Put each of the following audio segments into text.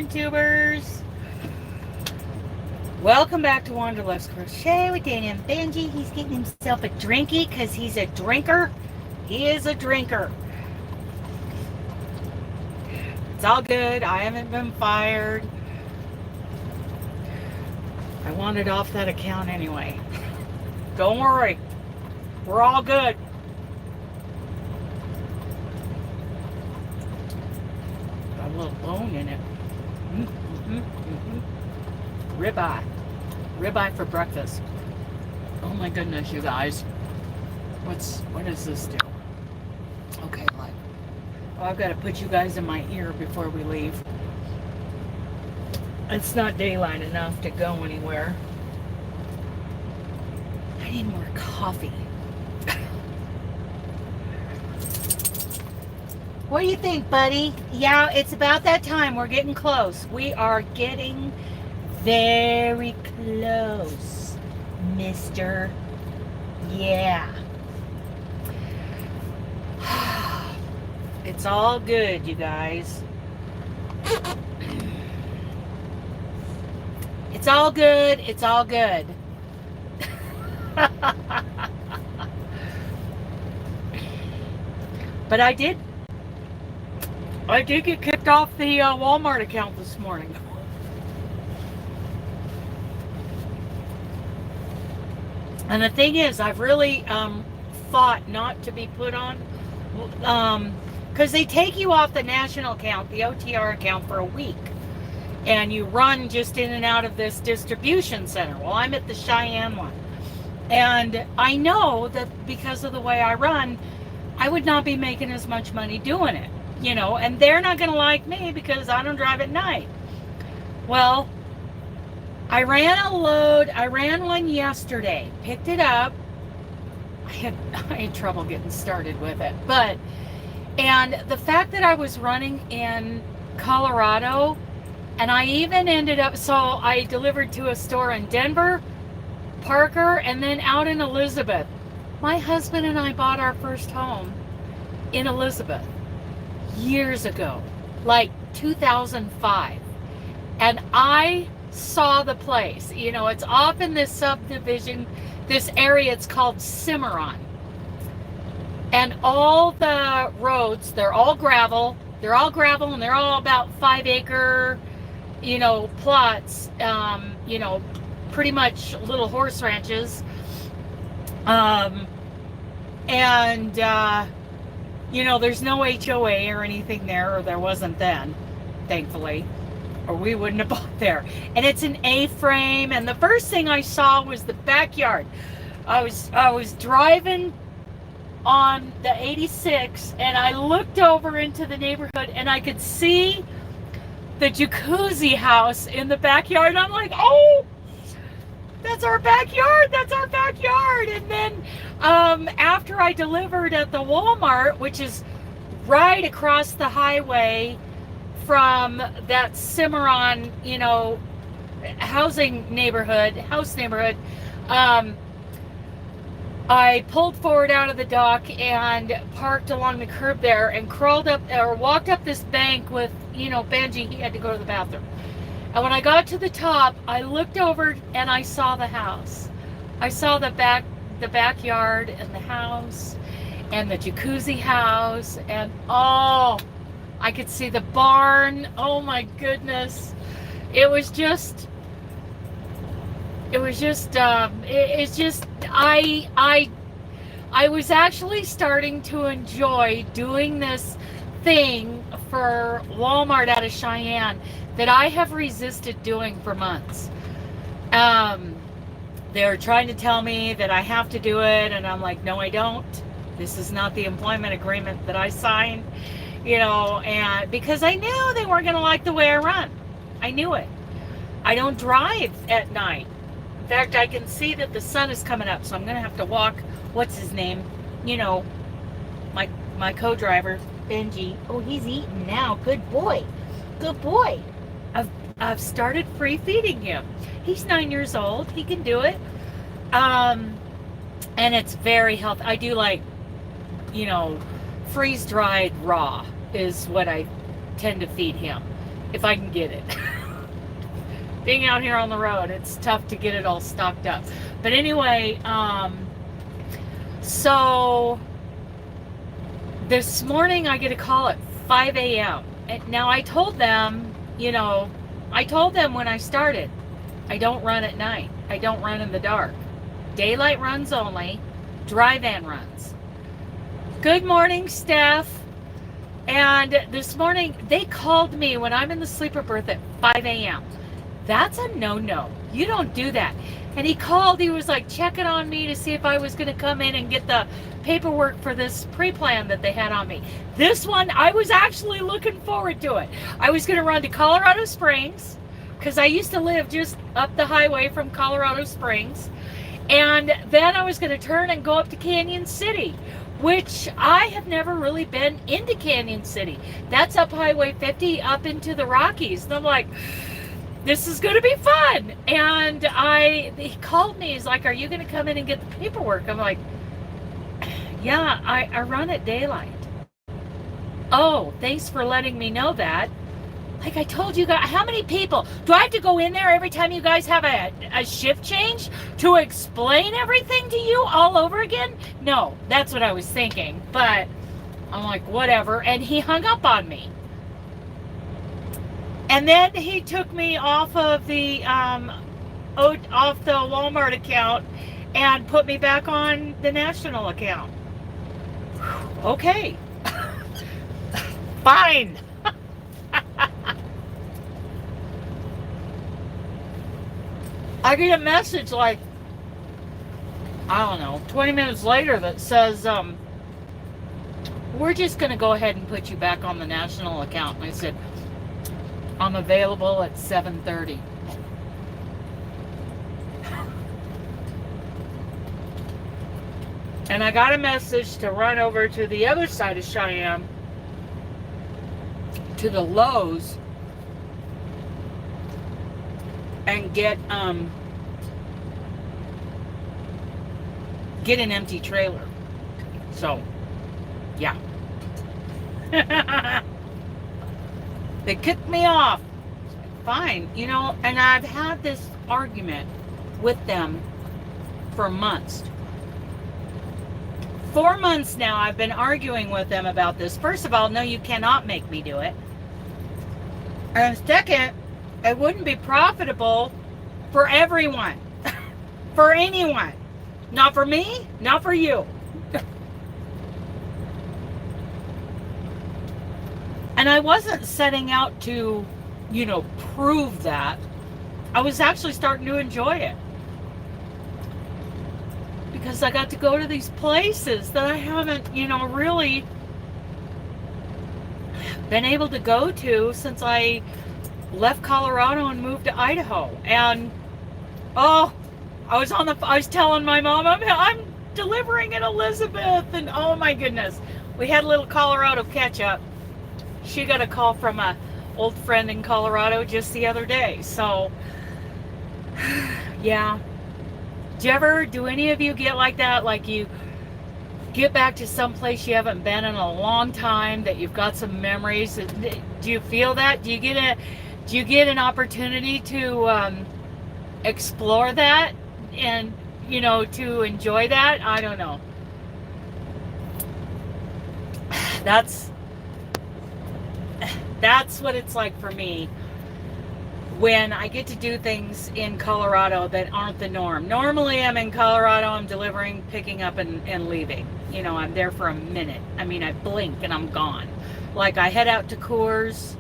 LoungeTubers. Welcome back to Wanderlust Crochet with Danny and Benji. He's getting himself a drinky because he's a drinker. He is a drinker. It's all good. I haven't been fired. I wanted off that account anyway. Don't worry. We're all good. Got a little bone in it. Ribeye. Ribeye for breakfast. Oh my goodness, you guys. What does this do? Okay, like, oh, I've got to put you guys in my ear before we leave. It's not daylight enough to go anywhere. I need more coffee. What do you think, buddy? Yeah, it's about that time. We're getting close. We are getting very close, mister. Yeah. It's all good, you guys. It's all good. It's all good. But I did get kicked off the Walmart account this morning. And the thing is, I've really fought not to be put on, because they take you off the national account, the OTR account, for a week. And you run just in and out of this distribution center. Well, I'm at the Cheyenne one. And I know that because of the way I run, I would not be making as much money doing it. You know, and they're not going to like me because I don't drive at night. Well, I ran a load. I ran one yesterday. Picked it up. I had trouble getting started with it. And the fact that I was running in Colorado, and I even ended up, so I delivered to a store in Denver, Parker, and then out in Elizabeth. My husband and I bought our first home in Elizabeth years ago, like 2005. And I saw the place. You know, it's off in this subdivision, this area, it's called Cimarron. And all the roads, they're all gravel. They're all gravel, and they're all about 5 acre, you know, plots, you know, pretty much little horse ranches. You know, there's no HOA or anything there, or there wasn't then, thankfully, or we wouldn't have bought there. And it's an A-frame, and the first thing I saw was the backyard. I was driving on the 86, and I looked over into the neighborhood, and I could see the jacuzzi house in the backyard, and I'm like, oh, that's our backyard, that's our backyard. And then after I delivered at the Walmart, which is right across the highway from that Cimarron, you know, house neighborhood, I pulled forward out of the dock and parked along the curb there and crawled up, or walked up this bank with, you know, Benji. He had to go to the bathroom. And when I got to the top, I looked over and I saw the house. I saw the backyard and the house and the jacuzzi house, and oh, I could see the barn. Oh my goodness. It's just I was actually starting to enjoy doing this thing for Walmart out of Cheyenne that I have resisted doing for months. They're trying to tell me that I have to do it, and I'm like, no, I don't. This is not the employment agreement that I signed, you know, and because I knew they weren't going to like the way I run. I knew it. I don't drive at night. In fact, I can see that the sun is coming up, so I'm going to have to walk, what's his name? You know, my co-driver, Benji. Oh, he's eating now. Good boy. Good boy. I've started free feeding him. He's 9 years old. He can do it. And it's very healthy. I do like, you know, freeze-dried raw is what I tend to feed him. if I can get it. Being out here on the road, it's tough to get it all stocked up. But anyway, so this morning I get a call at 5 a.m. Now I told them, you know, I told them when I started, I don't run at night. I don't run in the dark. Daylight runs only. Dry van runs. Good morning, Steph. And this morning, they called me when I'm in the sleeper berth at 5 a.m. That's a no-no. You don't do that. And he called. He was like checking on me to see if I was going to come in and get the paperwork for this pre-plan that they had on me. This one, I was actually looking forward to it. I was going to run to Colorado Springs because I used to live just up the highway from Colorado Springs. And then I was going to turn and go up to Canyon City, which I have never really been into Canyon City. That's up Highway 50 up into the Rockies. And I'm like, this is going to be fun. And he called me. He's like, are you going to come in and get the paperwork? I'm like, yeah, I run at daylight. Oh, thanks for letting me know that. Like I told you guys, how many people? Do I have to go in there every time you guys have a shift change to explain everything to you all over again? No, that's what I was thinking. But I'm like, whatever. And he hung up on me. And then he took me off of the Walmart account and put me back on the national account. Okay. Fine. I get a message like, I don't know, 20 minutes later that says, we're just going to go ahead and put you back on the national account. And I said, I'm available at 7:30. And I got a message to run over to the other side of Cheyenne, to the L.O.C, and get an empty trailer. So, yeah. They kicked me off. Fine, you know, and I've had this argument with them for months. 4 months now I've been arguing with them about this. First of all, no, you cannot make me do it. And second, it wouldn't be profitable for everyone. For anyone. Not for me, not for you. And I wasn't setting out to, you know, prove that. I was actually starting to enjoy it. Because I got to go to these places that I haven't, you know, really been able to go to since I left Colorado and moved to Idaho. And oh, I was telling my mom I'm delivering in Elizabeth, and oh my goodness, we had a little Colorado catch up. She got a call from a old friend in Colorado just the other day. So yeah, do any of you get like that? Like you get back to some place you haven't been in a long time, that you've got some memories? Do you feel that? Do you get an opportunity to explore that and, you know, to enjoy that? I don't know. That's what it's like for me when I get to do things in Colorado that aren't the norm. Normally I'm in Colorado, I'm delivering, picking up, and leaving. You know, I'm there for a minute. I mean, I blink and I'm gone. Like I head out to Coors.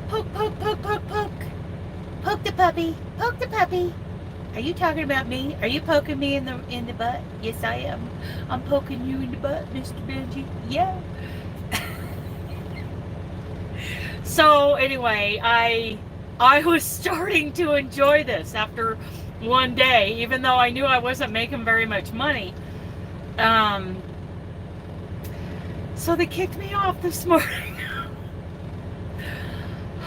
Poke, poke, poke, poke, poke. Poke the puppy. Poke the puppy. Are you talking about me? Are you poking me in the butt? Yes, I am. I'm poking you in the butt, Mr. Benji. Yeah. So anyway, I was starting to enjoy this after one day, even though I knew I wasn't making very much money. So they kicked me off this morning.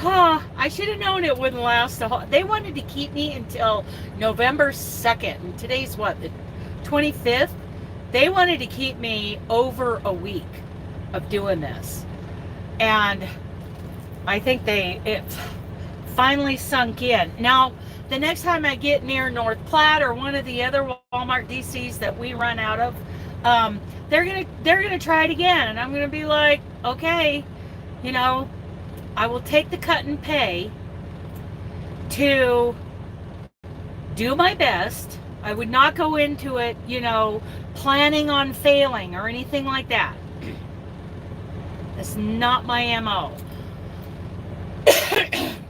I should have known it wouldn't last they wanted to keep me until November 2nd. And today's what, the 25th? They wanted to keep me over a week of doing this. And I think it finally sunk in. Now, the next time I get near North Platte or one of the other Walmart DCs that we run out of, they're gonna try it again, and I'm gonna be like, okay, you know, I will take the cut and pay to do my best. I would not go into it, you know, planning on failing or anything like that. That's not my MO.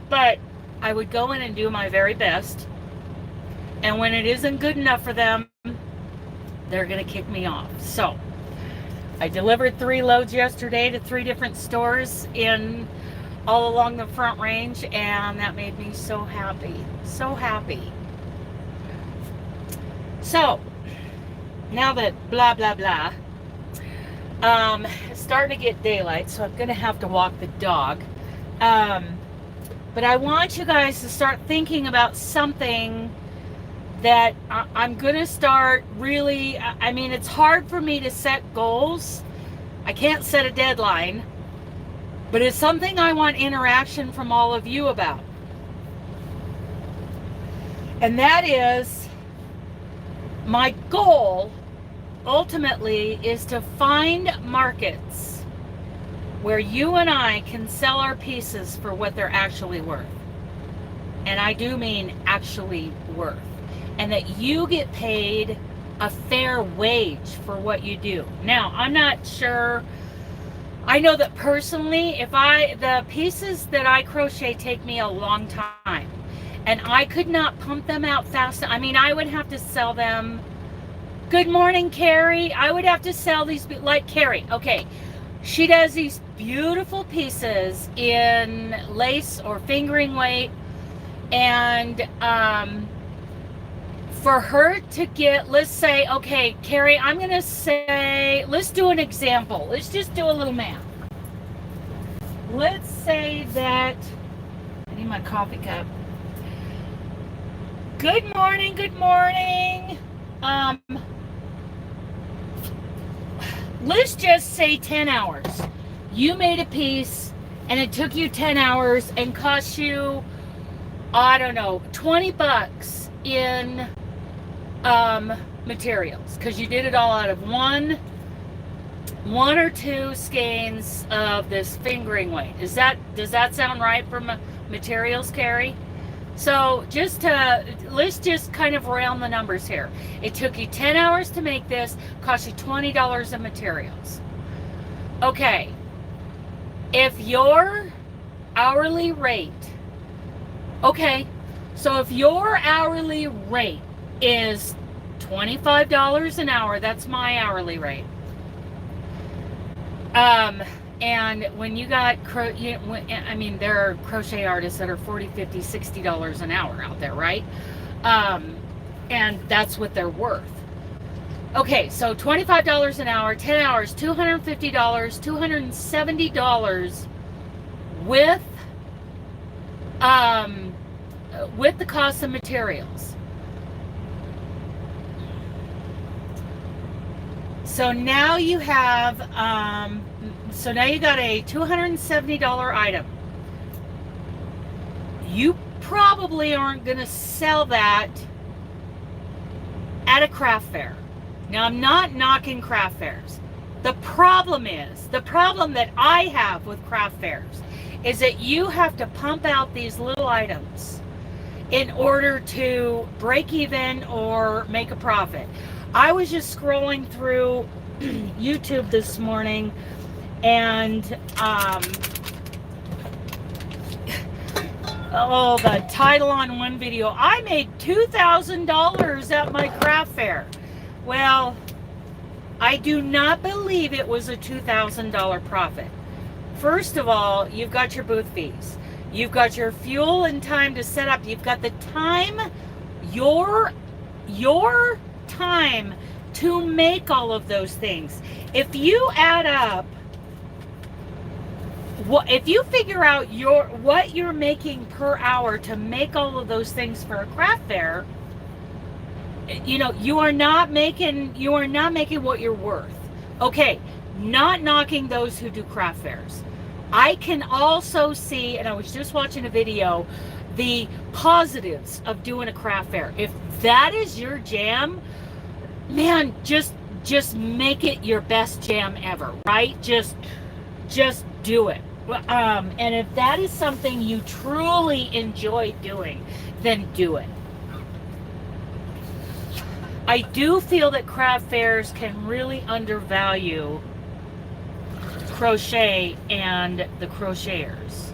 But I would go in and do my very best. And when it isn't good enough for them, they're going to kick me off. So I delivered 3 loads yesterday to 3 different stores in all along the Front Range, and that made me so happy. So happy. So now that blah blah blah, it's starting to get daylight, so I'm gonna have to walk the dog. But I want you guys to start thinking about something that I'm gonna start really. I mean, it's hard for me to set goals. I can't set a deadline, but it's something I want interaction from all of you about. And that is, my goal ultimately is to find markets where you and I can sell our pieces for what they're actually worth. And I do mean actually worth. And that you get paid a fair wage for what you do. Now, I'm not sure. I know that personally, the pieces that I crochet take me a long time. And I could not pump them out fast. I mean, I would have to sell them. Good morning, Carrie. I would have to sell these, like Carrie. Okay. She does these beautiful pieces in lace or fingering weight. And for her to get, let's say, okay, Carrie, I'm going to say, let's do an example. Let's just do a little math. Let's say that, I need my coffee cup. Good morning, good morning. Let's just say 10 hours. You made a piece and it took you 10 hours and cost you, I don't know, 20 bucks in materials, because you did it all out of one or two skeins of this fingering weight. Does that sound right for materials, Carrie? So let's just kind of round the numbers here. It took you 10 hours to make this, cost you $20 in materials. Okay, if your hourly rate, okay, so if your hourly rate is $25 an hour, that's my hourly rate. And when you got, I mean, there are crochet artists that are $40, $50, $60 an hour out there, right? And that's what they're worth. Okay, so $25 an hour, 10 hours, $250, $270 with the cost of materials. So now you have, so now you got a $270 item. You probably aren't going to sell that at a craft fair. Now, I'm not knocking craft fairs. The problem that I have with craft fairs is that you have to pump out these little items in order to break even or make a profit. I was just scrolling through YouTube this morning, and the title on one video, I made $2,000 at my craft fair. Well, I do not believe it was a $2,000 profit. First of all, you've got your booth fees. You've got your fuel and time to set up. You've got the time, your time to make all of those things. If you add up, if you figure out what you're making per hour to make all of those things for a craft fair, you know, you are not making what you're worth. Okay, not knocking those who do craft fairs. I can also see, and I was just watching a video, the positives of doing a craft fair. If that is your jam, man, just make it your best jam ever, right? Just do it. And if that is something you truly enjoy doing, then do it. I do feel that craft fairs can really undervalue crochet and the crocheters.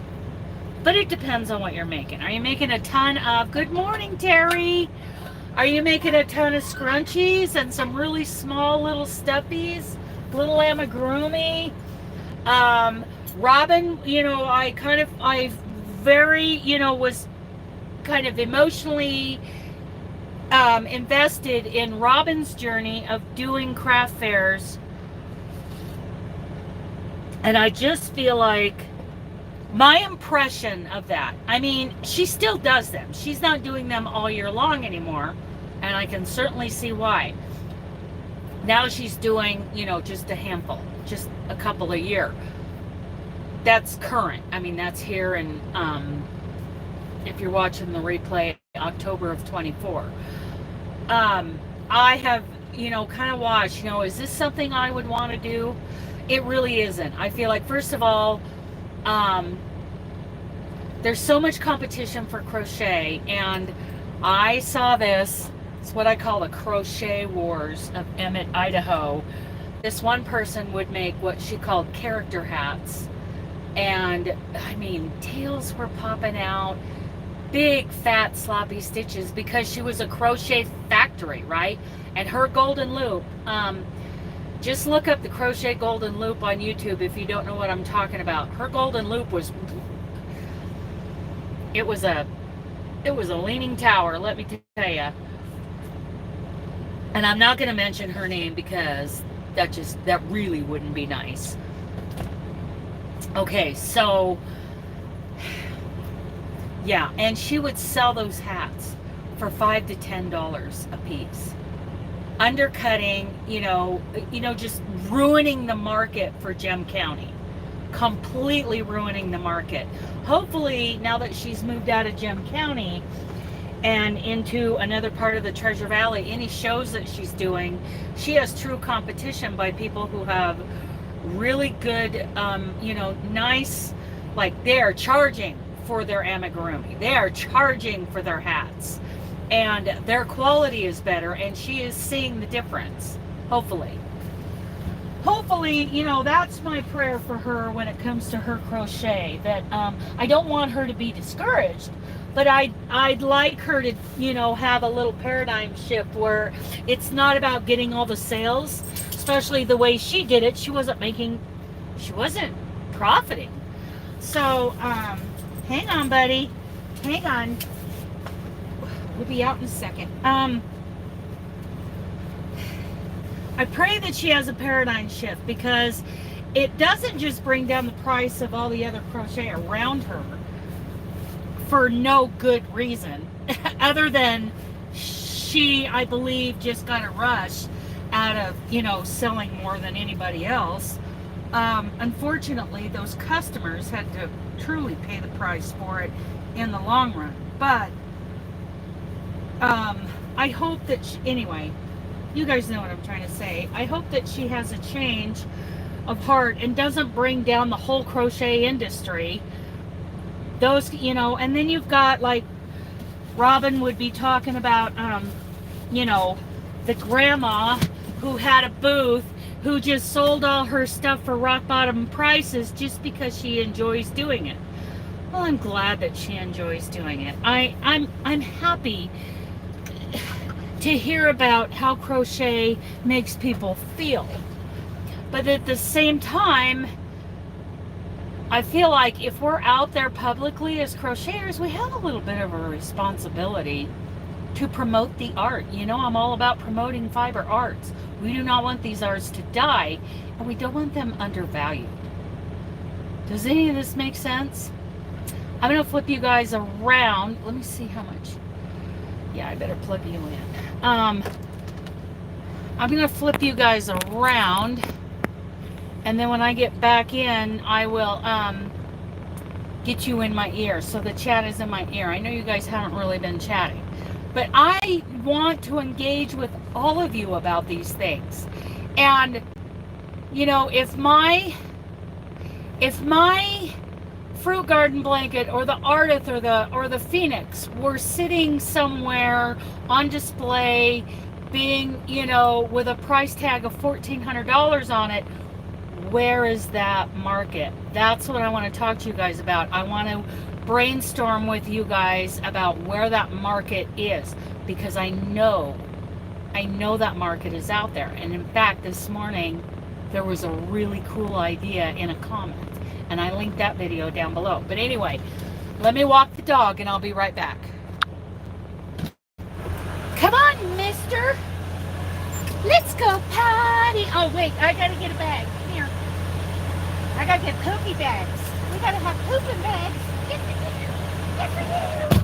But it depends on what you're making. Are you making a ton of, good morning, Terry. Are you making a ton of scrunchies and some really small little stuffies? Little amigurumi? Robin, you know, I very, you know, was kind of emotionally invested in Robin's journey of doing craft fairs. And I just feel like my impression of that, I mean, she still does them. She's not doing them all year long anymore. And I can certainly see why. Now she's doing, you know, just a handful, just a couple a year. That's current. I mean, that's here in, if you're watching the replay, October of 24. I have, you know, kind of watched, you know, is this something I would want to do? It really isn't. I feel like, first of all, there's so much competition for crochet, and I saw this. It's what I call the crochet wars of Emmett, Idaho. This one person would make what she called character hats. And I mean, tails were popping out, big fat sloppy stitches, because she was a crochet factory, right? And her golden loop, just look up the crochet golden loop on YouTube if you don't know what I'm talking about. Her golden loop was, it was a leaning tower, let me tell you. And I'm not going to mention her name because that really wouldn't be nice. Okay, so yeah, and she would sell those hats for $5 to $10 a piece, undercutting, you know, just ruining the market for Gem County, completely ruining the market. Hopefully, now that she's moved out of Gem County and into another part of the Treasure Valley, any shows that she's doing, she has true competition by people who have really good, you know, nice, like they're charging for their amigurumi, they are charging for their hats, and their quality is better, and she is seeing the difference. Hopefully, you know, that's my prayer for her when it comes to her crochet, that I don't want her to be discouraged, but I'd like her to, you know, have a little paradigm shift where it's not about getting all the sales. Especially the way she did it, she wasn't profiting. So, hang on, buddy. Hang on. We'll be out in a second. I pray that she has a paradigm shift, because it doesn't just bring down the price of all the other crochet around her for no good reason, other than she, I believe, just got a rush out of, you know, selling more than anybody else. Unfortunately, those customers had to truly pay the price for it in the long run. But I hope that anyway, you guys know what I'm trying to say. I hope that she has a change of heart and doesn't bring down the whole crochet industry. Those, you know, and then you've got, like, Robin would be talking about, you know, the grandma who had a booth, who just sold all her stuff for rock bottom prices just because she enjoys doing it. Well, I'm glad that she enjoys doing it. I'm happy to hear about how crochet makes people feel. But at the same time, I feel like if we're out there publicly as crocheters, we have a little bit of a responsibility to promote the art. You know, I'm all about promoting fiber arts. We do not want these arts to die, and we don't want them undervalued. Does any of this make sense? I'm going to flip you guys around. Let me see how much. Yeah, I better plug you in. I'm going to flip you guys around, And then when I get back in, I will get you in my ear. So the chat is in my ear. I know you guys haven't really been chatting, but I want to engage with all of you about these things. And you know, if my fruit garden blanket or the Ardith or the Phoenix were sitting somewhere on display, being, you know, with a price tag of $1,400 on it, where is that market? That's what I want to talk to you guys about. I want to brainstorm with you guys about where that market is, because I know that market is out there. And in fact, this morning there was a really cool idea in a comment, and I linked that video down below. But anyway, let me walk the dog and I'll be right back. Come on, mister. Let's go potty. Oh, wait, I gotta get a bag. Come here. I gotta get poopy bags. We gotta have pooping bags. Get for you. Get for you.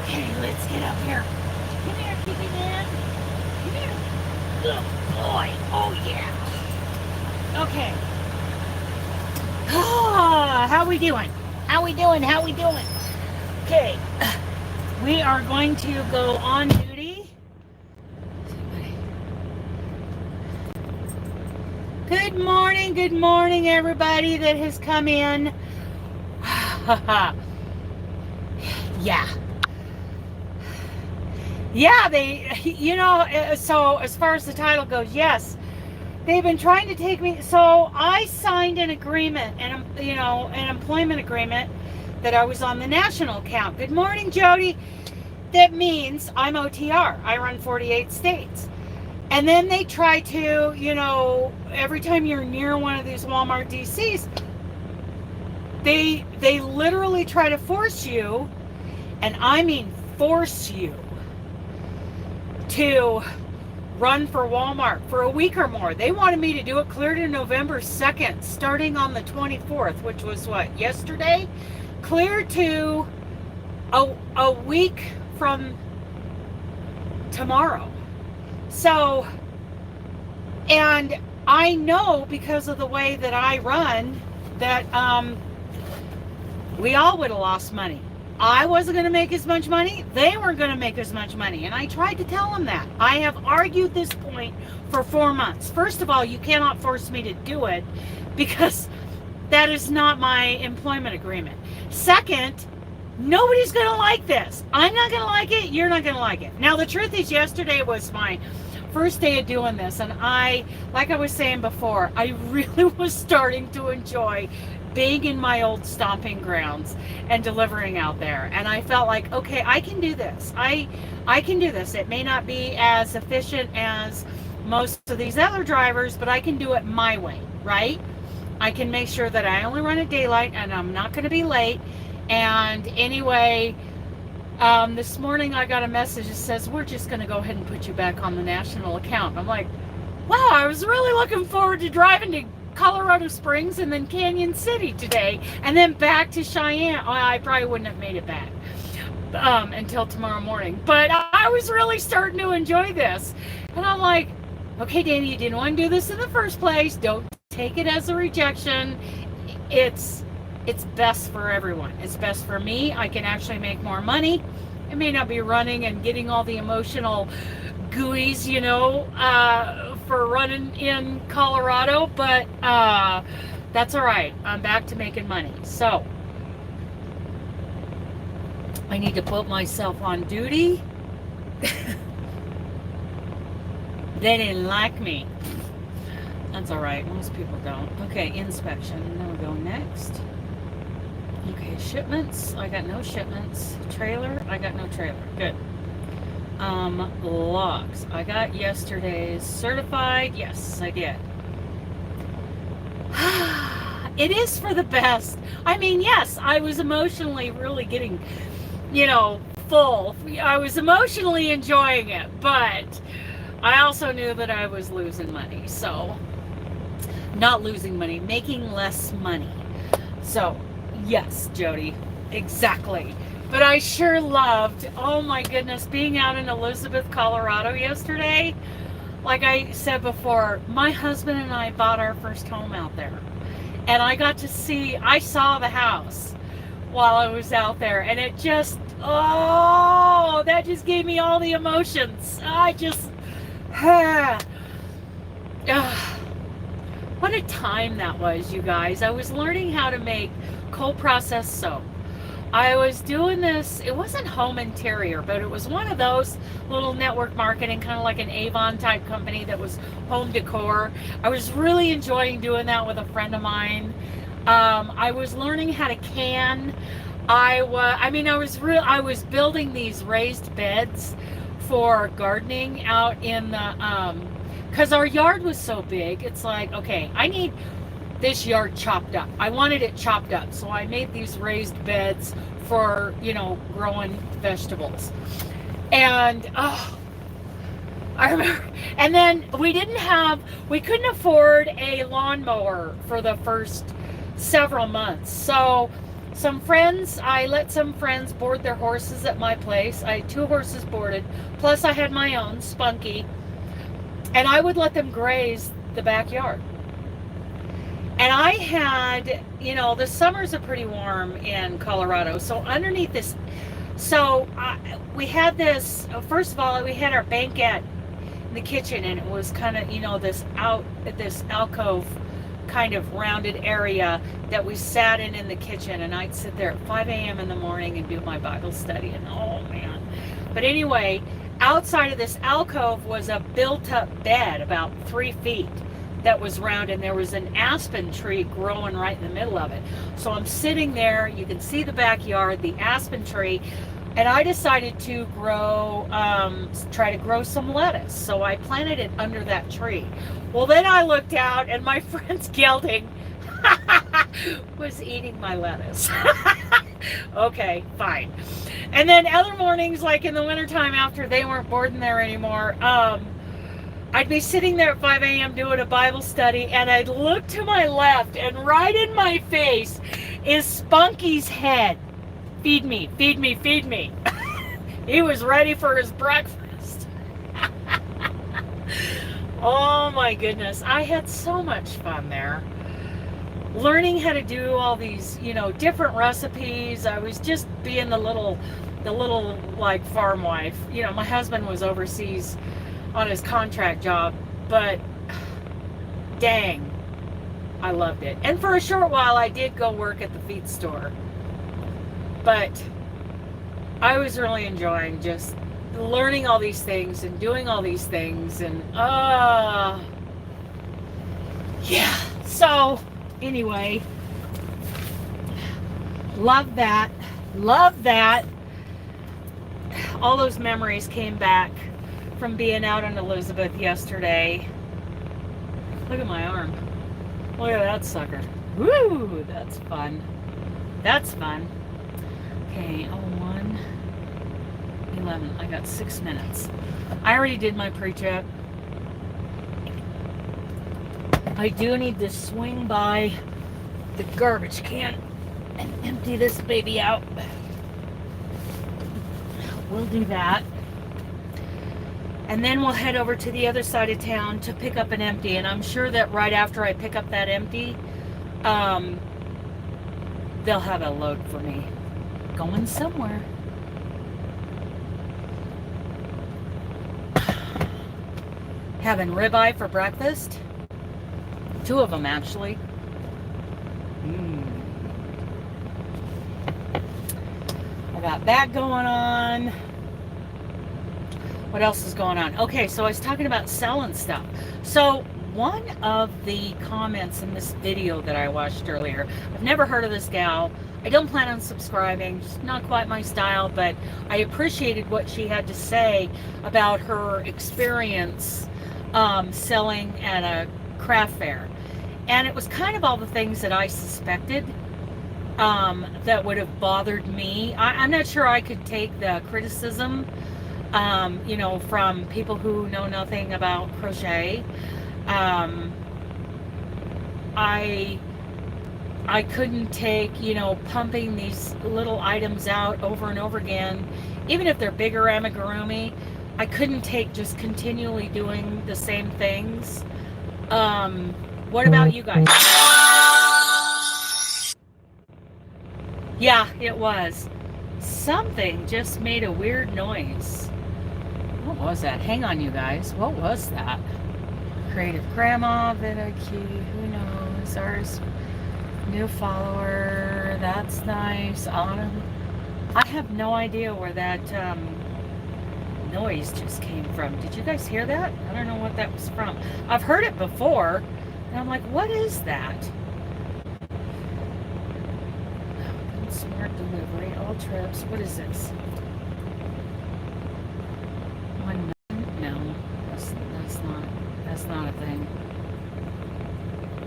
Okay, let's get up here. Come here, Kitty Man. Come here. Good boy. Oh, yeah. Okay. How we doing? How we doing? How we doing? Okay. We are going to go on duty. Good morning, everybody that has come in. Yeah. Yeah, so as far as the title goes, yes, they've been trying to take me. So I signed an agreement, an employment agreement that I was on the national account. Good morning, Jody. That means I'm OTR. I run 48 states. And then they try to, every time you're near one of these Walmart DCs, they literally try to force you, and I mean force you, to run for Walmart for a week or more. They wanted me to do it clear to November 2nd, starting on the 24th, which was what, yesterday? Clear to a week from tomorrow. So, and I know because of the way that I run that we all would have lost money. I wasn't going to make as much money. They weren't going to make as much money. And I tried to tell them that. I have argued this point for 4 months. First of all, you cannot force me to do it because that is not my employment agreement. Second, nobody's going to like this. I'm not going to like it. You're not going to like it. Now, the truth is, yesterday was my first day of doing this. And like I was saying before, I really was starting to enjoy being in my old stomping grounds and delivering out there. And I felt like, okay, I can do this. I can do this. It may not be as efficient as most of these other drivers, but I can do it my way, right? I can make sure that I only run at daylight and I'm not going to be late. And anyway, this morning I got a message that says, we're just going to go ahead and put you back on the national account. I'm like, wow, I was really looking forward to driving to Colorado Springs and then Canyon City today and then back to Cheyenne. I probably wouldn't have made it back until tomorrow morning, but I was really starting to enjoy this. And I'm like, okay, Danny, you didn't want to do this in the first place. Don't take it as a rejection. It's best for everyone. It's best for me. I can actually make more money. I may not be running and getting all the emotional gooeys, for running in Colorado, but that's all right. I'm back to making money. So I need to put myself on duty. They didn't like me. That's all right. Most people don't. Okay, inspection. Then we'll go next. Okay, shipments. I got no shipments. Trailer. I got no trailer. Good. Logs. I got yesterday's certified. Yes, I did. It is for the best. I mean, yes, I was emotionally really getting, full. I was emotionally enjoying it, but I also knew that I was losing money. So, not losing money, making less money. So, yes, Jody, exactly. But I sure loved, oh my goodness, being out in Elizabeth, Colorado yesterday. Like I said before, my husband and I bought our first home out there. And I saw the house while I was out there. And it just, that just gave me all the emotions. What a time that was, you guys. I was learning how to make cold processed soap. I was doing this, it wasn't home interior, but it was one of those little network marketing, kind of like an Avon type company that was home decor. I was really enjoying doing that with a friend of mine. I was learning how to can. I was building these raised beds for gardening out in the, because our yard was so big. It's like, okay, I need this yard chopped up. I wanted it chopped up. So I made these raised beds for, growing vegetables. And, I remember, and then we couldn't afford a lawnmower for the first several months. So some friends, I let some friends board their horses at my place. I had 2 horses boarded, plus I had my own, Spunky, and I would let them graze the backyard. And I had, you know, the summers are pretty warm in Colorado, so underneath this, so we had this, first of all, we had our banquette in the kitchen, and it was kind of, you know, this alcove kind of rounded area that we sat in the kitchen, and I'd sit there at 5 a.m. in the morning and do my Bible study, and oh man. But anyway, outside of this alcove was a built-up bed about 3 feet that was round, and there was an aspen tree growing right in the middle of it. So I'm sitting there, you can see the backyard, the aspen tree, and I decided to try to grow some lettuce. So I planted it under that tree. Well, then I looked out, and my friend's gelding was eating my lettuce. Okay, fine. And then other mornings, like in the wintertime after they weren't boarding there anymore, I'd be sitting there at 5 a.m. doing a Bible study, and I'd look to my left, and right in my face is Spunky's head. Feed me, feed me, feed me. He was ready for his breakfast. Oh my goodness, I had so much fun there. Learning how to do all these, you know, different recipes. I was just being the little like farm wife. You know, my husband was overseas on his contract job, but dang, I loved it. And for a short while I did go work at the feed store, but I was really enjoying just learning all these things and doing all these things, and yeah. So anyway, love that, all those memories came back from being out in Elizabeth yesterday. Look at my arm. Look at that sucker. Woo! That's fun. That's fun. Okay, 01, 11. I got 6 minutes. I already did my pre-trip. I do need to swing by the garbage can and empty this baby out. We'll do that. And then we'll head over to the other side of town to pick up an empty. And I'm sure that right after I pick up that empty, they'll have a load for me. Going somewhere. Having ribeye for breakfast. 2 of them, actually. I got that going on. What else is going on? Okay, so I was talking about selling stuff. So one of the comments in this video that I watched earlier, I've never heard of this gal. I don't plan on subscribing. It's not quite my style, but I appreciated what she had to say about her experience selling at a craft fair. And it was kind of all the things that I suspected that would have bothered me. I'm not sure I could take the criticism, you know, from people who know nothing about crochet. I couldn't take, you know, pumping these little items out over and over again, even if they're bigger amigurumi. I couldn't take just continually doing the same things. What about you guys? Yeah, it was. Something just made a weird noise. What was that? Hang on, you guys. What was that? Creative Grandma, Vicky, who knows? Ours, new follower. That's nice. Autumn. I have no idea where that noise just came from. Did you guys hear that? I don't know what that was from. I've heard it before, and I'm like, what is that? Smart delivery, all trips. What is this? No, that's not a thing.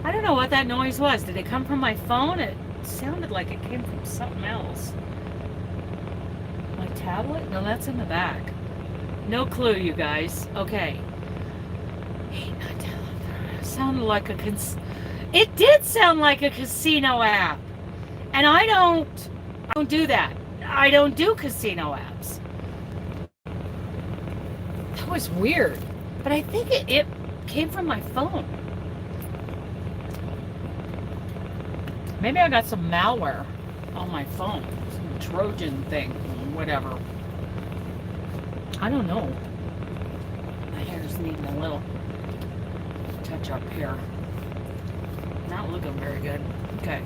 I don't know what that noise was. Did it come from my phone? It sounded like it came from something else. My tablet? No, that's in the back. No clue, you guys. Okay. Sounded like it did sound like a casino app. And I don't do that. I don't do casino apps. That was weird. But I think it came from my phone. Maybe I got some malware on my phone. Some Trojan thing. Whatever. I don't know. My hair's needing a little touch up here. Not looking very good. Okay.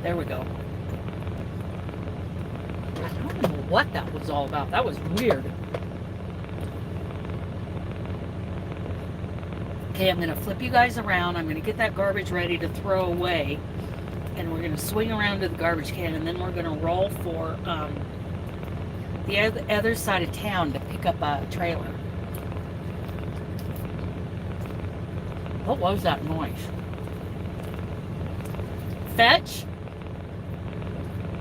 There we go. I don't know what that was all about. That was weird. Okay, I'm going to flip you guys around. I'm going to get that garbage ready to throw away. And we're going to swing around to the garbage can. And then we're going to roll for the other side of town to pick up a trailer. What was that noise? Fetch?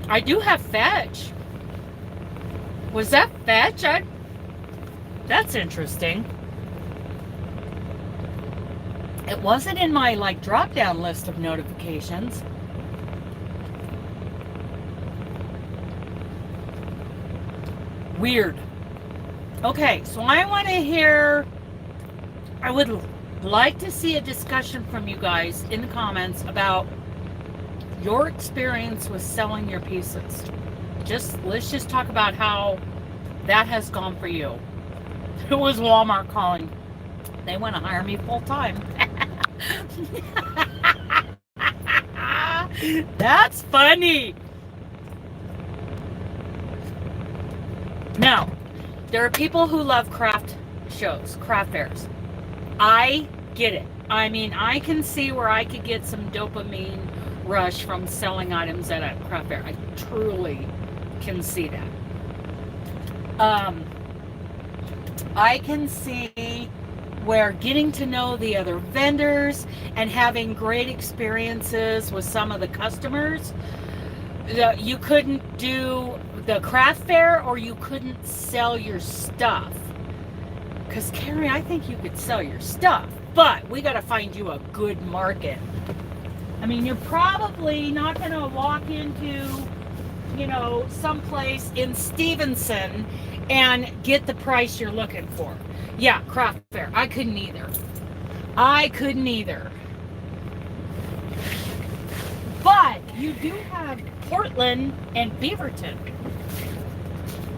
I do have fetch. Was that fetch? That's interesting. It wasn't in my drop down list of notifications. Weird. Okay, so I want to hear, I would like to see a discussion from you guys in the comments about your experience with selling your pieces. Let's just talk about how that has gone for you. It was Walmart calling. They want to hire me full time. That's funny. Now, there are people who love craft shows, craft fairs. I get it. I mean, I can see where I could get some dopamine rush from selling items at a craft fair. I truly can see that. I can see where getting to know the other vendors and having great experiences with some of the customers, you couldn't do the craft fair or you couldn't sell your stuff. Because Carrie, I think you could sell your stuff, but we got to find you a good market. I mean, you're probably not going to walk into, someplace in Stevenson and get the price you're looking for. Yeah, craft fair. I couldn't either. But you do have Portland and Beaverton.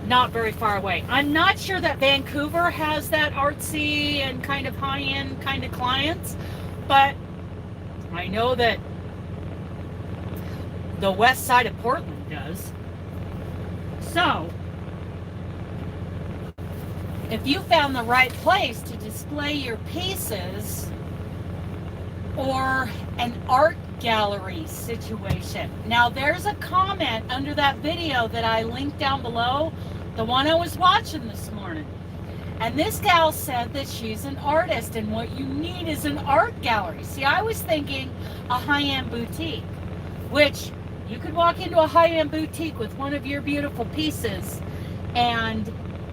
Not very far away. I'm not sure that Vancouver has that artsy and kind of high-end kind of clients, but I know that the west side of Portland does. So, if you found the right place to display your pieces or an art gallery situation. Now, there's a comment under that video that I linked down below, the one I was watching this morning. And this gal said that she's an artist and what you need is an art gallery. See, I was thinking a high-end boutique, which you could walk into a high-end boutique with one of your beautiful pieces and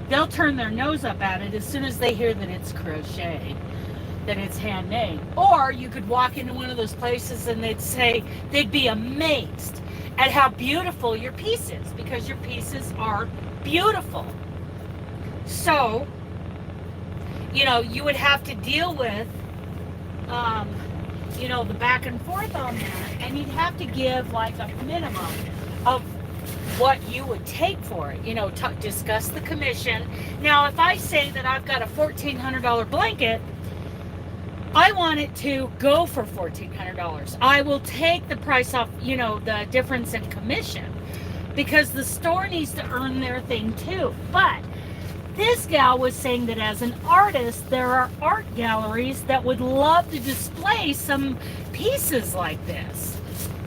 they'll turn their nose up at it as soon as they hear that it's crochet, that it's handmade. Or you could walk into one of those places and they'd be amazed at how beautiful your piece is, because your pieces are beautiful. So, you would have to deal with, the back and forth on that, and you'd have to give a minimum of what you would take for it, discuss the commission. Now, if I say that I've got a $1,400 blanket, I want it to go for $1,400. I will take the price off, the difference in commission, because the store needs to earn their thing too. But this gal was saying that as an artist, there are art galleries that would love to display some pieces like this.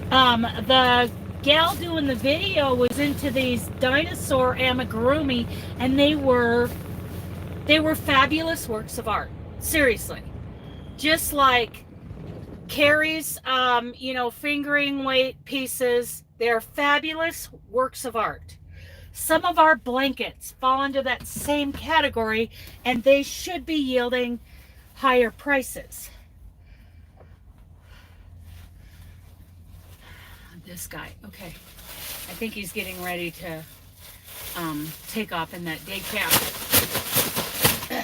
The gal doing the video was into these dinosaur amigurumi, and they were fabulous works of art. Seriously. Just like Carrie's, fingering weight pieces, they're fabulous works of art. Some of our blankets fall into that same category, and they should be yielding higher prices. This guy. Okay. I think he's getting ready to take off in that day cab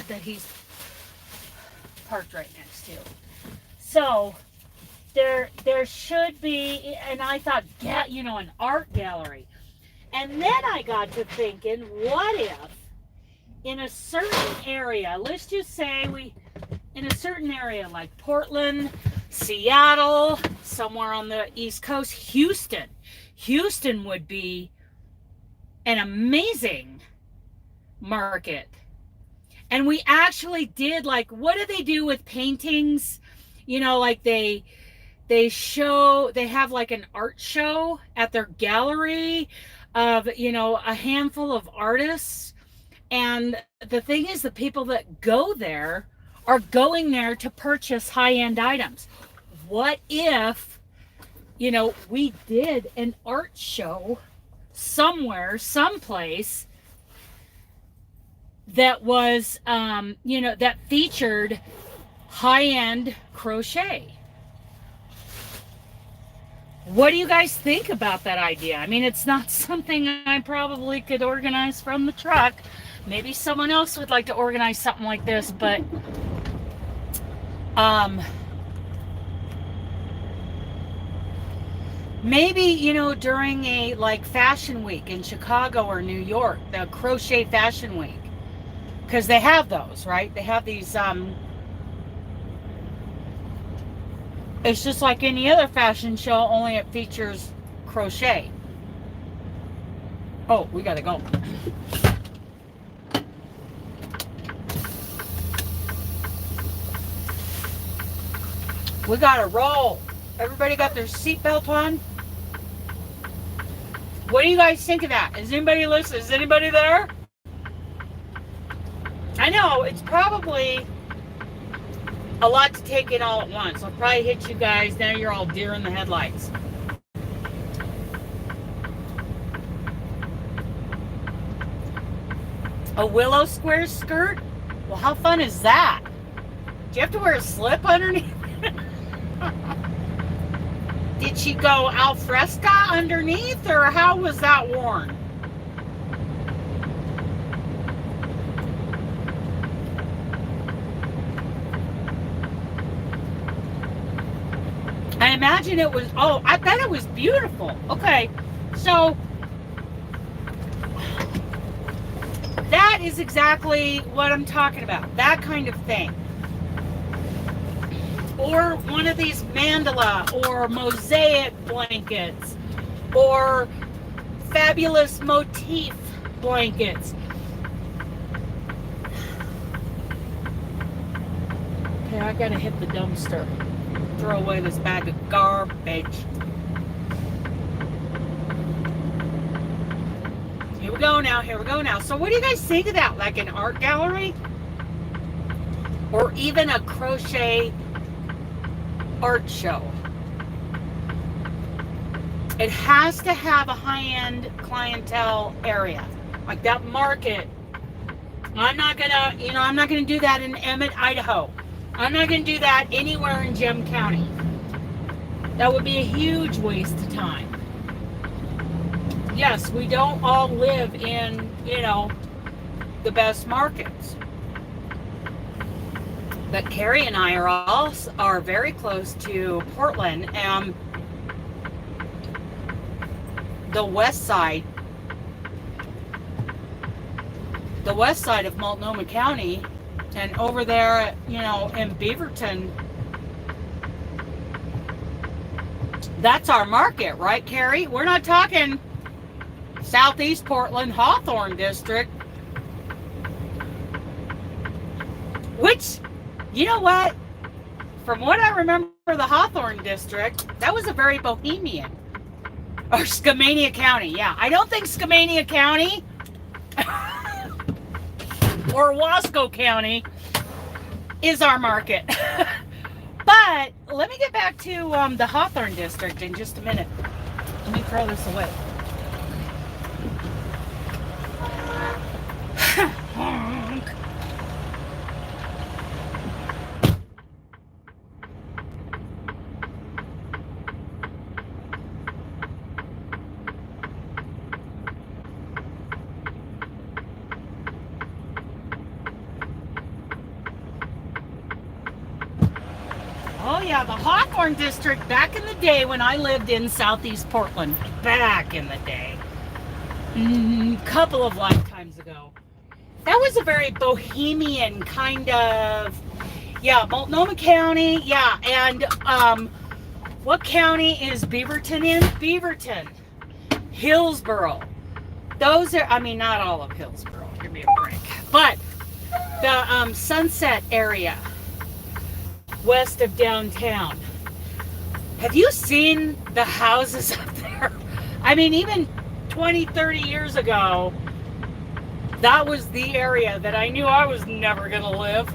that he's parked right next to. So there should be, and I thought, yeah, you know, an art gallery. And then I got to thinking, what if in a certain area, let's just say in a certain area like Portland, Seattle, somewhere on the East Coast, Houston would be an amazing market. And we actually did, like, what do they do with paintings? You know, like they have like an art show at their gallery of, you know, a handful of artists. And the thing is, the people that go there are going there to purchase high-end items. What if, you know, we did an art show somewhere, someplace that was, you know, that featured high-end crochet? What do you guys think about that idea? I mean, it's not something I probably could organize from the truck. Maybe someone else would like to organize something like this, but maybe, you know, during a like fashion week in Chicago or New York, the crochet fashion week, because they have those, right? They have these, it's just like any other fashion show, only it features crochet. Oh, we gotta go. We gotta roll. Everybody got their seatbelt on? What do you guys think of that? Is anybody listening? Is anybody there? I know, it's probably a lot to take in all at once. I'll probably hit you guys. Now you're all deer in the headlights. A willow square skirt? Well, how fun is that? Do you have to wear a slip underneath? Did she go al fresco underneath, or how was that worn? I imagine it was, oh, I bet it was beautiful. Okay, so that is exactly what I'm talking about. That kind of thing. Or one of these mandala or mosaic blankets or fabulous motif blankets. Okay, I gotta hit the dumpster. Throw away this bag of garbage. Here we go now, here we go now. So what do you guys think of that? Like an art gallery? Or even a crochet art show? It has to have a high-end clientele area. Like that market. I'm not gonna, you know, I'm not gonna do that in Emmett, Idaho. I'm not gonna do that anywhere in Gem County. That would be a huge waste of time. Yes, we don't all live in, you know, the best markets. But Carrie and I are very close to Portland, and the west side of Multnomah County, and over there, you know, in Beaverton, that's our market, right, Carrie? We're not talking Southeast Portland, Hawthorne District, which, you know what? From what I remember, the Hawthorne District, that was a very bohemian. Or Skamania County, yeah. I don't think Skamania County or Wasco County is our market. But let me get back to the Hawthorne District in just a minute. Let me throw this away. yeah, the Hawthorne district back in the day when I lived in Southeast Portland, back in the day, couple of lifetimes ago. That was a very bohemian kind of, yeah, Multnomah County, yeah, and what county is Beaverton in? Beaverton, Hillsboro. Those are, I mean, not all of Hillsboro, give me a break, but the Sunset area west of downtown. Have you seen the houses up there? I mean, even 20, 30 years ago, that was the area that I knew I was never gonna live.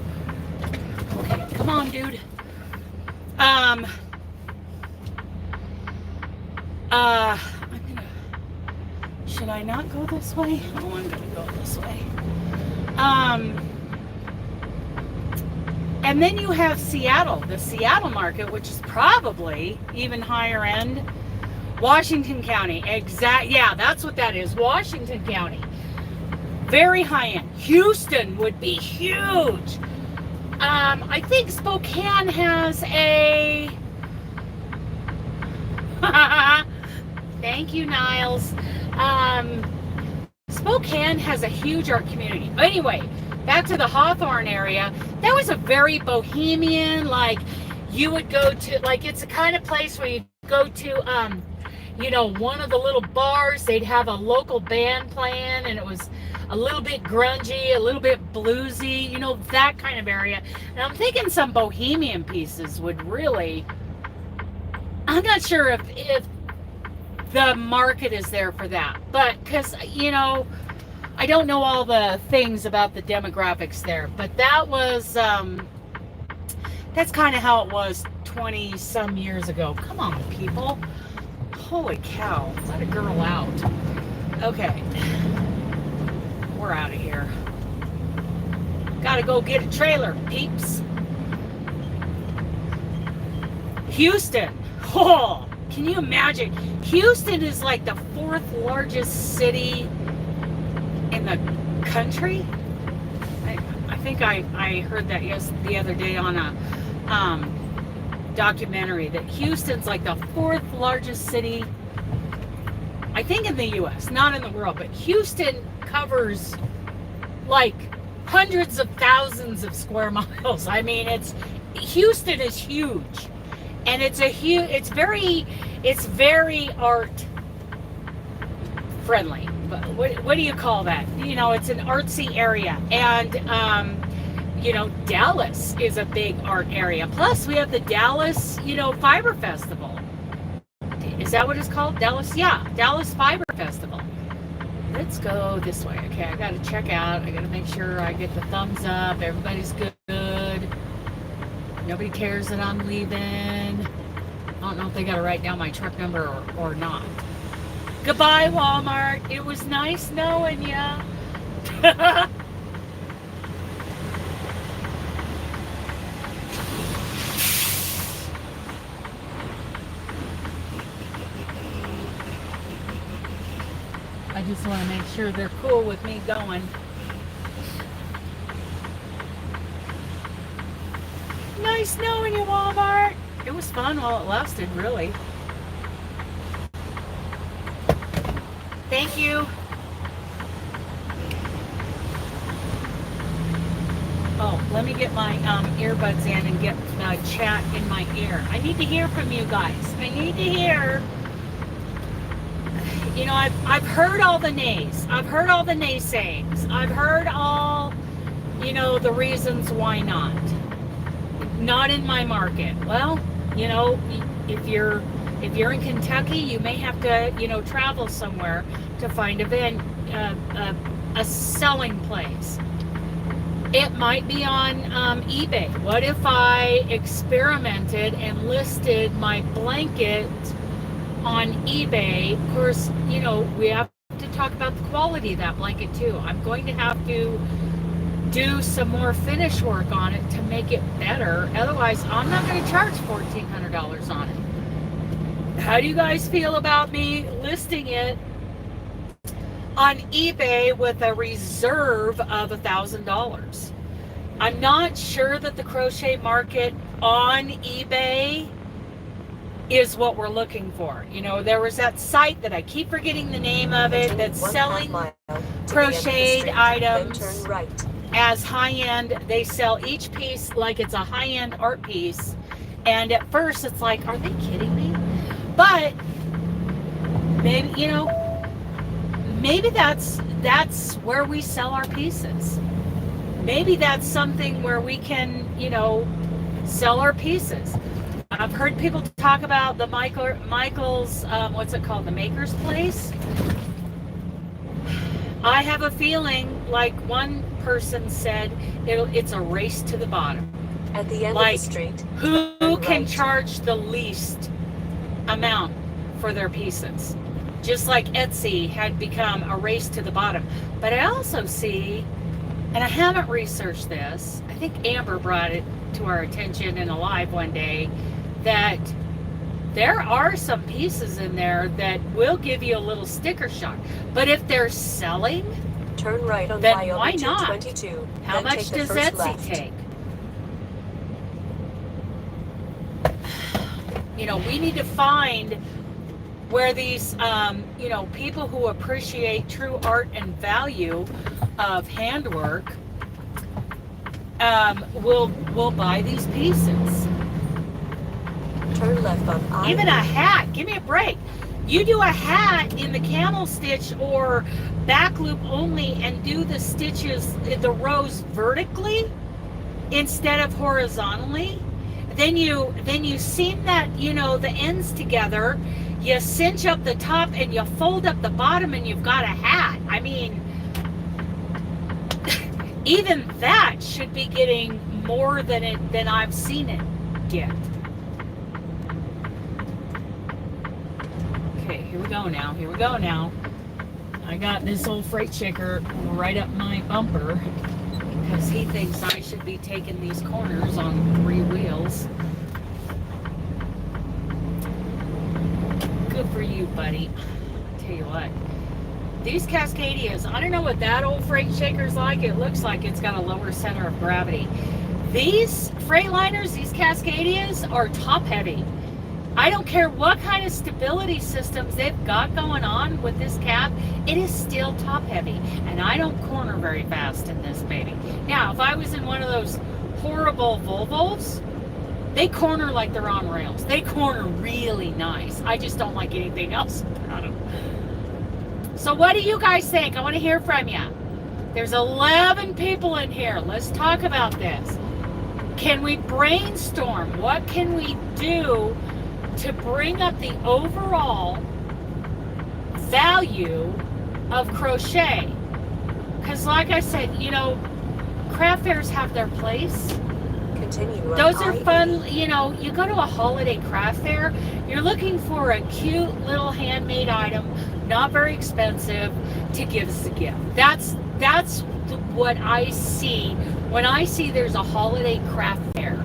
Okay, come on, dude. Should I not go this way? Oh, I'm gonna go this way. And then you have Seattle, the Seattle market, which is probably even higher end. Washington County, yeah, that's what that is, Washington County. Very high end. Houston would be huge. I think Spokane has a... Thank you, Niles. Spokane has a huge art community. Anyway, back to the Hawthorne area. That was a very bohemian, like, you would go to, like, it's the kind of place where you go to, you know, one of the little bars, they'd have a local band playing, and it was a little bit grungy, a little bit bluesy, you know, that kind of area. And I'm thinking some bohemian pieces would really, I'm not sure if the market is there for that, but because, you know, I don't know all the things about the demographics there, but that was, that's kind of how it was 20 some years ago. Come on, people. Holy cow, let a girl out. Okay, we're out of here. Gotta go get a trailer, peeps. Houston, oh, can you imagine? Houston is like the 4th largest city in the country. I think I heard that the other day on a documentary that Houston's like the 4th largest city, I think, in the US, not in the world, but Houston covers like hundreds of thousands of square miles. I mean, Houston is huge, and it's very art friendly. But what do you call that? You know, it's an artsy area, and you know, Dallas is a big art area. Plus, we have the Dallas, you know, Fiber Festival. Is that what it's called? Dallas? Yeah, Dallas Fiber Festival. Let's go this way. Okay, I got to check out. I got to make sure I get the thumbs up. Everybody's good. Nobody cares that I'm leaving. I don't know if they got to write down my truck number or not. Goodbye, Walmart. It was nice knowing ya. I just want to make sure they're cool with me going. Nice knowing you, Walmart. It was fun while it lasted, really. Thank you. Oh, let me get my earbuds in and get chat in my ear. I need to hear from you guys. I need to hear. You know, I've heard all the nays. I've heard all the naysayings. I've heard all, you know, the reasons why not. Not in my market. Well, you know, if you're in Kentucky, you may have to, you know, travel somewhere to find a selling place. It might be on eBay. What if I experimented and listed my blanket on eBay? Of course, you know, we have to talk about the quality of that blanket too. I'm going to have to do some more finish work on it to make it better. Otherwise, I'm not going to charge $1,400 on it. How do you guys feel about me listing it on eBay with a reserve of $1,000? I'm not sure that the crochet market on eBay is what we're looking for. You know, there was that site that I keep forgetting the name of it that's selling crocheted items as high-end. They sell each piece like it's a high-end art piece. And at first it's like, are they kidding me? But maybe, you know, maybe that's where we sell our pieces. Maybe that's something where we can, you know, sell our pieces. I've heard people talk about the Michael's, what's it called? The Maker's Place. I have a feeling, like one person said, it's a race to the bottom. At the end like, of the street. Who can charge the least amount for their pieces? Just like Etsy had become a race to the bottom. But I also see, and I haven't researched this, I think Amber brought it to our attention in a live one day, that there are some pieces in there that will give you a little sticker shock. But if they're selling, turn right on then why not? 22. How much does Etsy take? You know, we need to find where these, you know, people who appreciate true art and value of handwork will buy these pieces. Turn left on Even a hat. Give me a break. You do a hat in the camel stitch or back loop only and do the stitches, the rows vertically instead of horizontally. Then you seam that, you know, the ends together. You cinch up the top and you fold up the bottom and you've got a hat. I mean, even that should be getting more than I've seen it get. Okay, here we go now. Here we go now. I got this old freight shaker right up my bumper because he thinks I should be taking these corners on 3 wheels. Good for you, buddy. I'll tell you what. These Cascadias, I don't know what that old freight shaker's like. It looks like it's got a lower center of gravity. These Freightliners, these Cascadias, are top heavy. I don't care what kind of stability systems they've got going on with this cap, it is still top heavy. And I don't corner very fast in this baby. Now, if I was in one of those horrible Volvos, they corner like they're on rails. They corner really nice. I just don't like anything else about them. So what do you guys think? I want to hear from you. There's 11 people in here. Let's talk about this. Can we brainstorm? What can we do to bring up the overall value of crochet? Because like I said, you know, craft fairs have their place. Continue. Those are fun. You know, you go to a holiday craft fair, you're looking for a cute little handmade item, not very expensive, to give as a gift. That's what I see when I see there's a holiday craft fair.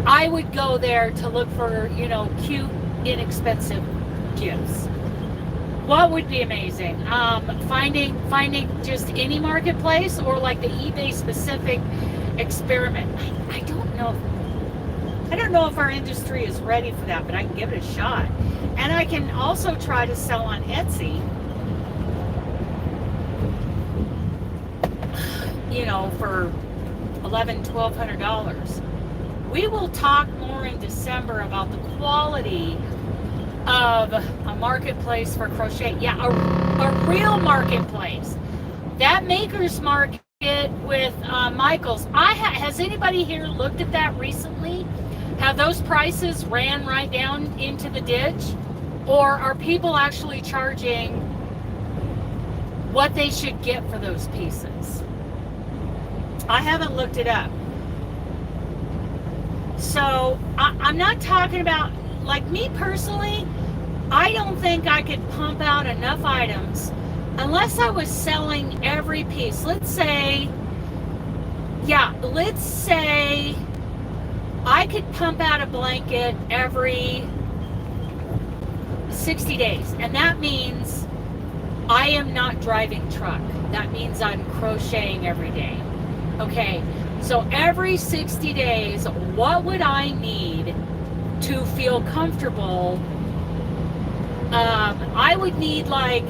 I would go there to look for, you know, cute, inexpensive gifts. What would be amazing? Finding just any marketplace or like the eBay specific experiment. I don't know. I don't know if our industry is ready for that, but I can give it a shot. And I can also try to sell on Etsy, you know, for $1,200. We will talk more in December about the quality of a marketplace for crochet. Yeah, a real marketplace. That maker's market with Michael's. Has anybody here looked at that recently? Have those prices ran right down into the ditch? Or are people actually charging what they should get for those pieces? I haven't looked it up. So I'm not talking about, like me personally, I don't think I could pump out enough items unless I was selling every piece. Let's say I could pump out a blanket every 60 days. And that means I am not driving truck. That means I'm crocheting every day. Okay, so every 60 days, what would I need to feel comfortable? I would need like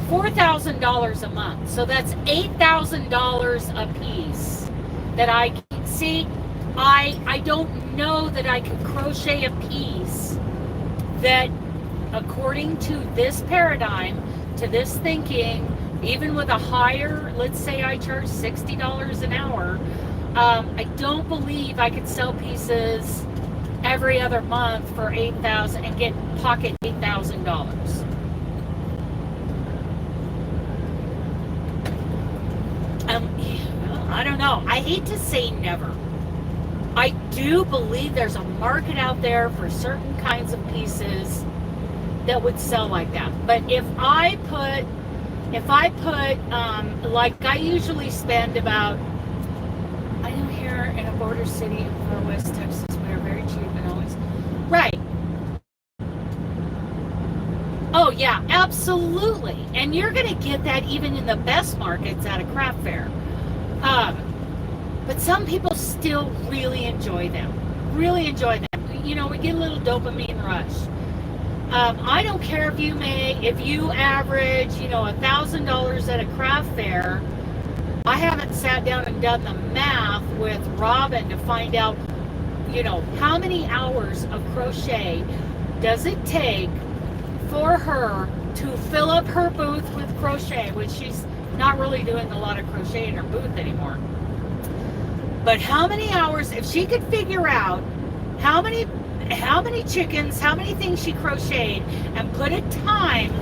$4,000 a month. So that's $8,000 a piece that I can see. I don't know that I could crochet a piece that, according to this paradigm, to this thinking, even with a higher, let's say I charge $60 an hour, I don't believe I could sell pieces every other month for $8,000 and get pocket $8,000. I don't know. I hate to say never. I do believe there's a market out there for certain kinds of pieces that would sell like that. But if I put, like I usually spend about, I know here in a border city in Far West Texas, we are very cheap and always, right. Oh yeah, absolutely. And you're going to get that even in the best markets at a craft fair. But some people still really enjoy them. Really enjoy them. You know, we get a little dopamine rush. I don't care if you average, you know, $1,000 at a craft fair. I haven't sat down and done the math with Robin to find out, you know, how many hours of crochet does it take for her to fill up her booth with crochet, which she's not really doing a lot of crochet in her booth anymore. But how many hours, if she could figure out how many chickens, how many things she crocheted, and put a time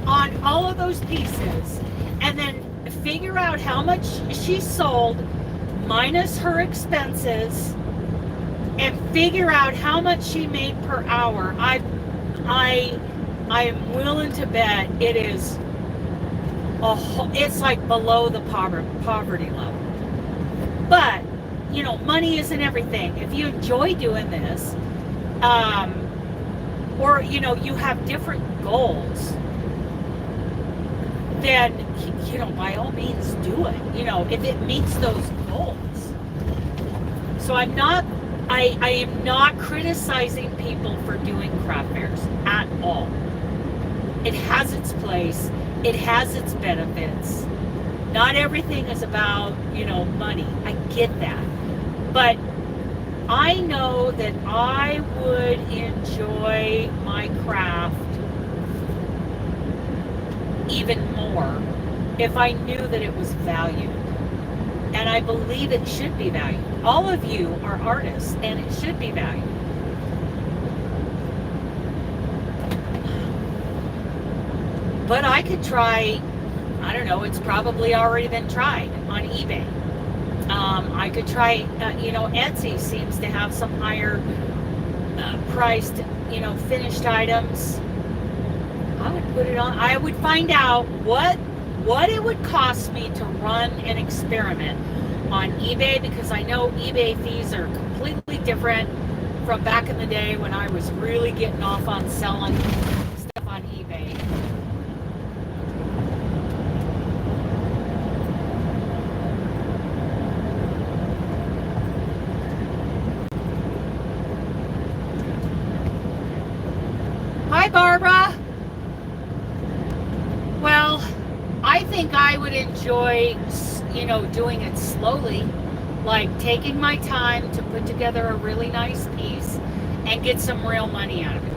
on all of those pieces, and then figure out how much she sold minus her expenses, and figure out how much she made per hour, I am willing to bet it is it's like below the poverty level. But you know, money isn't everything. If you enjoy doing this, or you know, you have different goals, then you know, by all means do it. You know, if it meets those goals. So I am not criticizing people for doing craft fairs at all. It has its place. It has its benefits. Not everything is about, you know, money. I get that. But I know that I would enjoy my craft even more if I knew that it was valued. And I believe it should be valued. All of you are artists, and it should be valued. But I could try, I don't know, it's probably already been tried on eBay. I could try, you know, Etsy seems to have some higher priced, you know, finished items. I would put it on, I would find out what it would cost me to run an experiment on eBay, because I know eBay fees are completely different from back in the day when I was really getting off on selling stuff on eBay. Hi, Barbara. Well, I think I would enjoy, you know, doing it slowly, like taking my time to put together a really nice piece and get some real money out of it.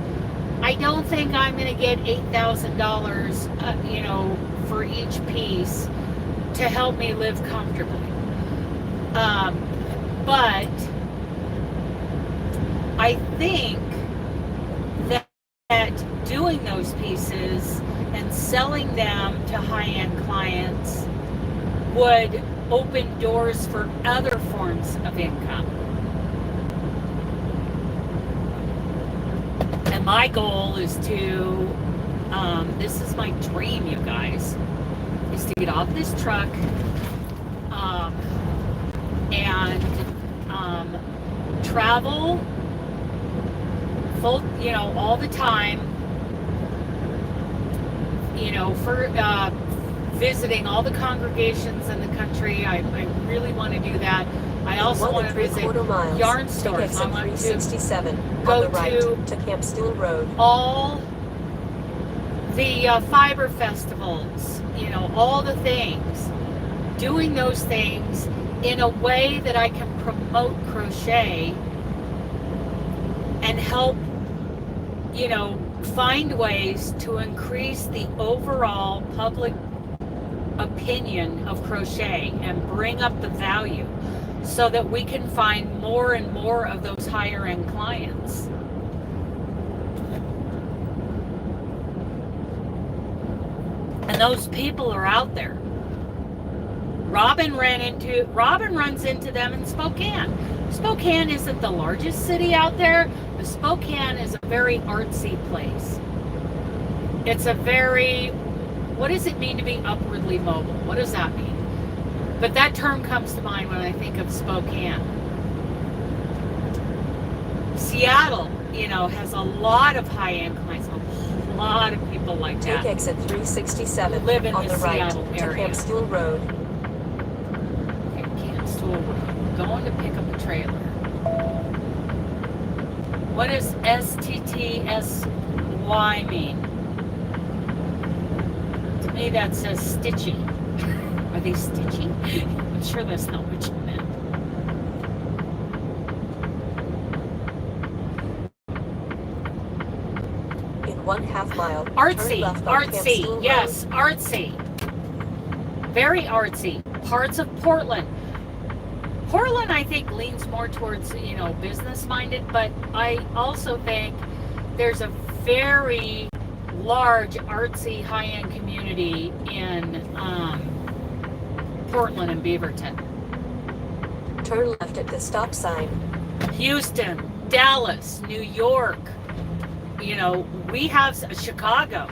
I don't think I'm going to get $8,000, you know, for each piece to help me live comfortably. But I think that doing those pieces and selling them to high-end clients would open doors for other forms of income. And my goal is to, this is my dream, you guys, is to get off this truck and travel full, you know, all the time, you know, for visiting all the congregations in the country. I really want to do that. I also want to visit yarn stores. I want to go to Campstool Road. all the fiber festivals, you know, all the things, doing those things in a way that I can promote crochet and help, you know, find ways to increase the overall public opinion of crochet and bring up the value so that we can find more and more of those higher end clients. And those people are out there. Robin runs into them in Spokane. Spokane isn't the largest city out there, but Spokane is a very artsy place. It's a very, what does it mean to be upwardly mobile? What does that mean? But that term comes to mind when I think of Spokane. Seattle, you know, has a lot of high-end clients, a lot of people like that. Take exit 367 live in on the Seattle right area. to Campstool Road. Okay, Campstool Road. Going to pick up a trailer. What does STTSY mean? To me that says stitchy. Are they stitchy? I'm sure that's not what you meant. In 1/2 mile. Artsy, turn left on artsy, Campstool yes, Road. artsy. Very artsy. Parts of Portland. Portland, I think, leans more towards, you know, business-minded, but I also think there's a very large artsy high-end community in Portland and Beaverton. Turn left at the stop sign. Houston, Dallas, New York, you know, we have Chicago.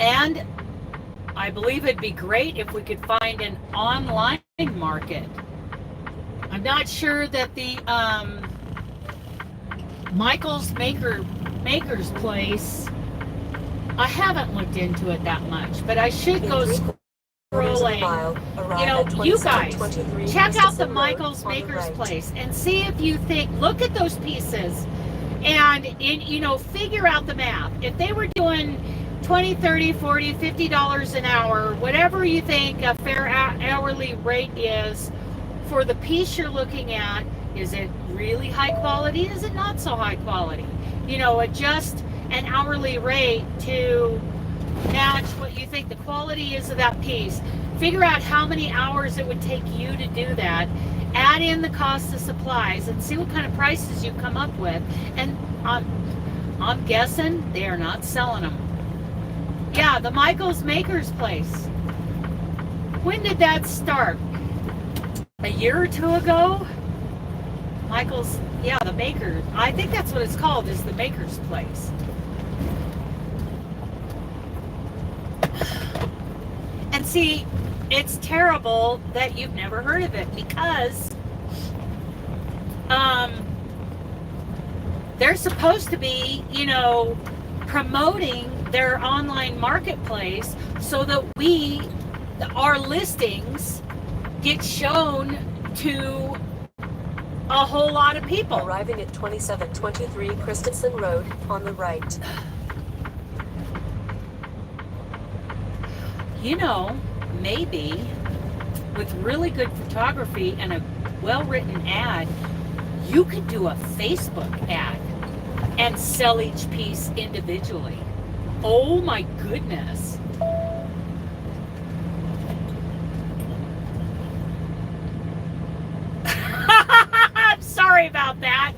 And I believe it'd be great if we could find an online market. I'm not sure that the Michael's Maker's Place, I haven't looked into it that much, but I should go scrolling. You know, you guys, check out the Michael's Maker's Place and see if you think, look at those pieces and, you know, figure out the math. If they were doing $20, $30, $40, $50 an hour, whatever you think a fair hourly rate is for the piece you're looking at, is it really high quality? Is it not so high quality? You know, adjust an hourly rate to match what you think the quality is of that piece. Figure out how many hours it would take you to do that. Add in the cost of supplies and see what kind of prices you come up with. And I'm guessing they are not selling them. Yeah, the Michael's Maker's Place. When did that start? A year or two ago? Michael's, yeah, the Maker. I think that's what it's called, is the Maker's Place. And see, it's terrible that you've never heard of it because they're supposed to be, you know, promoting their online marketplace so that our listings get shown to a whole lot of people. Arriving at 2723 Christensen Road on the right. You know, maybe with really good photography and a well-written ad, you could do a Facebook ad and sell each piece individually. Oh my goodness. I'm sorry about that.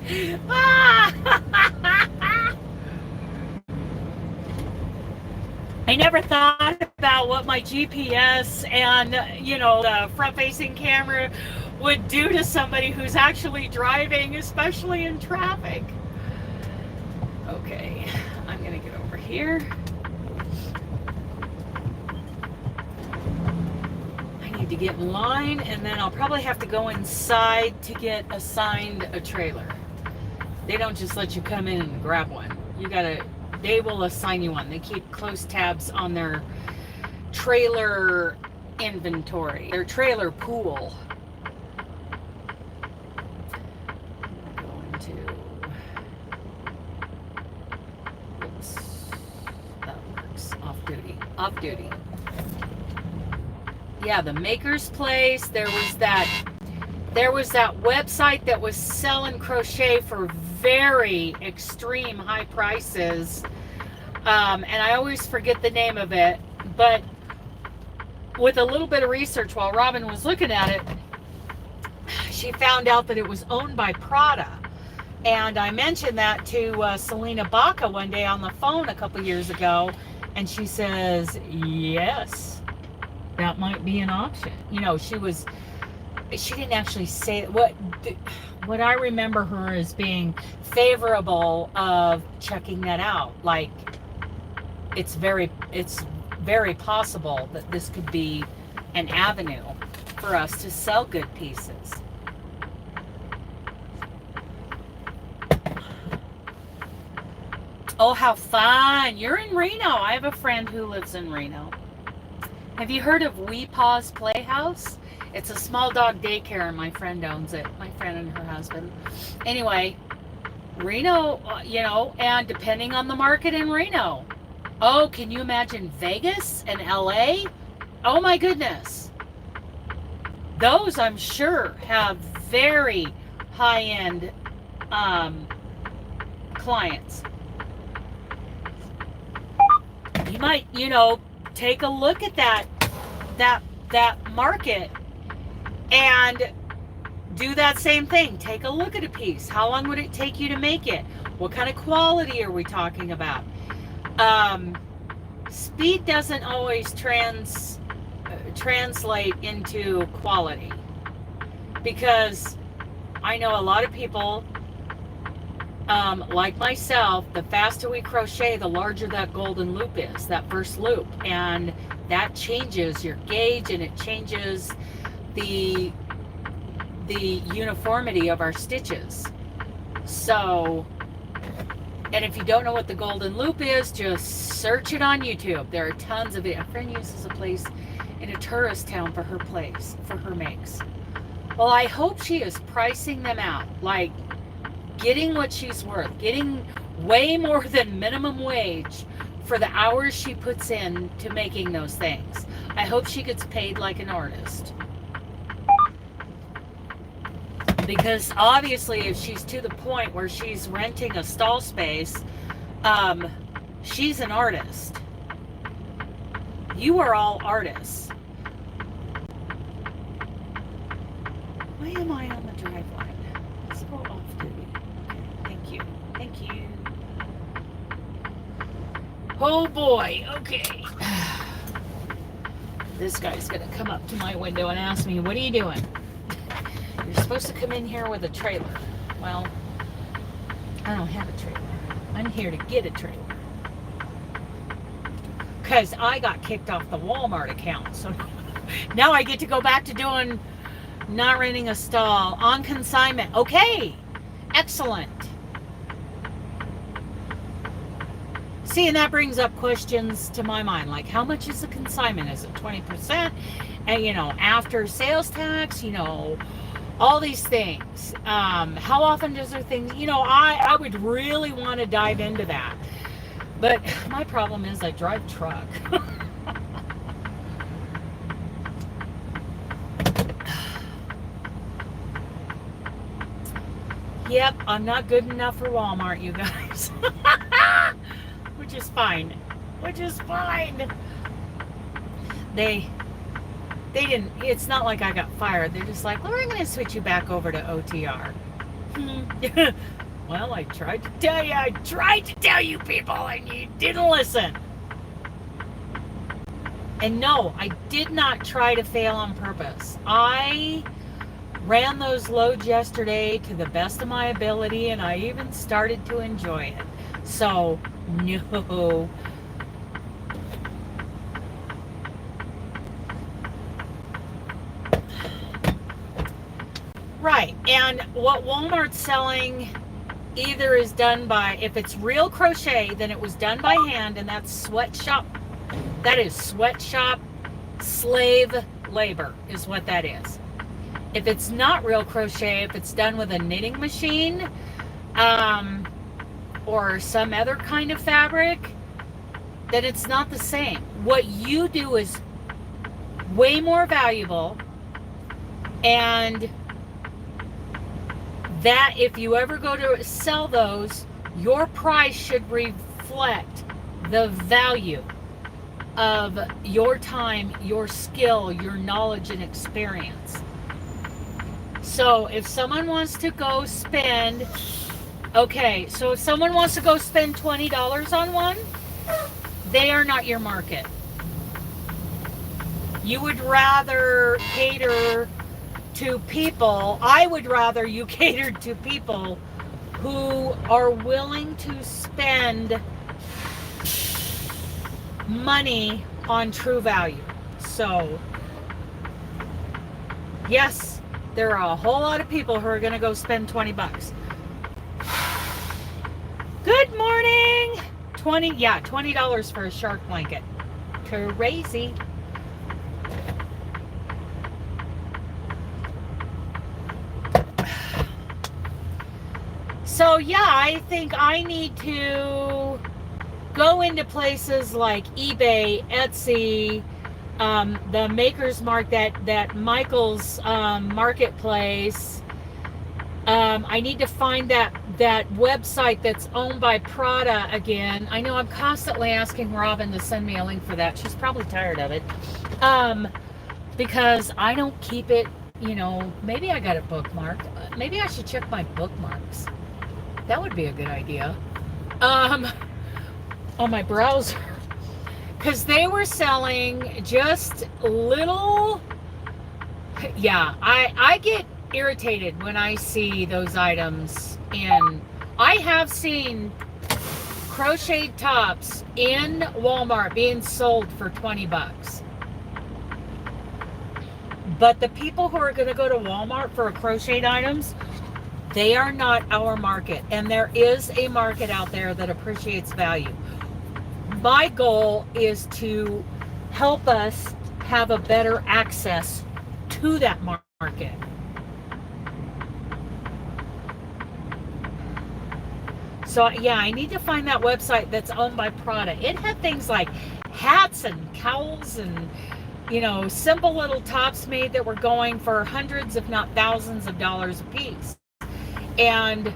I never thought about what my GPS and, you know, the front-facing camera would do to somebody who's actually driving, especially in traffic. Okay, I'm gonna get over here. I need to get in line, and then I'll probably have to go inside to get assigned a trailer. They don't just let you come in and grab one. You gotta they will assign you one. They keep close tabs on their trailer inventory, their trailer pool. Going to, oops, that works. Off duty. Yeah, the Maker's Place. There was that website that was selling crochet for very extreme high prices, and I always forget the name of it, but with a little bit of research while Robin was looking at it, she found out that it was owned by Prada. And I mentioned that to Selena Baca one day on the phone a couple years ago, and she says, yes, that might be an option. You know, she didn't actually say what I remember her as being favorable of checking that out. Like, it's very possible that this could be an avenue for us to sell good pieces. Oh, how fun. You're in Reno. I have a friend who lives in Reno. Have you heard of Wee Paw's Playhouse? It's a small dog daycare, and my friend owns it. My friend and her husband. Anyway, Reno, you know, and depending on the market in Reno. Oh, can you imagine Vegas and L.A.? Oh my goodness. Those, I'm sure, have very high-end clients. You might, you know, take a look at that market and do that same thing. Take a look at a piece. How long would it take you to make it? What kind of quality are we talking about? Speed doesn't always translate into quality, because I know a lot of people, like myself, the faster we crochet, the larger that golden loop is, that first loop, and that changes your gauge, and it changes the uniformity of our stitches. So, and if you don't know what the golden loop is, just search it on YouTube. There are tons of it. A friend uses a place in a tourist town for her makes. Well, I hope she is pricing them out, like getting what she's worth, getting way more than minimum wage for the hours she puts in to making those things. I hope she gets paid like an artist. Because obviously, if she's to the point where she's renting a stall space, she's an artist. You are all artists. Why am I on the drive line? Let's go off duty. Thank you. Thank you. Oh boy. Okay. This guy's gonna come up to my window and ask me, what are you doing? You're supposed to come in here with a trailer. Well, I don't have a trailer. I'm here to get a trailer. Because I got kicked off the Walmart account. So now I get to go back to doing, not renting a stall, on consignment. Okay. Excellent. See, and that brings up questions to my mind. Like, how much is the consignment? Is it 20%? And, you know, after sales tax, you know, all these things. How often does there things, you know, I would really want to dive into that. But my problem is I drive truck. Yep, I'm not good enough for Walmart, you guys. Which is fine. Which is fine. They didn't, it's not like I got fired. They're just like, well, we're going to switch you back over to OTR. Well, I tried to tell you people, and you didn't listen. And no, I did not try to fail on purpose. I ran those loads yesterday to the best of my ability, and I even started to enjoy it. So, no. Right, and what Walmart's selling either is done by, if it's real crochet, then it was done by hand, and that's sweatshop. That is sweatshop slave labor is what that is. If it's not real crochet, if it's done with a knitting machine, or some other kind of fabric, then it's not the same. What you do is way more valuable, and that if you ever go to sell those, your price should reflect the value of your time, your skill, your knowledge and experience. So if someone wants to go spend, okay, so if someone wants to go spend $20 on one, they are not your market. You would rather cater to people, I would rather you catered to people who are willing to spend money on true value. So, yes, there are a whole lot of people who are going to go spend 20 bucks. Good morning. $20 for a shark blanket. Crazy. So yeah, I think I need to go into places like eBay, Etsy, the Maker's Mark, that Michael's marketplace. I need to find that website that's owned by Prada again. I know I'm constantly asking Robin to send me a link for that. She's probably tired of it. Because I don't keep it, you know, maybe I got it bookmarked. Maybe I should check my bookmarks. That would be a good idea. On my browser. Because they were selling just little, yeah, I get irritated when I see those items in, I have seen crocheted tops in Walmart being sold for 20 bucks. But the people who are going to go to Walmart for crocheted items, they are not our market. And there is a market out there that appreciates value. My goal is to help us have a better access to that market. So yeah, I need to find that website that's owned by Prada. It had things like hats and cowls and, you know, simple little tops made that were going for hundreds, if not thousands of dollars a piece. And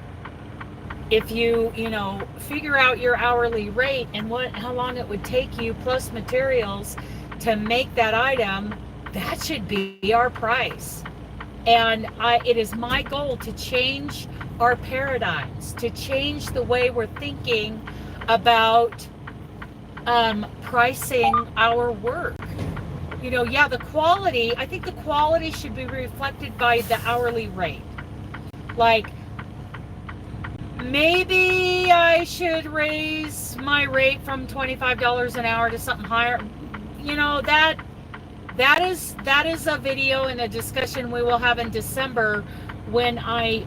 if you know, figure out your hourly rate and how long it would take you plus materials to make that item, that should be our price. And it is my goal to change our paradigms, to change the way we're thinking about pricing our work. You know, yeah, the quality, I think the quality should be reflected by the hourly rate. Like, maybe I should raise my rate from $25 an hour to something higher. You know, that is a video and a discussion we will have in December when I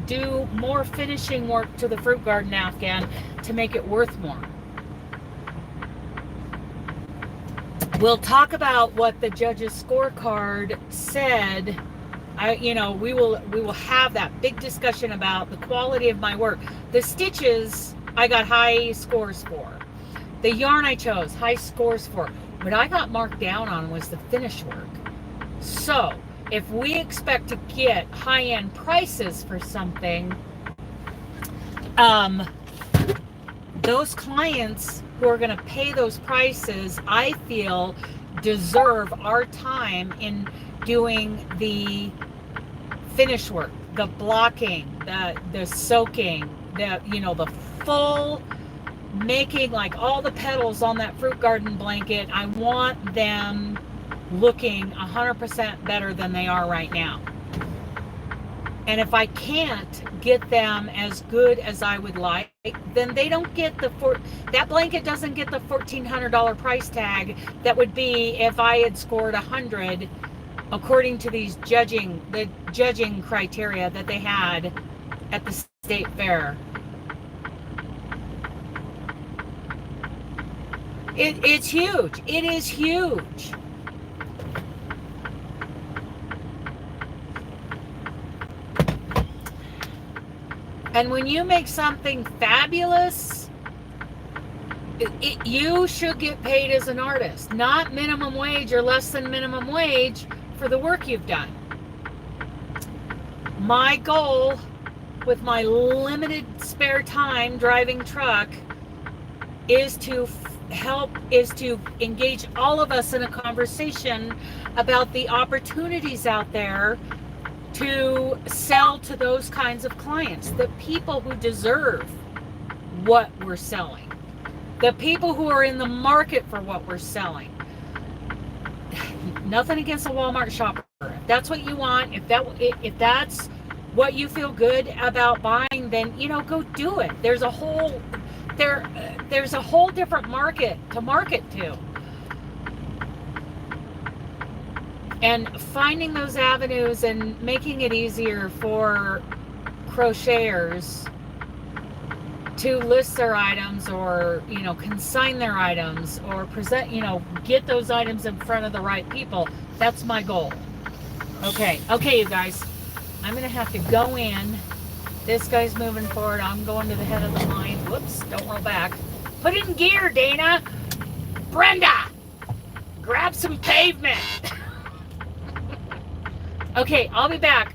do more finishing work to the fruit garden afghan to make it worth more. We'll talk about what the judges' scorecard said. You know, we will have that big discussion about the quality of my work. The stitches I got high scores for. The yarn I chose, high scores for. What I got marked down on was the finish work. So if we expect to get high-end prices for something, those clients who are going to pay those prices, I feel, deserve our time in doing the finish work, the blocking, the soaking, the full making, like all the petals on that fruit garden blanket. I want them looking 100% better than they are right now. And if I can't get them as good as I would like, then they don't get that blanket doesn't get the $1,400 price tag that would be if I had scored 100 according to these judging criteria that they had at the state fair. It's huge. It is huge. And when you make something fabulous, you should get paid as an artist, not minimum wage or less than minimum wage for the work you've done. My goal with my limited spare time driving truck is to engage all of us in a conversation about the opportunities out there to sell to those kinds of clients, the people who deserve what we're selling, the people who are in the market for what we're selling. Nothing against a Walmart shopper. If that's what you want, if that's what you feel good about buying, then go do it. There's a whole different market to market to. And finding those avenues and making it easier for crocheters to list their items, or consign their items, or present, get those items in front of the right people. That's my goal. Okay, you guys, I'm gonna have to go in. This guy's moving forward. I'm going to the head of the line. Whoops, don't roll back. Put it in gear, Dana. Brenda, grab some pavement. Okay, I'll be back.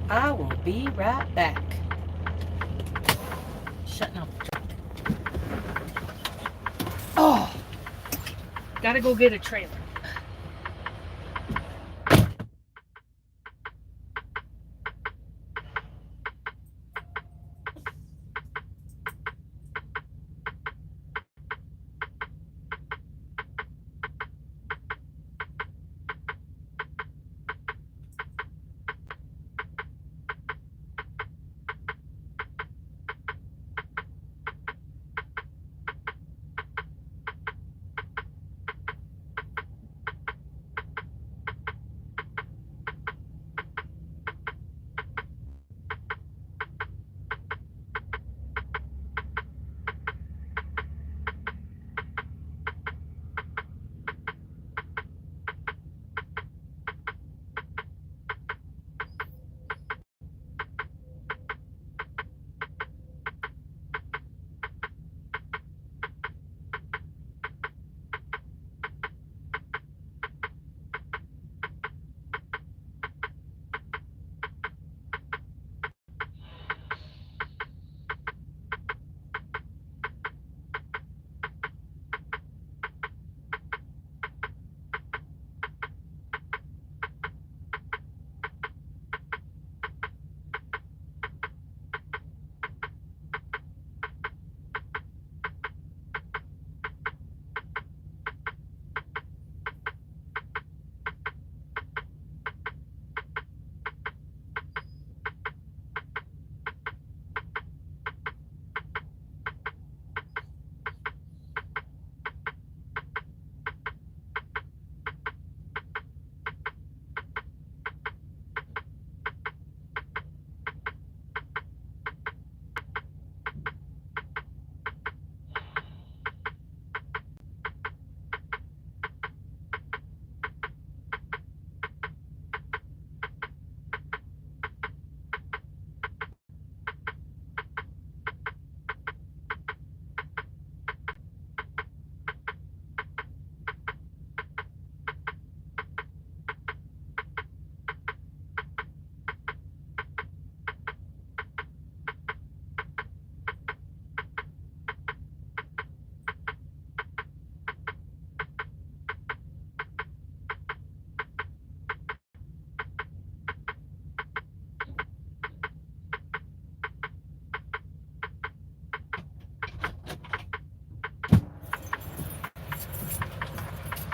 I will be right back. Shutting off the truck. Oh, gotta go get a trailer.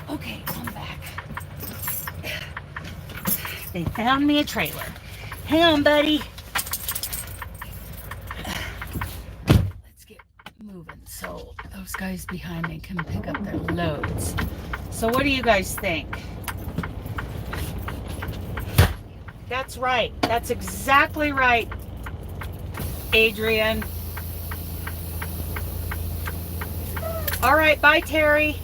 Okay, I'm back. They found me a trailer. Hang on, buddy. Let's get moving so those guys guys behind me can pick up their loads. So what do you guys think? That's right. That's exactly right, Adrian. All right, bye, Terry.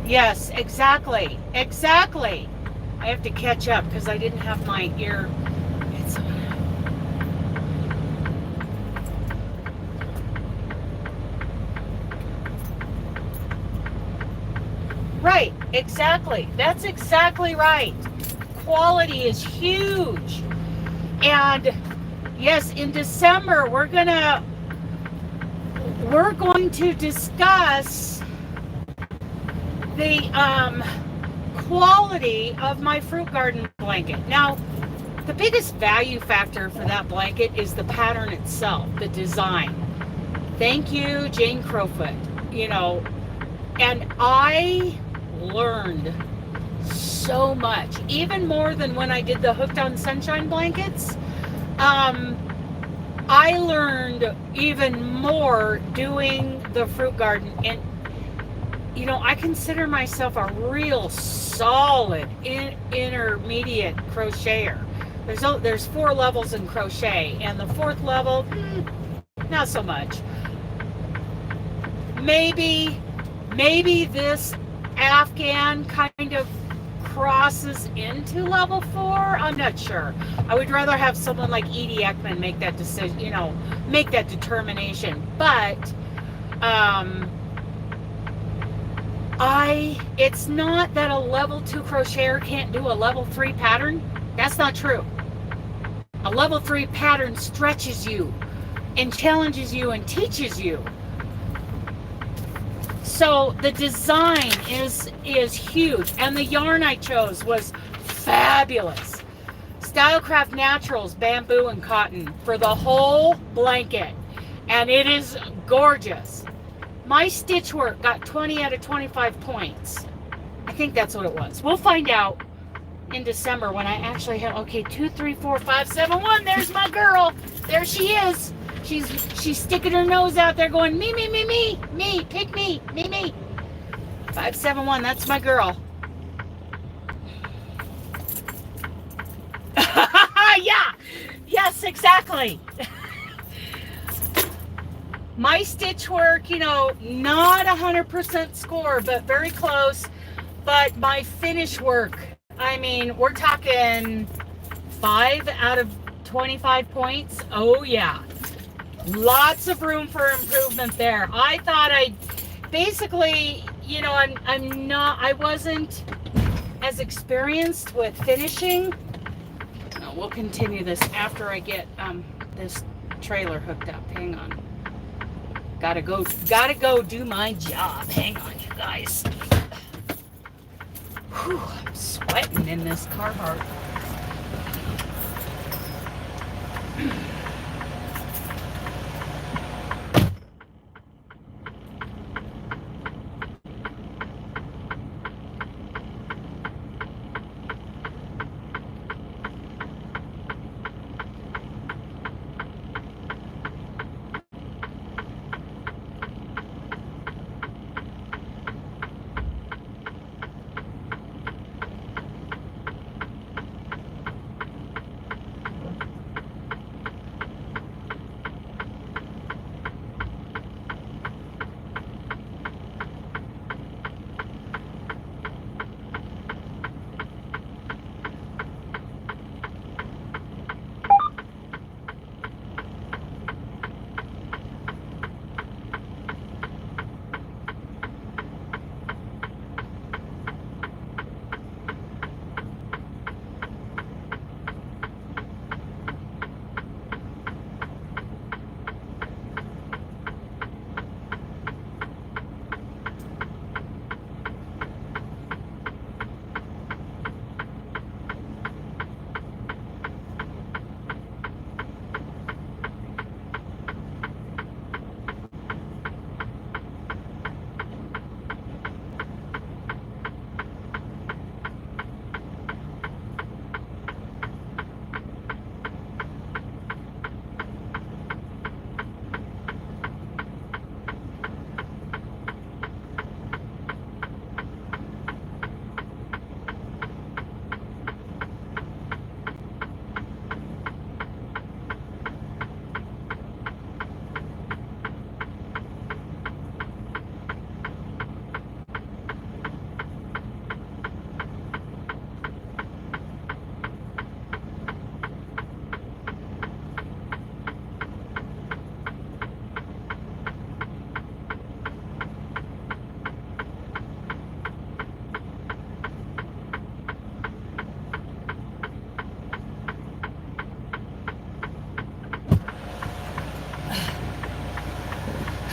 Yes, exactly. Exactly. I have to catch up because I didn't have my ear. It's right. Exactly. That's exactly right. Quality is huge. And yes, in December we're going to discuss the quality of my fruit garden blanket. Now, the biggest value factor for that blanket is the pattern itself, the design. Thank you, Jane Crowfoot. You know, and I learned so much, even more than when I did the Hooked on Sunshine blankets. I learned even more doing the fruit garden, and you know, I consider myself a real solid intermediate crocheter. There's 4 levels in crochet, and the 4th level, not so much. Maybe this Afghan kind of crosses into level 4. I'm not sure. I would rather have someone like Edie Ekman make that decision, you know, make that determination. But it's not that a level 2 crocheter can't do a level 3 pattern. That's not true. A level 3 pattern stretches you and challenges you and teaches you. So the design is huge, and the yarn I chose was fabulous. Stylecraft Naturals bamboo and cotton for the whole blanket, and it is gorgeous. My stitch work got 20 out of 25 points. I think that's what it was. We'll find out in December when I actually have, okay, 2, 3, 4, 5, 7, 1. There's my girl. There she is. She's sticking her nose out there going, me, pick me, me. 5, 7, 1, that's my girl. Yeah, yes, exactly. My stitch work, you know, not 100% score, but very close. But my finish work, I mean, we're talking 5 out of 25 points. Oh yeah. Lots of room for improvement there. I thought I basically, you know, I wasn't as experienced with finishing. No, we'll continue this after I get this trailer hooked up. Hang on. Gotta go do my job. Hang on, you guys. Whew, I'm sweating in this Carhartt.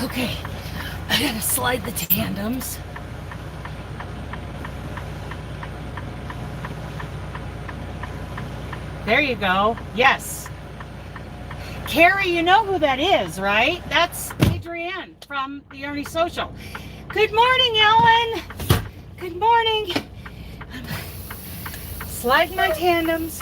Okay, I gotta slide the tandems. There you go. Yes. Carrie, you know who that is, right? That's Adrienne from the Ernie Social. Good morning, Ellen. Good morning. Slide my tandems.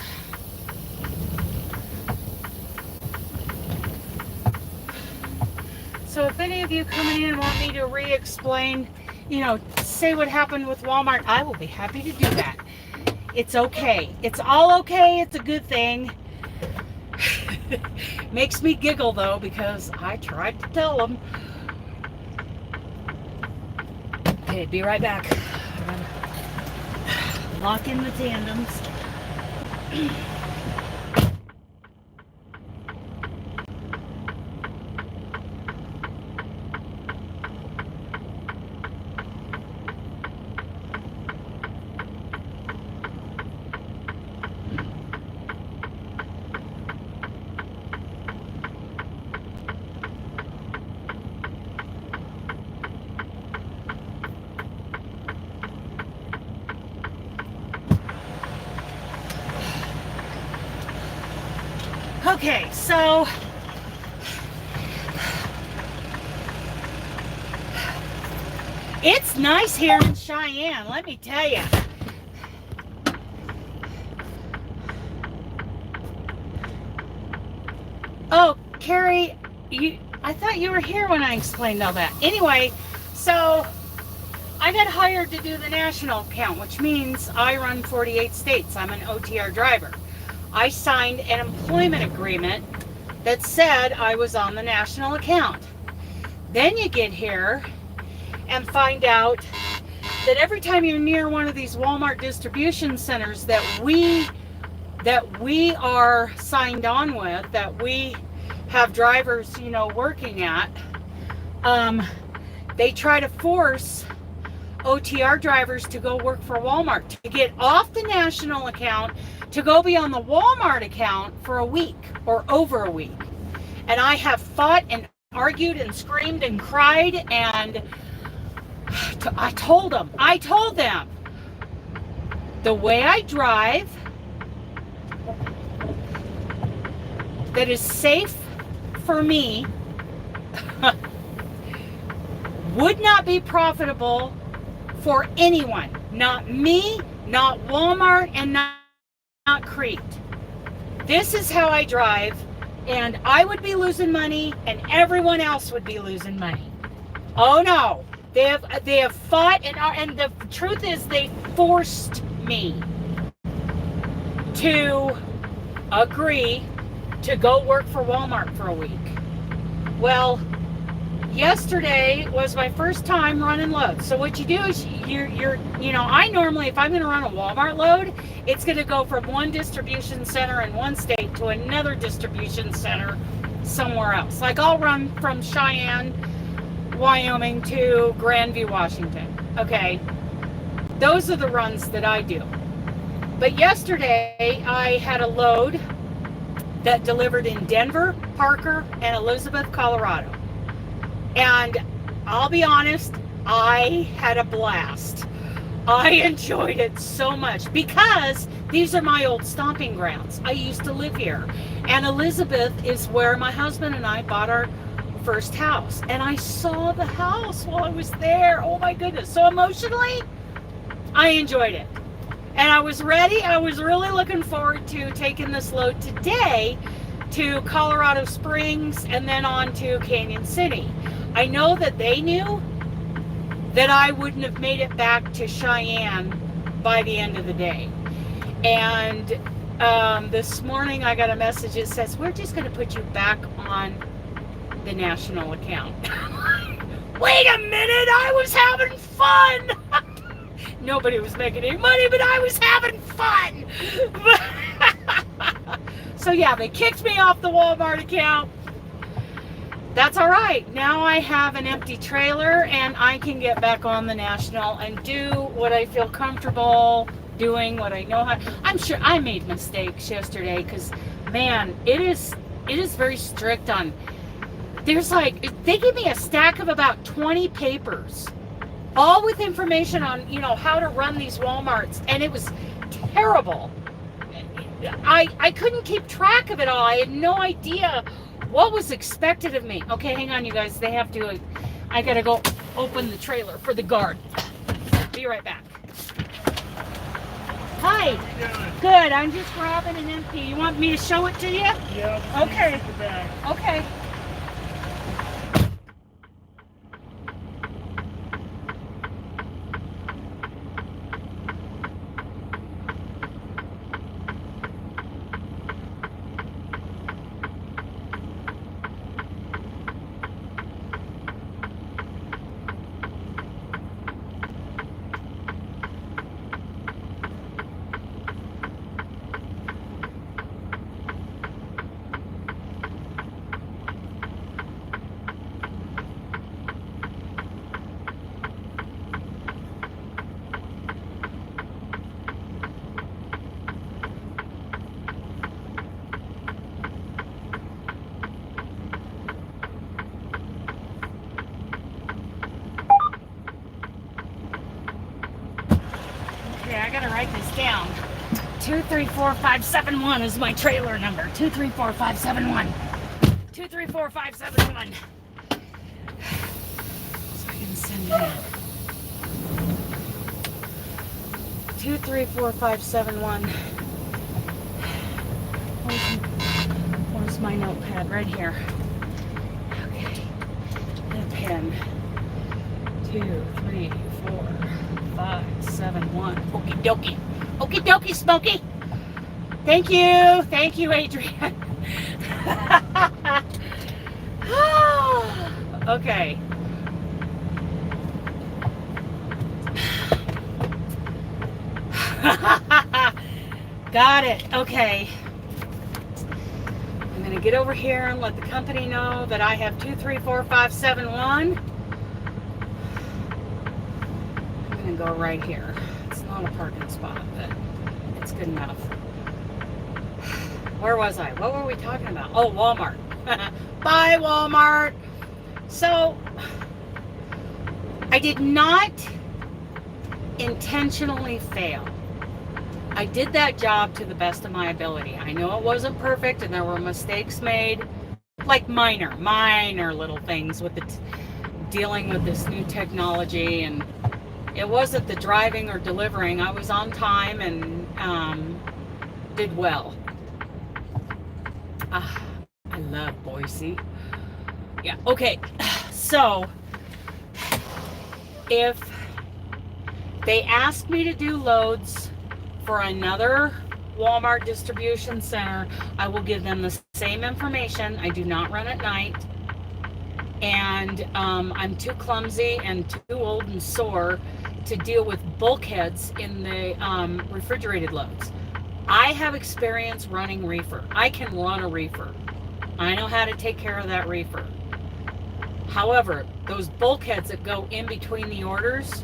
So if any of you coming in want me to re-explain, you know, say what happened with Walmart, I will be happy to do that. It's okay. It's all okay. It's a good thing. Makes me giggle though, because I tried to tell them. Okay, be right back. I'm gonna lock in the tandems. Okay, so it's nice here in Cheyenne, let me tell you. Oh, Carrie, I thought you were here when I explained all that. Anyway, so I got hired to do the national account, which means I run 48 states. I'm an OTR driver. I signed an employment agreement that said I was on the national account. Then you get here and find out that every time you're near one of these Walmart distribution centers that we are signed on with, that we have drivers, you know, working at, they try to force OTR drivers to go work for Walmart, to get off the national account, to go be on the Walmart account for a week or over a week. And I have fought and argued and screamed and cried, and I told them, the way I drive that is safe for me would not be profitable for anyone. Not me, not Walmart, and not Crete. This is how I drive, and I would be losing money, and everyone else would be losing money. Oh no, they have fought, and the truth is they forced me to agree to go work for Walmart for a week. Well, yesterday was my first time running loads. So what you do is you know, I normally, if I'm going to run a Walmart load, it's going to go from one distribution center in one state to another distribution center somewhere else. Like I'll run from Cheyenne, Wyoming to Grandview, Washington. Okay. Those are the runs that I do. But yesterday I had a load that delivered in Denver, Parker, and Elizabeth, Colorado. And I'll be honest, I had a blast. I enjoyed it so much because these are my old stomping grounds. I used to live here. And Elizabeth is where my husband and I bought our first house. And I saw the house while I was there. Oh my goodness. So emotionally, I enjoyed it. And I was ready. I was really looking forward to taking this load today to Colorado Springs and then on to Canyon City. I know that they knew that I wouldn't have made it back to Cheyenne by the end of the day. And this morning I got a message that says, we're just going to put you back on the national account. Wait a minute, I was having fun. Nobody was making any money, but I was having fun. So yeah, they kicked me off the Walmart account. That's all right. Now I have an empty trailer and I can get back on the national and do what I feel comfortable doing, what I know how. I'm sure I made mistakes yesterday because, man, it is very strict on there's like, they give me a stack of about 20 papers, all with information on, you know, how to run these Walmarts, and it was terrible. I couldn't keep track of it all. I had no idea what was expected of me. Okay, hang on, you guys. They have to, I gotta go open the trailer for the guard. Be right back. Hi. Good. I'm just grabbing an empty. You want me to show it to you? Yeah. Okay. Okay. I gotta write this down. 234571 is my trailer number. 234571. 234571. So I can send it in. 234571. Where's my notepad? Right here. Okay. The pen. 2, 3, 4, 5, 7, 1. Okie dokie. Okie dokie, Smokey. Thank you. Thank you, Adrian. Okay. Got it. Okay. I'm going to get over here and let the company know that I have 234571. Go right here. It's not a parking spot, but it's good enough. Where was I? What were we talking about? Oh, Walmart. Bye, Walmart. So, I did not intentionally fail. I did that job to the best of my ability. I know it wasn't perfect and there were mistakes made, like minor little things with the dealing with this new technology, and it wasn't the driving or delivering. I was on time and did well. I love Boise. Yeah, okay. So, if they ask me to do loads for another Walmart distribution center, I will give them the same information. I do not run at night. And I'm too clumsy and too old and sore to deal with bulkheads in the refrigerated loads. I have experience running reefer. I can run a reefer. I know how to take care of that reefer. However, those bulkheads that go in between the orders,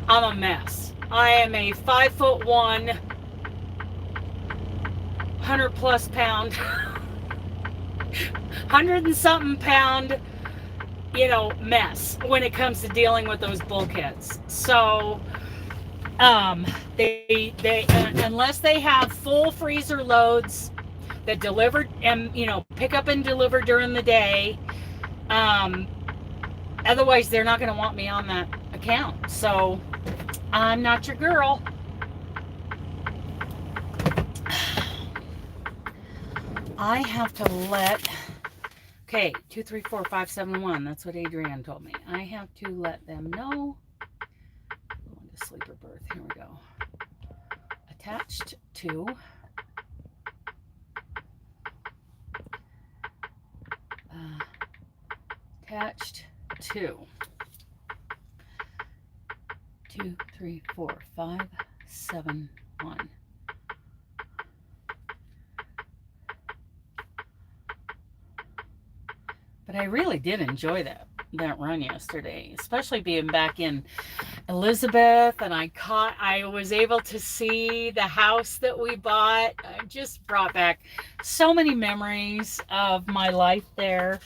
I'm a mess. I am a 5'1", 100+ pound, 100 and something pound, you know, mess when it comes to dealing with those bulkheads. So, they unless they have full freezer loads that deliver and, you know, pick up and deliver during the day, otherwise they're not going to want me on that account. So, I'm not your girl. I have to let, okay, 234571, that's what Adrienne told me. I have to let them know. Going to sleeper berth, here we go. Attached to, attached to 234571. But I really did enjoy that run yesterday, especially being back in Elizabeth, and I was able to see the house that we bought. I just brought back so many memories of my life there.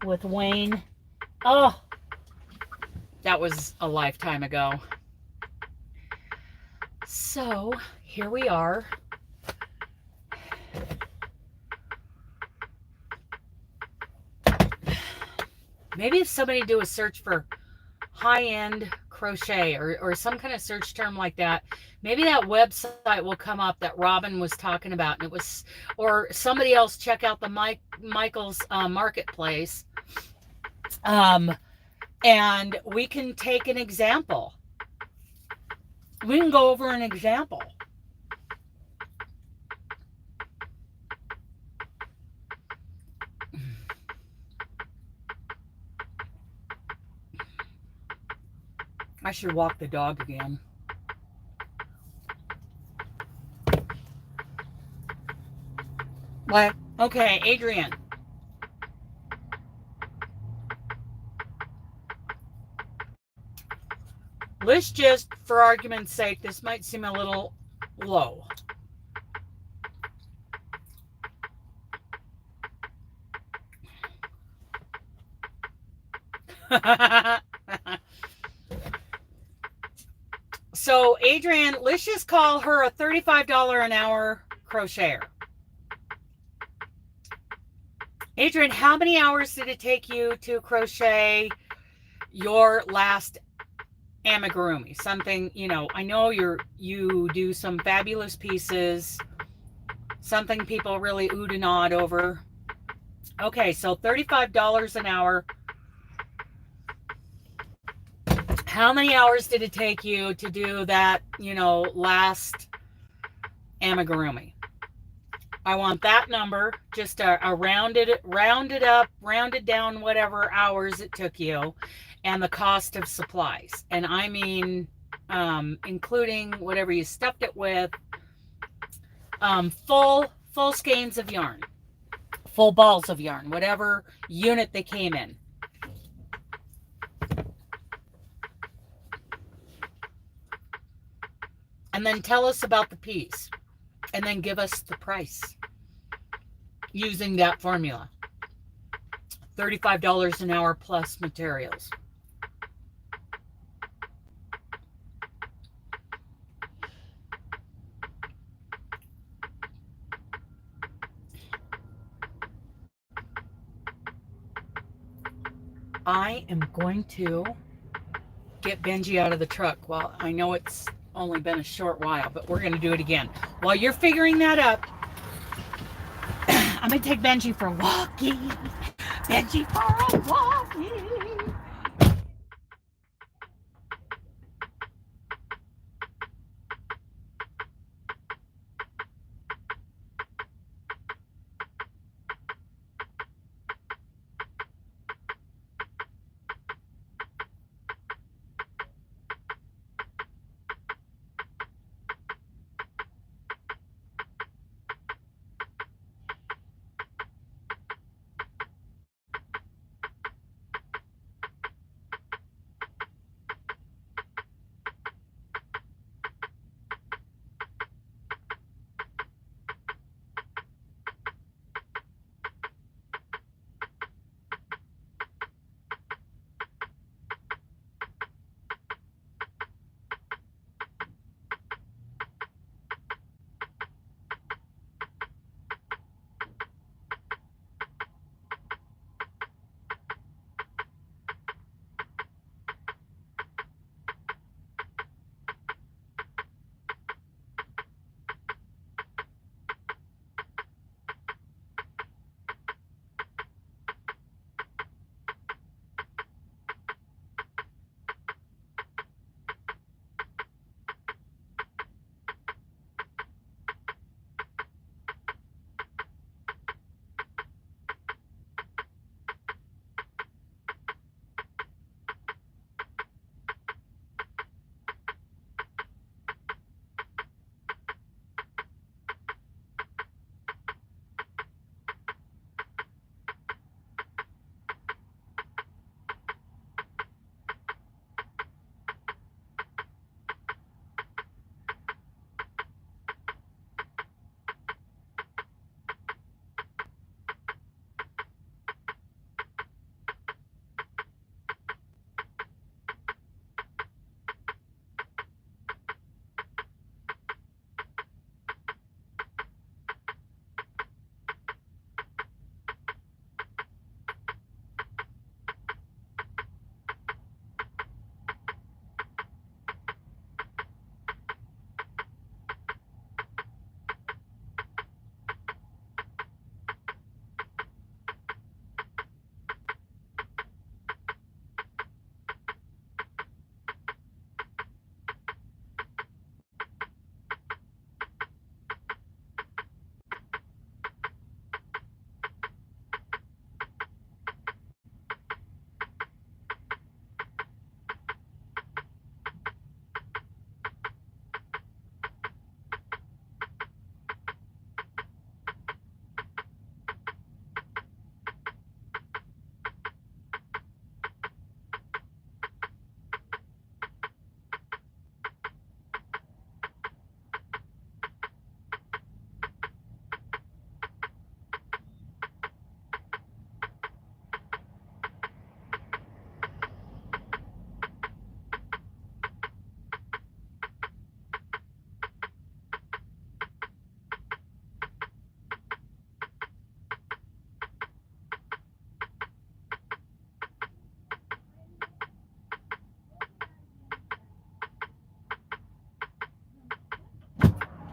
with Wayne. Oh, that was a lifetime ago. So here we are. Maybe if somebody do a search for high-end crochet or some kind of search term like that, maybe that website will come up that Robin was talking about, and it was, or somebody else check out the Michael's marketplace, and we can take an example. We can go over an example. I should walk the dog again. What? Okay, Adrian. Let's just, for argument's sake, this might seem a little low. So, Adrian, let's just call her a $35 an hour crocheter. Adrian, how many hours did it take you to crochet your last amigurumi? Something, you know, I know you do some fabulous pieces, something people really oohed and awed over. Okay, so $35 an hour. How many hours did it take you to do that, you know, last amigurumi? I want that number, just a rounded up, rounded down, whatever hours it took you, and the cost of supplies. And I mean, including whatever you stuffed it with, full skeins of yarn, full balls of yarn, whatever unit they came in. And then tell us about the piece, and then give us the price using that formula. $35 an hour plus materials. I am going to get Benji out of the truck. Well, I know it's only been a short while, but we're going to do it again. While you're figuring that up, I'm going to take Benji for a walkie. Benji for a walkie.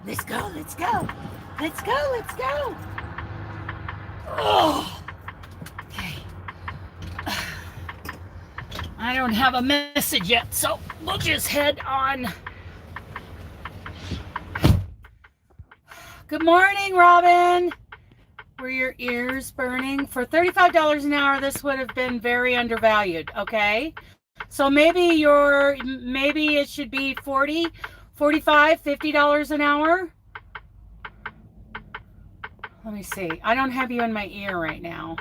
Let's go, let's go. Let's go, let's go. Oh, okay. I don't have a message yet, so we'll just head on. Good morning, Robin. Were your ears burning? For $35 an hour, this would have been very undervalued, okay? So maybe it should be $40, $45, $50 an hour. Let me see. I don't have you in my ear right now.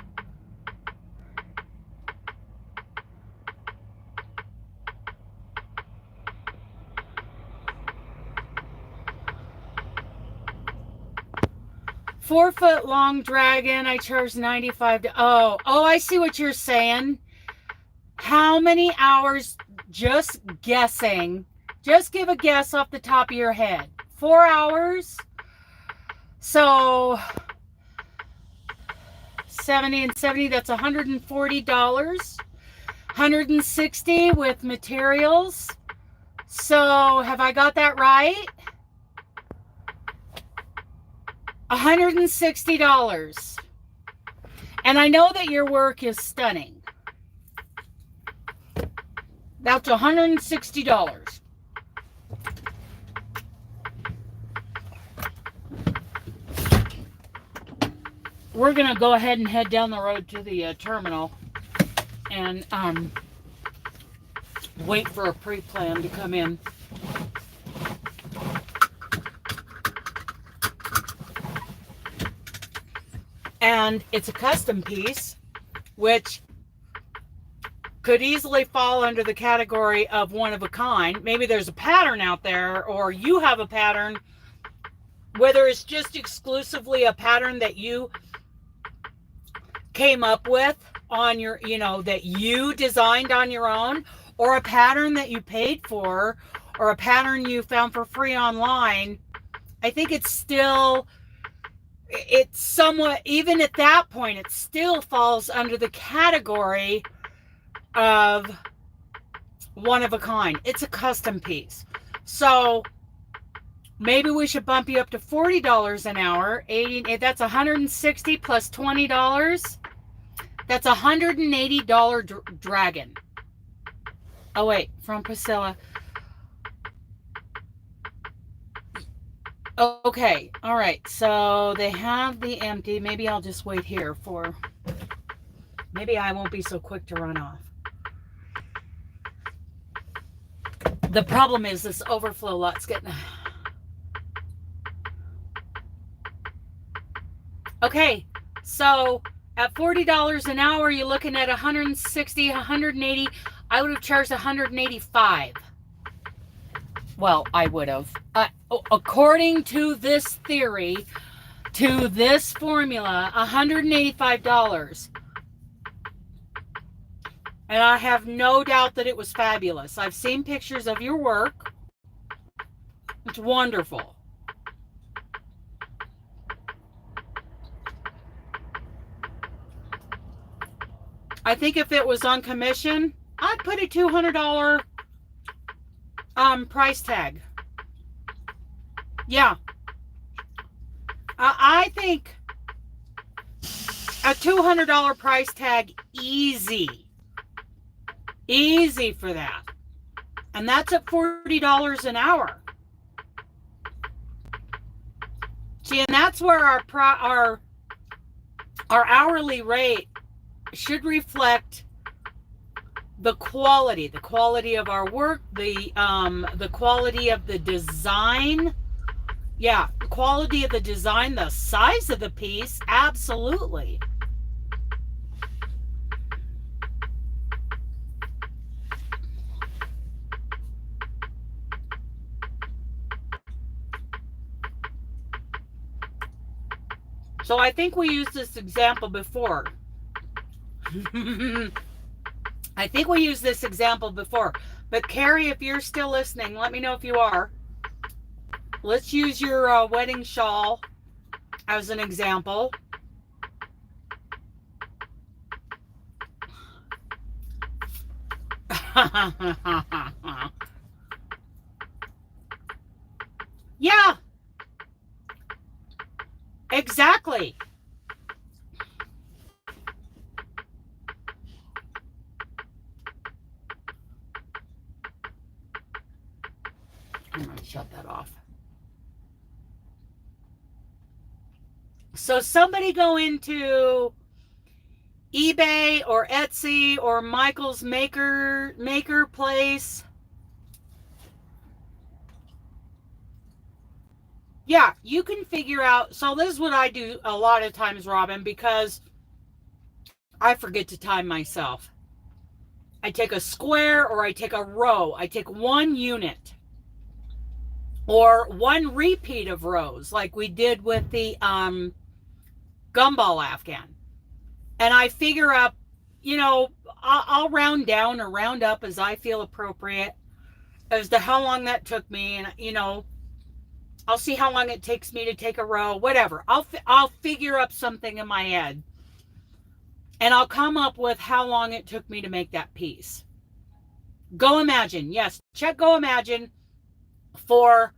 Four-foot long dragon, I charge $95. Oh, I see what you're saying. How many hours? Just guessing. Just give a guess off the top of your head. 4 hours. So 70 and 70, that's $140. $160 with materials. So have I got that right? $160. And I know that your work is stunning. That's $160. We're going to go ahead and head down the road to the terminal and wait for a pre-plan to come in. And it's a custom piece, which could easily fall under the category of one of a kind. Maybe there's a pattern out there, or you have a pattern, whether it's just exclusively a pattern that you came up with on your, that you designed on your own, or a pattern that you paid for, or a pattern you found for free online. I think it's somewhat, even at that point, it still falls under the category of one of a kind. It's a custom piece. So maybe we should bump you up to $40 an hour. That's $160 plus $20. That's $180 dragon. Oh wait, from Priscilla. Okay, all right, so they have the empty. Maybe I'll just wait here maybe I won't be so quick to run off. The problem is this overflow lot's getting... Okay, so at $40 an hour, you're looking at $160, $180. I would have charged $185. Well, I would have. According to this theory, to this formula, $185. And I have no doubt that it was fabulous. I've seen pictures of your work. It's wonderful. I think if it was on commission, I'd put a $200 price tag. Yeah. I think a $200 price tag, easy for that. And that's at $40 an hour. See, and that's where our hourly rate should reflect the quality of our work, the quality of the design. Yeah, the quality of the design, the size of the piece, absolutely. So I think we used this example before. But Carrie, if you're still listening, let me know if you are. Let's use your wedding shawl as an example. Yeah, Exactly. I'm going to shut that off. So somebody go into eBay or Etsy or Michael's maker place. Yeah, you can figure out. So this is what I do a lot of times, Robin, because I forget to time myself. I take a square or I take a row. I take one unit or one repeat of rows like we did with the gumball Afghan. And I figure up, you know, I'll round down or round up as I feel appropriate as to how long that took me. And, you know, I'll see how long it takes me to take a row, whatever. I'll figure up something in my head. And I'll come up with how long it took me to make that piece. Go Imagine. Yes, check Go Imagine for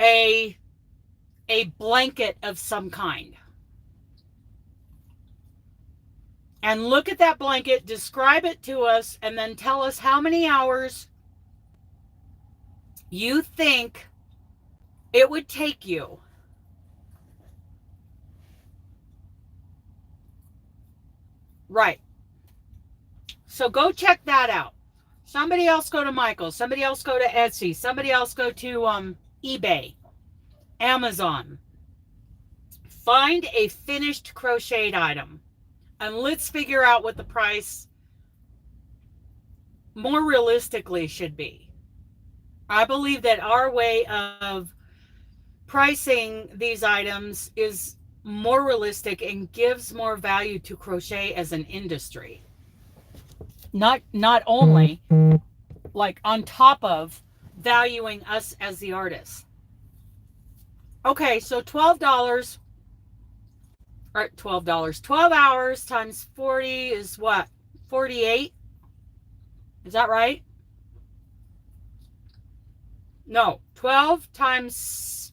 a blanket of some kind. And look at that blanket, describe it to us, and then tell us how many hours you think it would take you. Right. So go check that out. Somebody else go to Michael's. Somebody else go to Etsy. Somebody else go to eBay, Amazon. Find a finished crocheted item. And let's figure out what the price more realistically should be. I believe that our way of pricing these items is more realistic and gives more value to crochet as an industry. Not only like on top of valuing us as the artists. Okay, so $12 or $12. 12 hours times 40 is what? 48? Is that right? No, 12 times,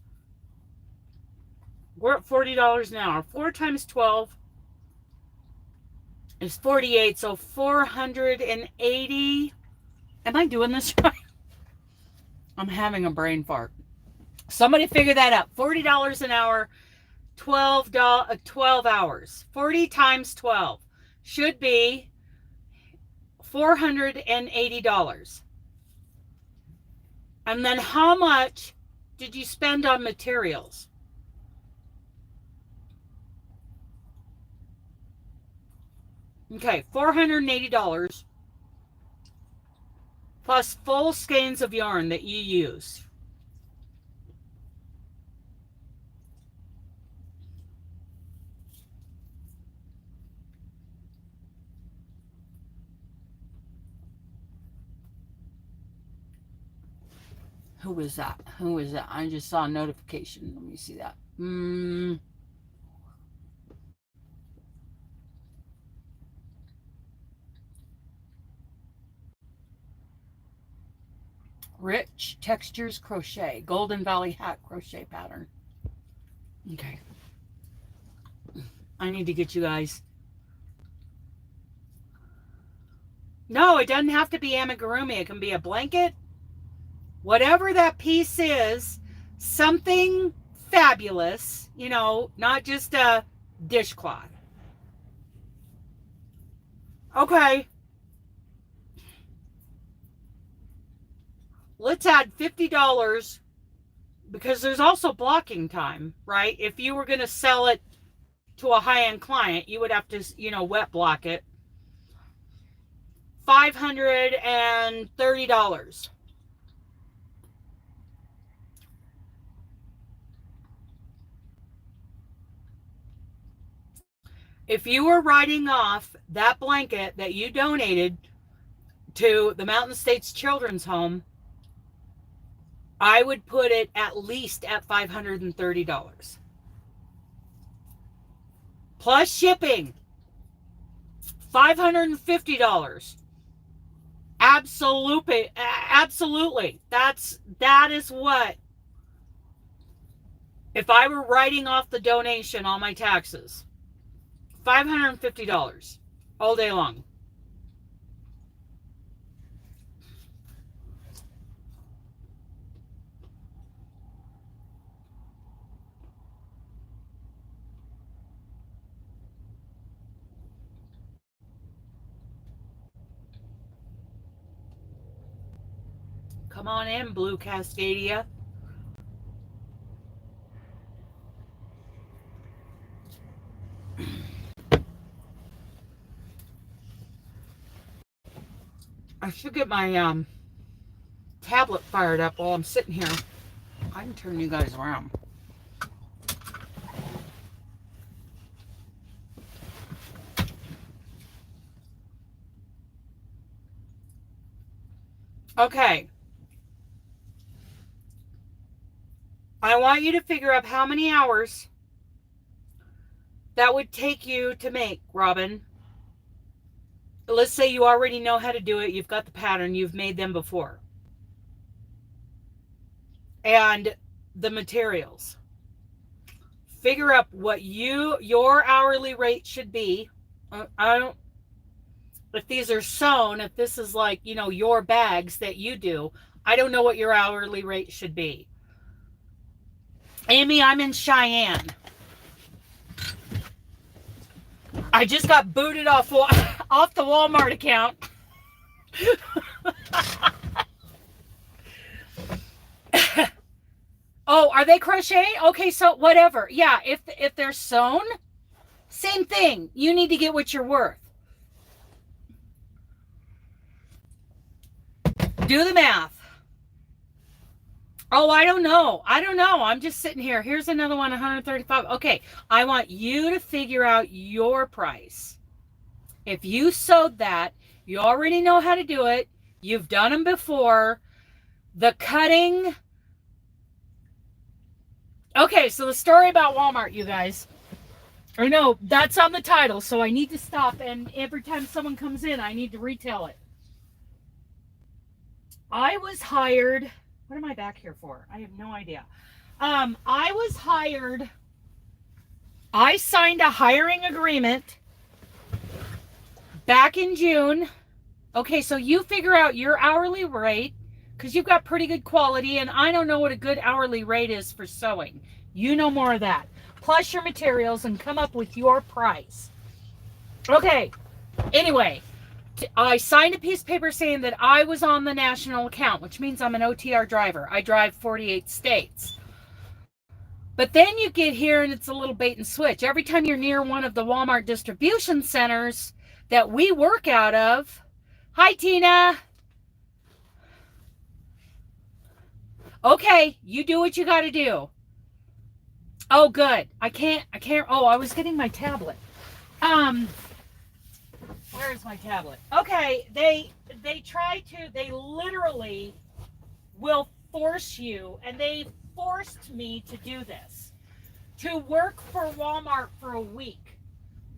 we're at $40 an hour. 4 times 12 is 48, so 480. Am I doing this right? I'm having a brain fart. Somebody figure that out. $40 an hour, 12 hours. 40 times 12 should be $480. And then how much did you spend on materials? Okay, $480 plus full skeins of yarn that you use. Who was that? Who was that? I just saw a notification. Let me see that. Rich Textures Crochet. Golden Valley Hat Crochet Pattern. Okay. I need to get you guys. No, it doesn't have to be amigurumi. It can be a blanket. Whatever that piece is, something fabulous, you know, not just a dishcloth. Okay. Let's add $50 because there's also blocking time, right? If you were going to sell it to a high-end client, you would have to, you know, wet block it. $530. If you were writing off that blanket that you donated to the Mountain States Children's Home, I would put it at least at $530. Plus shipping, $550. Absolutely. That is what If I were writing off the donation on my taxes, $550 all day long. Come on in, Blue Cascadia. I should get my tablet fired up while I'm sitting here. I can turn you guys around. Okay. I want you to figure out how many hours that would take you to make, Robin. Let's say you already know how to do it. You've got the pattern. You've made them before. And the materials. Figure out what your hourly rate should be. If these are sewn, if this is like, your bags that you do, I don't know what your hourly rate should be. Amy, I'm in Cheyenne. I just got booted off the Walmart account. Oh, are they crochet? Okay, so whatever. Yeah, if they're sewn, same thing. You need to get what you're worth. Do the math. Oh, I don't know. I'm just sitting here. Here's another one, 135. Okay, I want you to figure out your price. If you sewed that, you already know how to do it. You've done them before. The cutting. Okay, so the story about Walmart, you guys. I know, that's on the title, so I need to stop, and every time someone comes in, I need to retell it. I was hired... What am I back here for? I have no idea. I was hired. I signed a hiring agreement back in June. Okay, so you figure out your hourly rate because you've got pretty good quality, and I don't know what a good hourly rate is for sewing. You know more of that. Plus your materials and come up with your price. Okay, anyway. I signed a piece of paper saying that I was on the national account, which means I'm an OTR driver. I drive 48 states. But then you get here and it's a little bait and switch. Every time you're near one of the Walmart distribution centers that we work out of. Hi, Tina. Okay, you do what you got to do. Oh, good. I can't. Oh, I was getting my tablet. Where's my tablet? Okay, they literally will force you, and they forced me to do this, to work for Walmart for a week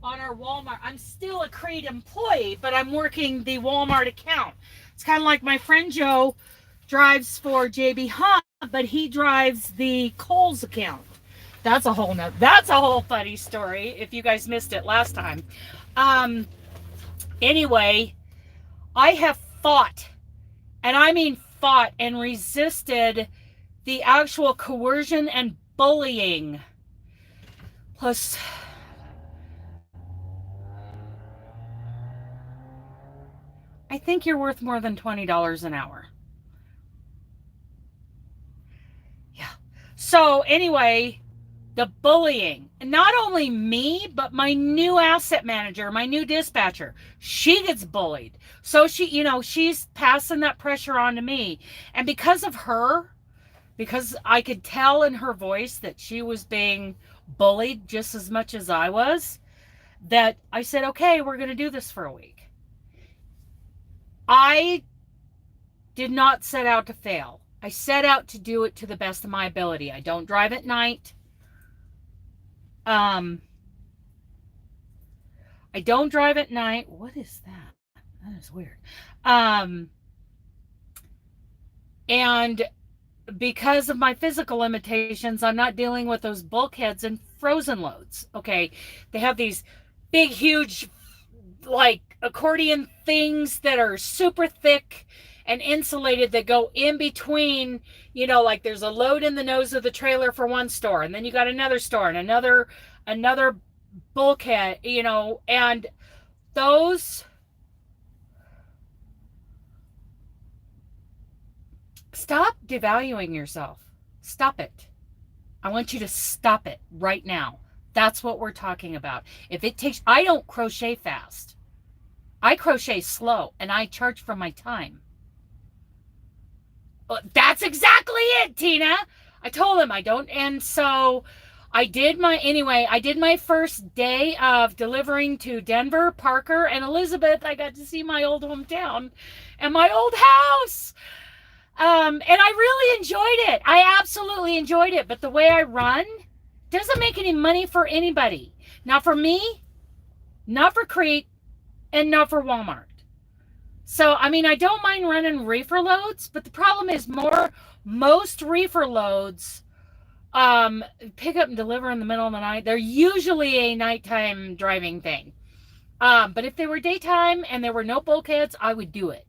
on our Walmart. I'm still a Creed employee, but I'm working the Walmart account. It's kind of like my friend Joe drives for JB Hunt, but he drives the Kohl's account. That's a whole funny story if you guys missed it last time. Anyway, I have fought, and I mean fought and resisted the actual coercion and bullying. Plus, I think you're worth more than $20 an hour. Yeah. So anyway, the bullying, not only me, but my new asset manager, my new dispatcher, she gets bullied. So she's passing that pressure on to me. And because of her, because I could tell in her voice that she was being bullied just as much as I was, that I said, okay, we're going to do this for a week. I did not set out to fail. I set out to do it to the best of my ability. I don't drive at night. I don't drive at night. What is that? That is weird. And because of my physical limitations, I'm not dealing with those bulkheads and frozen loads. Okay. They have these big, huge, like accordion things that are super thick and insulated that go in between, you know, like there's a load in the nose of the trailer for one store, and then you got another store and another bulkhead, you know, and those, stop devaluing yourself. Stop it. I want you to stop it right now. That's what we're talking about. If it takes, I don't crochet fast. I crochet slow, and I charge for my time. That's exactly it, Tina. I told him I don't. And so I did my first day of delivering to Denver, Parker, and Elizabeth. I got to see my old hometown and my old house. And I really enjoyed it. I absolutely enjoyed it. But the way I run doesn't make any money for anybody. Not for me, not for Crete, and not for Walmart. So, I mean, I don't mind running reefer loads, but the problem is most reefer loads pick up and deliver in the middle of the night. They're usually a nighttime driving thing. But if they were daytime and there were no bulkheads, I would do it.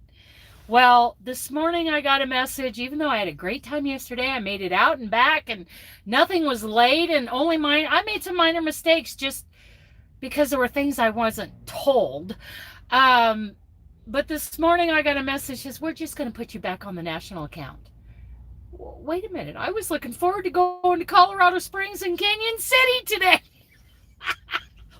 Well, this morning I got a message, even though I had a great time yesterday, I made it out and back and nothing was laid, and I made some minor mistakes just because there were things I wasn't told. But this morning I got a message, says, we're just going to put you back on the national account. Wait a minute. I was looking forward to going to Colorado Springs and Canyon City today.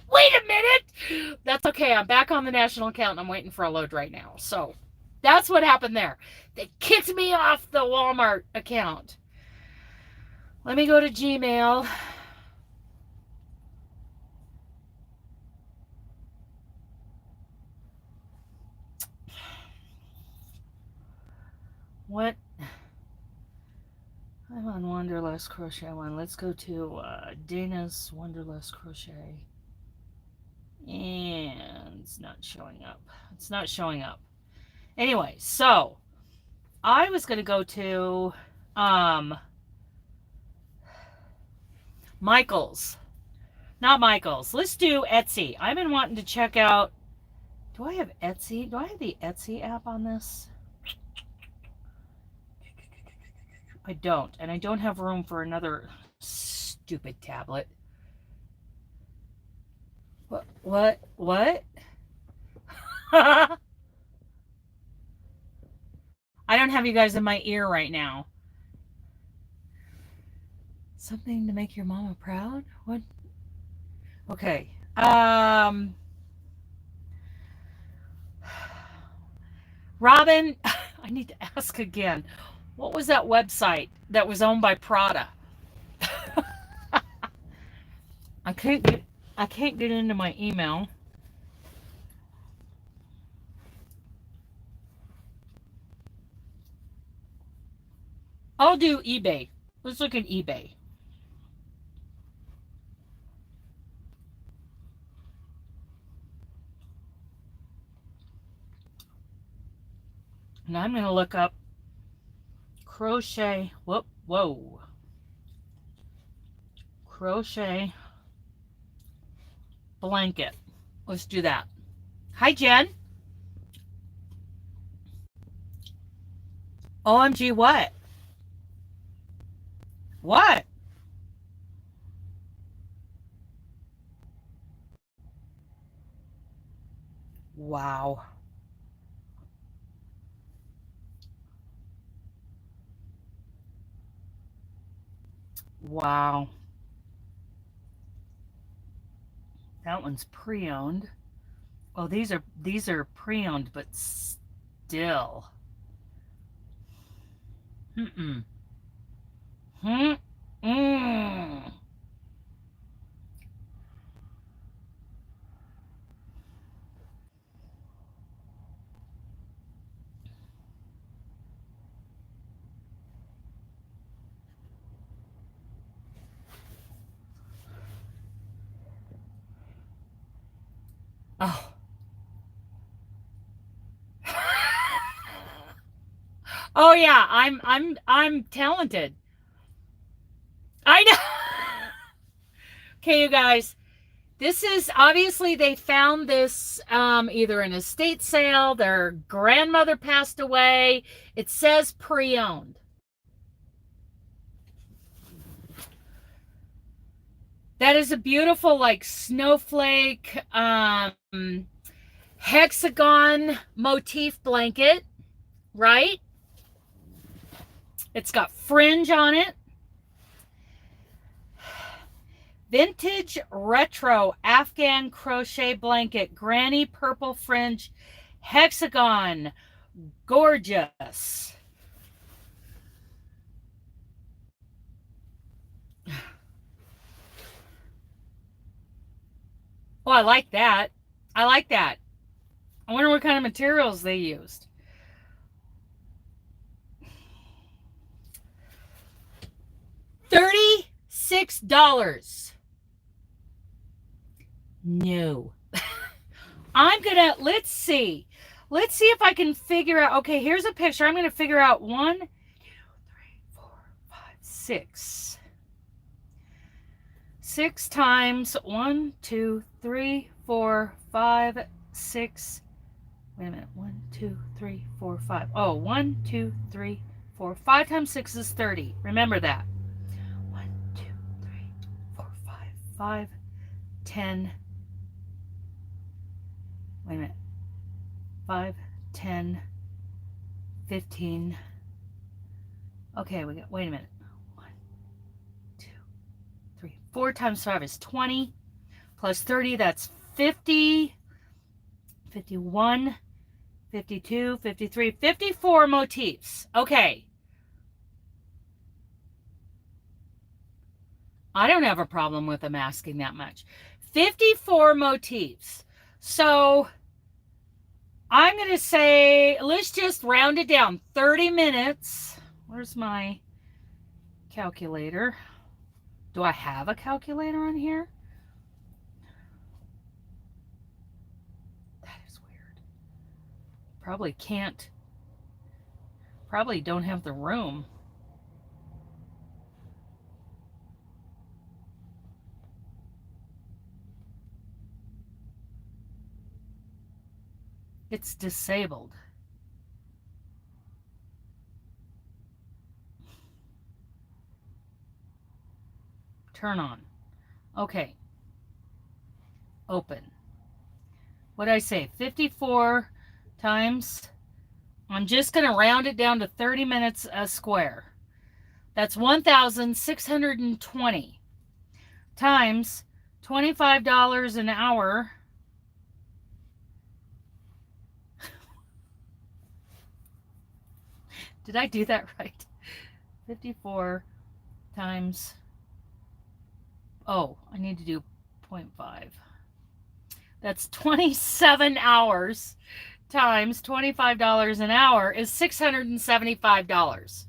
Wait a minute. That's okay. I'm back on the national account and I'm waiting for a load right now. So that's what happened there. They kicked me off the Walmart account. Let me go to Gmail. What? I'm on Wanderlust Crochet one. Let's go to Dana's Wanderlust Crochet. And it's not showing up. It's not showing up. Anyway, so I was going to go to Michael's. Not Michael's. Let's do Etsy. I've been wanting to check out. Do I have Etsy? Do I have the Etsy app on this? I don't. And I don't have room for another stupid tablet. What? I don't have you guys in my ear right now. Something to make your mama proud? What? Okay. Robin, I need to ask again. What was that website that was owned by Prada? I can't get into my email. I'll do eBay. Let's look at eBay. And I'm going to look up crochet. Whoa. Crochet blanket. Let's do that. Hi, Jen. OMG, what? What? Wow. Wow. That one's pre-owned. Oh, these are pre-owned, but still. Mm-mm. Mm-mm. Oh. Oh yeah, I'm talented. I know. Okay, you guys. This is obviously they found this either in a estate sale, their grandmother passed away. It says pre-owned. That is a beautiful like snowflake hexagon motif blanket, right? It's got fringe on it. Vintage retro Afghan crochet blanket, granny purple fringe, hexagon, gorgeous. Oh, I like that. I like that. I wonder what kind of materials they used. $36. No. I'm gonna, let's see if I can figure out. Okay, here's a picture. I'm gonna figure out 1, 2, 3, 4, 5, 6. 6 times 1, 2, 3, 4, 5, 6. Wait a minute. 1, 2, 3, 4, 5. Oh, 1, 2, 3, 4. 5 times 6 is 30. Remember that. 1, 2, 3, 4, 5, 5, 10. Wait a minute. 5, 10, 15. Okay, we got, wait a minute. 1, 2, 3. 4 times 5 is 20. Plus 30, that's 50. 51, 52, 53, 54 motifs. Okay. I don't have a problem with them asking that much. 54 motifs. So I'm going to say, let's just round it down. 30 minutes. Where's my calculator? Do I have a calculator on here? That is weird. Probably can't. Probably don't have the room. It's disabled. Turn on. Okay. Open. What did I say? 54 times. I'm just going to round it down to 30 minutes a square. That's 1,620 times $25 an hour. Did I do that right? 54 times, oh, I need to do 0.5. That's 27 hours times $25 an hour is $675.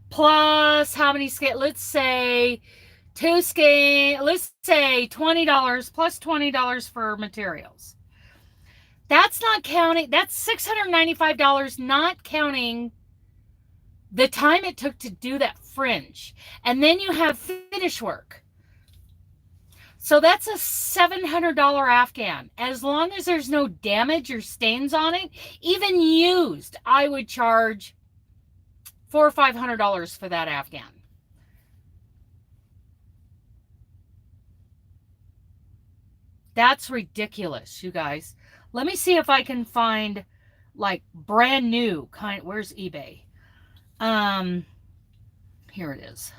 Plus how many scale? Let's say 2 scale, let's say $20 plus $20 for materials. That's not counting, that's $695, not counting the time it took to do that fringe. And then you have finish work. So that's a $700 Afghan. As long as there's no damage or stains on it, even used, I would charge $400 or $500 for that Afghan. That's ridiculous, you guys. Let me see if I can find like brand new kind. Where's eBay? Here it is.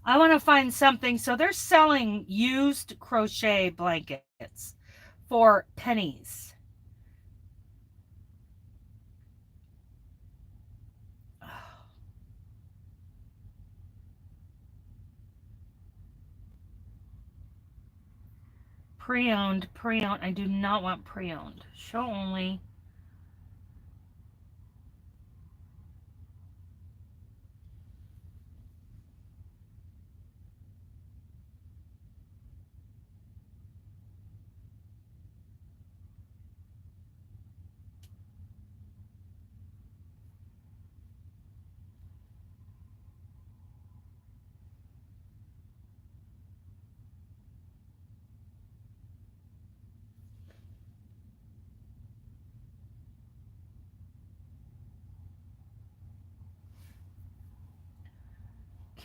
I want to find something. So they're selling used crochet blankets for pennies. Pre-owned. I do not want pre-owned. Show only.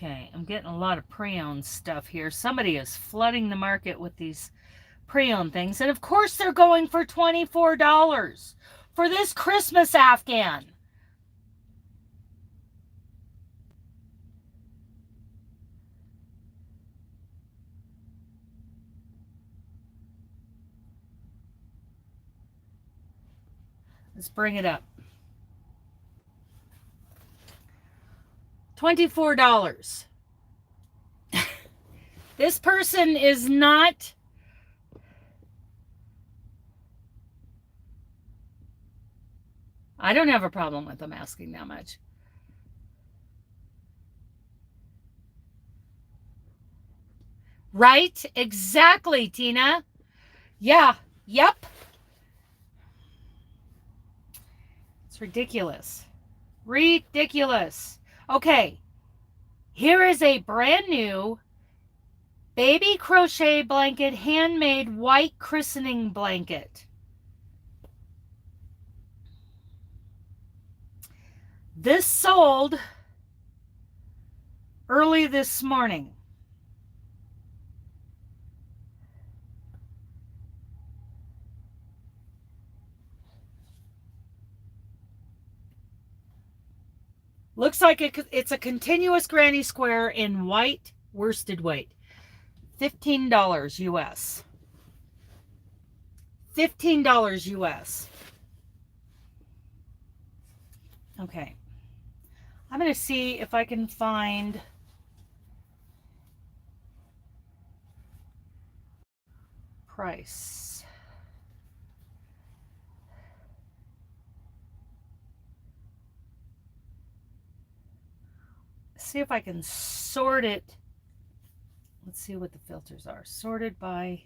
Okay, I'm getting a lot of pre-owned stuff here. Somebody is flooding the market with these pre-owned things. And of course they're going for $24 for this Christmas Afghan. Let's bring it up. $24. This person is not... I don't have a problem with them asking that much. Right? Exactly, Tina. Yeah. Yep. It's ridiculous. Ridiculous. Okay. Here is a brand new baby crochet blanket, handmade white christening blanket. This sold early this morning. Looks like it's a continuous granny square in white worsted weight. $15 US. $15 US. Okay. I'm going to see if I can find price. See if I can sort it. Let's see what the filters are. Sorted by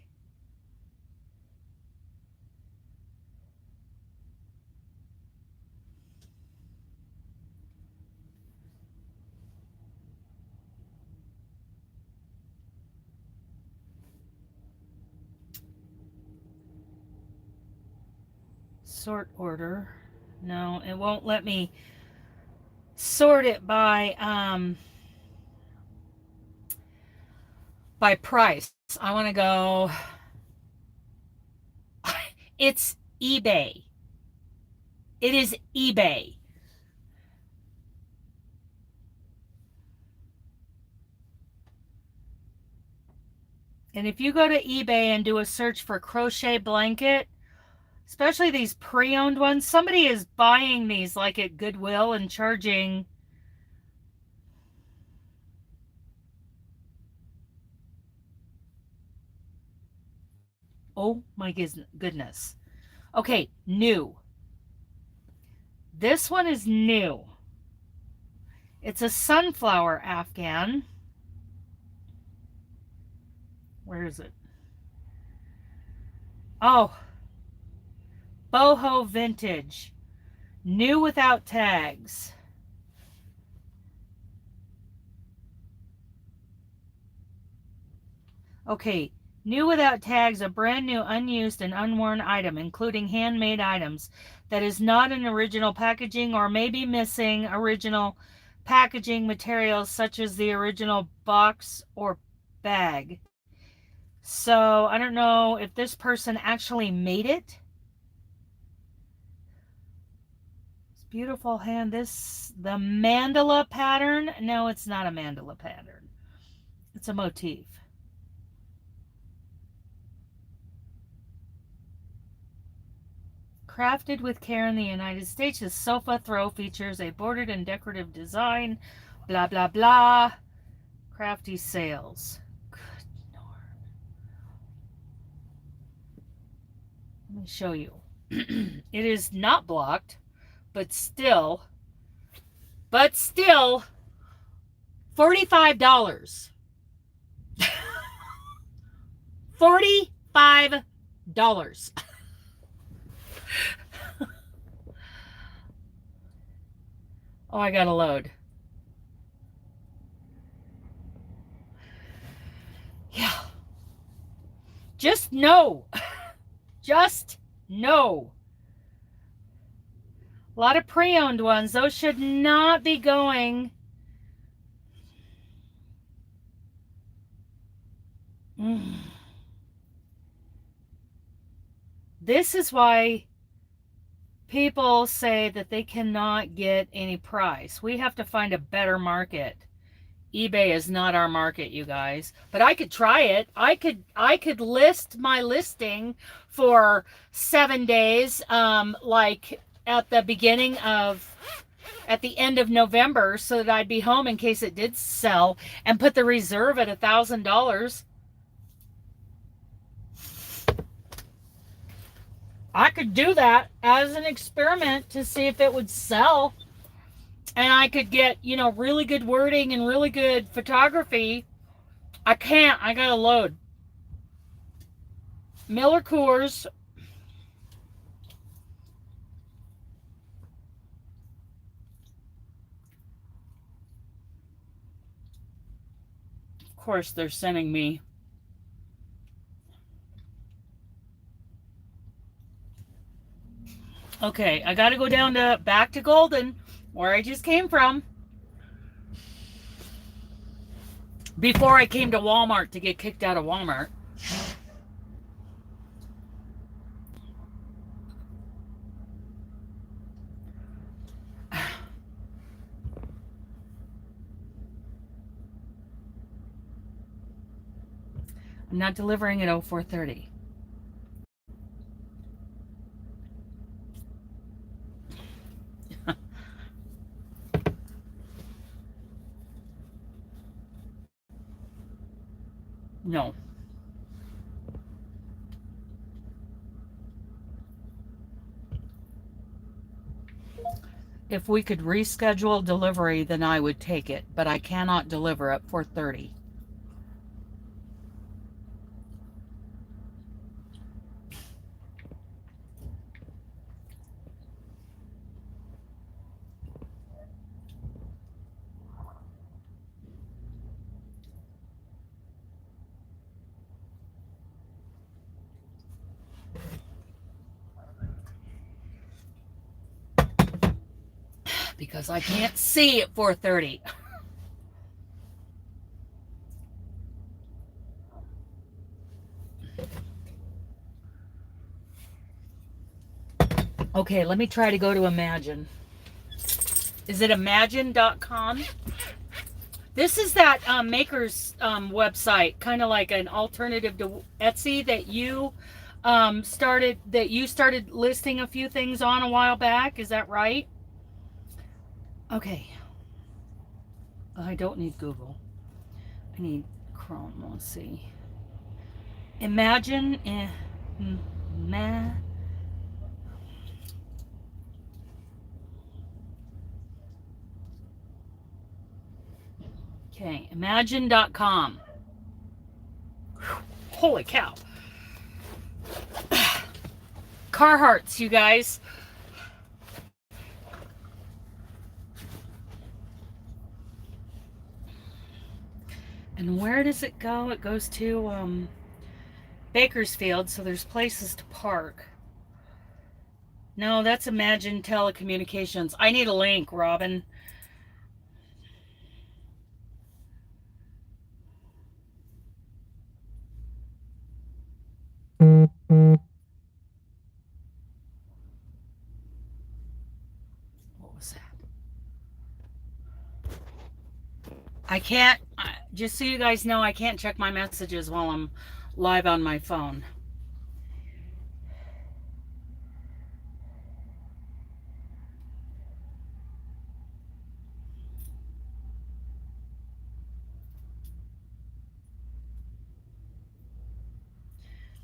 sort order. No, it won't let me sort it by price. I want to go. It's eBay. It is eBay. And if you go to eBay and do a search for crochet blanket, especially these pre-owned ones, somebody is buying these like at Goodwill and charging oh my goodness. Okay, new. This one is new. It's a sunflower Afghan. Where is it? Oh, boho vintage. New without tags. Okay, new without tags, a brand new, unused, and unworn item, including handmade items that is not in original packaging or may be missing original packaging materials such as the original box or bag. So I don't know if this person actually made it. It's beautiful hand. This, the mandala pattern. No, it's not a mandala pattern. It's a motif. Crafted with care in the United States, this sofa throw features a bordered and decorative design. Blah, blah, blah. Crafty sales. Good Lord. Let me show you. It is not blocked, but still $45. $45. Oh, I gotta load. Yeah. Just know. Just know. A lot of pre-owned ones. Those should not be going. This is why people say that they cannot get any price. We have to find a better market. eBay is not our market, you guys. But I could try it. I could list my listing for 7 days, like at the end of November, so that I'd be home in case it did sell, and put the reserve at $1,000. I could do that as an experiment to see if it would sell. And I could get, you know, really good wording and really good photography. I can't. I gotta load. Miller Coors. Of course, they're sending me. Okay, I gotta go down to back to Golden, where I just came from, before I came to Walmart to get kicked out of Walmart. I'm not delivering at 04:30. No. If we could reschedule delivery, then I would take it, but I cannot deliver at 4:30. Because I can't see at 4:30. Okay, let me try to go to Imagine. Is it imagine.com? This is that maker's website, kind of like an alternative to Etsy that you started listing a few things on a while back. Is that right? Okay. I don't need Google. I need Chrome. Let's see. Imagine. Okay, imagine.com. Holy cow. Carhartts, you guys. And where does it go? It goes to Bakersfield, so there's places to park. No, that's Imagine Telecommunications. I need a link, Robin. What was that? I can't, just so you guys know, I can't check my messages while I'm live on my phone.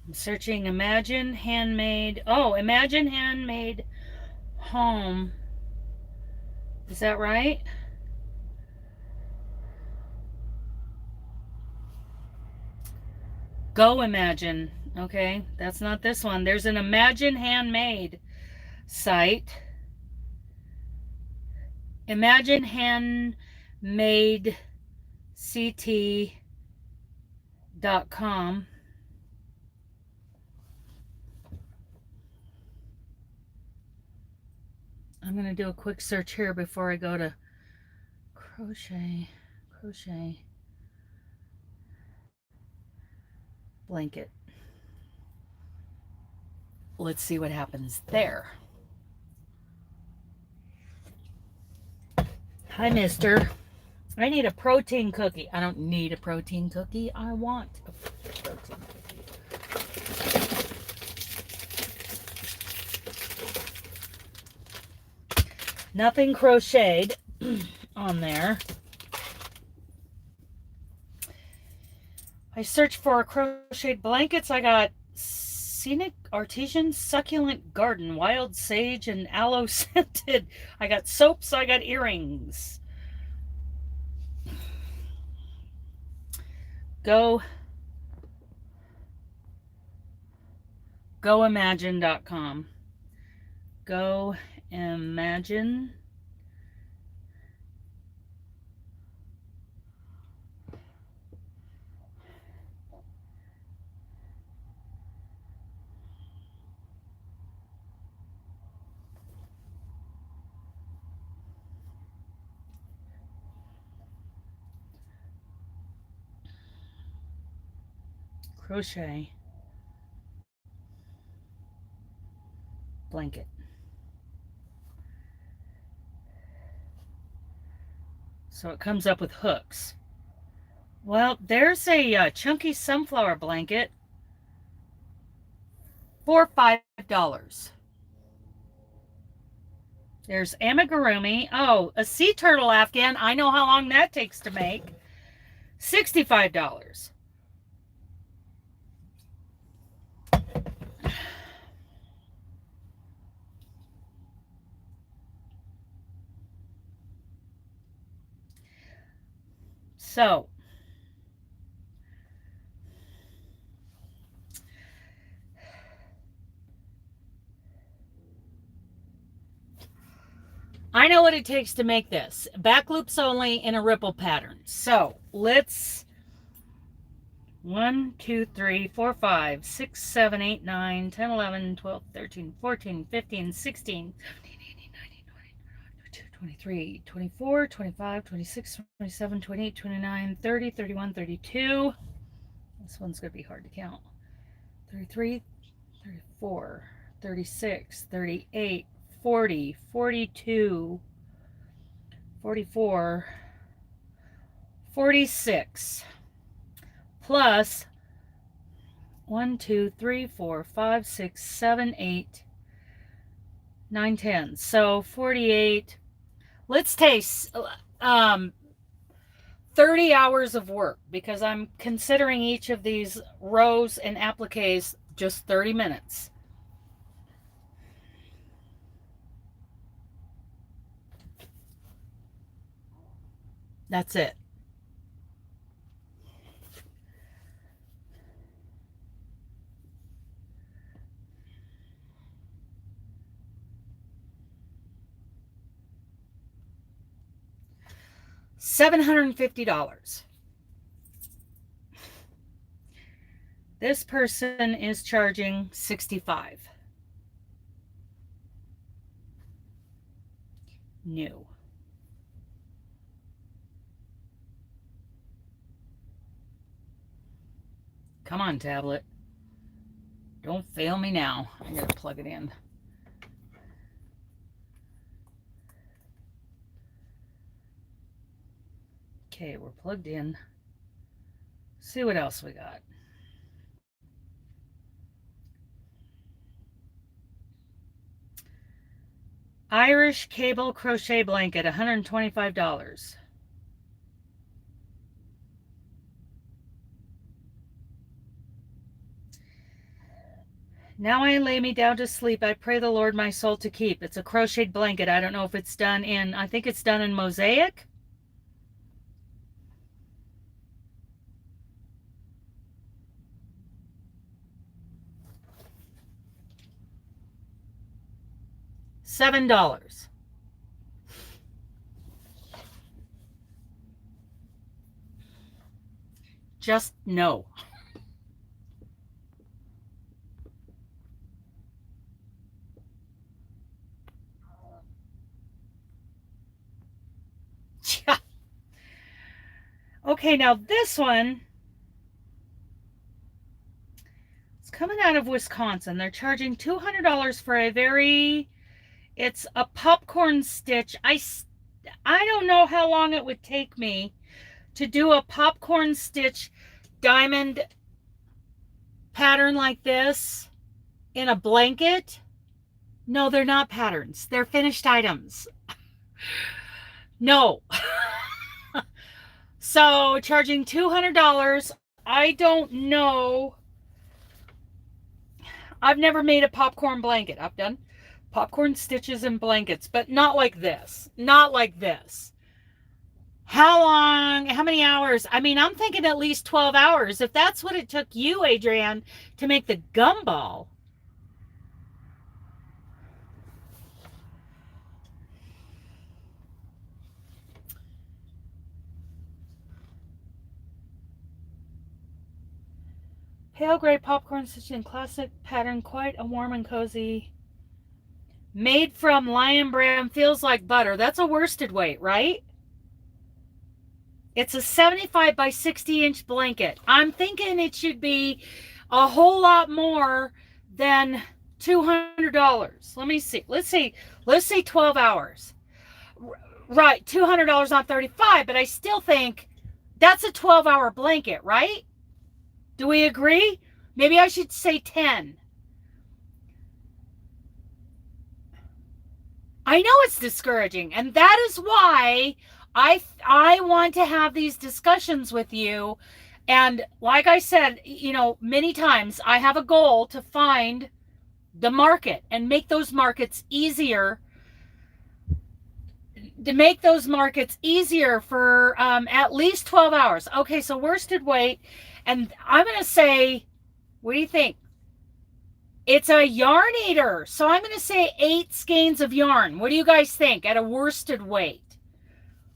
I'm searching Imagine Handmade. Oh, Imagine Handmade Home. Is that right? Go Imagine. Okay, that's not this one. There's an Imagine Handmade site. Imagine Handmade CT.com. I'm going to do a quick search here before I go to crochet. blanket. Let's see what happens there. Hi, mister. I need a protein cookie. I don't need a protein cookie. I want a protein cookie. Nothing crocheted on there. I searched for crocheted blankets. I got scenic artesian succulent garden, wild sage and aloe scented. I got soaps. I got earrings. GoImagine.com. Go Imagine. Crochet blanket. So it comes up with hooks. Well, there's a chunky sunflower blanket for $5. There's amigurumi. Oh, a sea turtle afghan. I know how long that takes to make. $65. So, I know what it takes to make this. Back loops only in a ripple pattern. So, let's 1, 2, 3, 4, 5, 6, 7, 8, 9, 10, 11, 12, 13, 14, 15, 16, 17, 18, 19, 20, 22, 23, 24, 25, 26, 27, 28, 29, 30, 31, 32. This one's going to be hard to count. 33, 34, 36, 38, 40, 42, 44, 46. Plus 1, 2, 3, 4, 5, 6, 7, 8, 9, 10. So 48. Let's taste 30 hours of work because I'm considering each of these rows and appliques just 30 minutes. That's it. $750. This person is charging $65. New. Come on, tablet. Don't fail me now. I gotta plug it in. Okay, we're plugged in. See what else we got. Irish cable crochet blanket, $125. Now I lay me down to sleep. I pray the Lord my soul to keep. It's a crocheted blanket. I don't know if it's done in, I think it's done in mosaic. $7. Just no. Okay, now this one coming out of Wisconsin. They're charging $200 for it's a popcorn stitch. I don't know how long it would take me to do a popcorn stitch diamond pattern like this in a blanket. No, they're not patterns. They're finished items. No. So charging $200. I don't know. I've never made a popcorn blanket. I've done popcorn stitches and blankets, but not like this. Not like this. How long? How many hours? I mean, I'm thinking at least 12 hours. If that's what it took you, Adrienne, to make the gumball. Pale gray popcorn stitch in classic pattern, quite a warm and cozy. Made from lion brand, feels like butter. That's a worsted weight, right? It's a 75 by 60 inch blanket. I'm thinking it should be a whole lot more than $200. Let me see. Let's say 12 hours. Right, $200 on 35, but I still think that's a 12-hour blanket, right? Do we agree? Maybe I should say 10. I know it's discouraging, and that is why I want to have these discussions with you. And like I said, many times, I have a goal to find the market and make those markets easier. To make those markets easier for at least 12 hours. Okay, so worsted weight. And I'm going to say, what do you think? It's a yarn eater. So I'm going to say 8 skeins of yarn. What do you guys think at a worsted weight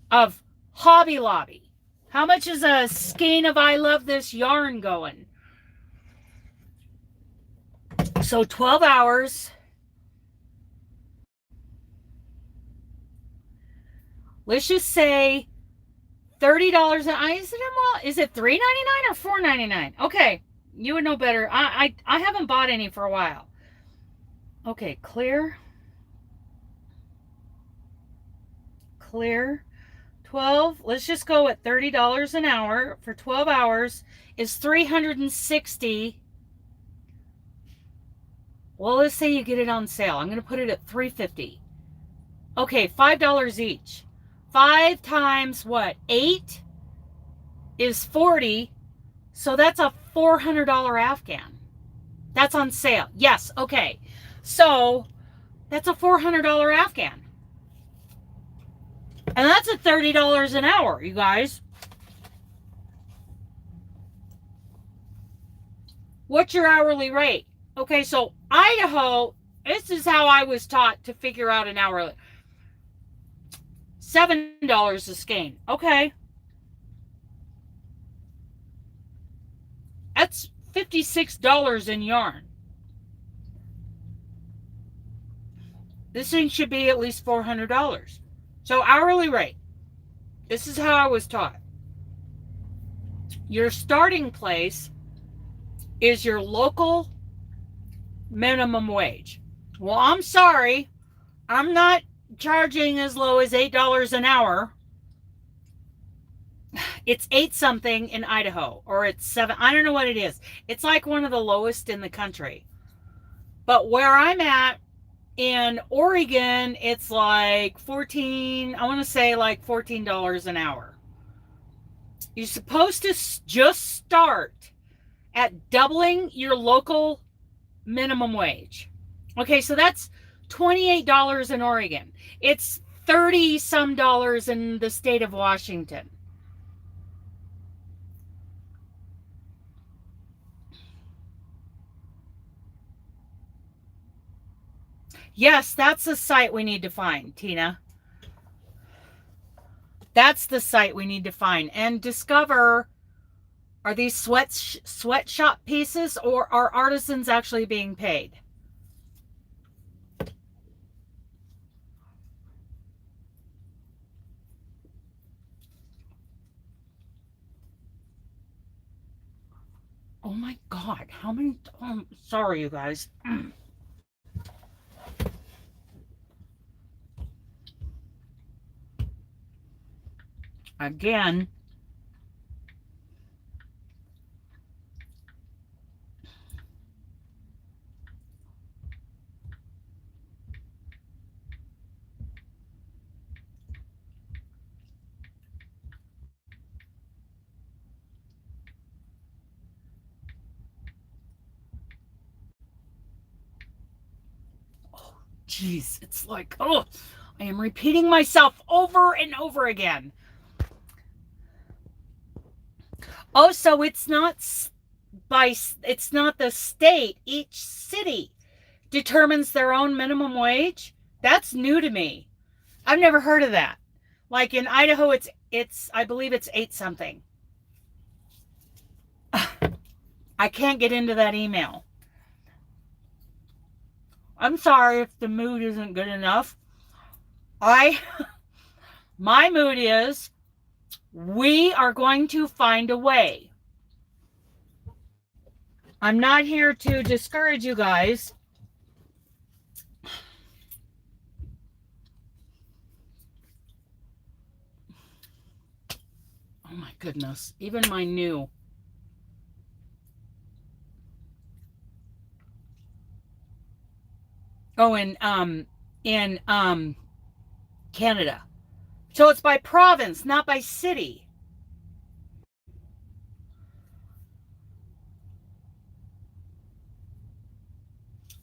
of Hobby Lobby? How much is a skein of I Love This yarn going? So 12 hours. Let's just say $30. Is it $3.99 or $4.99? Okay, you would know better. I haven't bought any for a while. Okay, clear. 12. Let's just go at $30 an hour for 12 hours is $360. Well, let's say you get it on sale. I'm going to put it at $350. Okay, $5 each. 5 times what? 8 is 40. So that's a $400 Afghan. That's on sale. Yes, okay. So that's a $400 Afghan. And that's at $30 an hour, you guys. What's your hourly rate? Okay, so Idaho, this is how I was taught to figure out an hourly. $7 a skein. Okay. That's $56 in yarn. This thing should be at least $400. So hourly rate. This is how I was taught. Your starting place is your local minimum wage. Well, I'm sorry. I'm not charging as low as $8 an hour. It's 8 something in Idaho, or it's 7. I don't know what it is. It's like one of the lowest in the country. But where I'm at in Oregon, it's like I want to say like $14 an hour. You're supposed to just start at doubling your local minimum wage. Okay, so that's $28 in Oregon. It's 30 some dollars in the state of Washington. Yes, that's the site we need to find, Tina. That's the site we need to find and discover, are these sweatshop pieces, or are artisans actually being paid? Oh my God, how many, sorry you guys. Again, jeez, it's like, oh, I am repeating myself over and over again. Oh, so it's not it's not the state. Each city determines their own minimum wage. That's new to me. I've never heard of that. Like in Idaho, it's I believe it's 8 something. I can't get into that email. I'm sorry if the mood isn't good enough. My mood is we are going to find a way. I'm not here to discourage you guys. Oh my goodness, even my new. Oh, in Canada. So it's by province, not by city.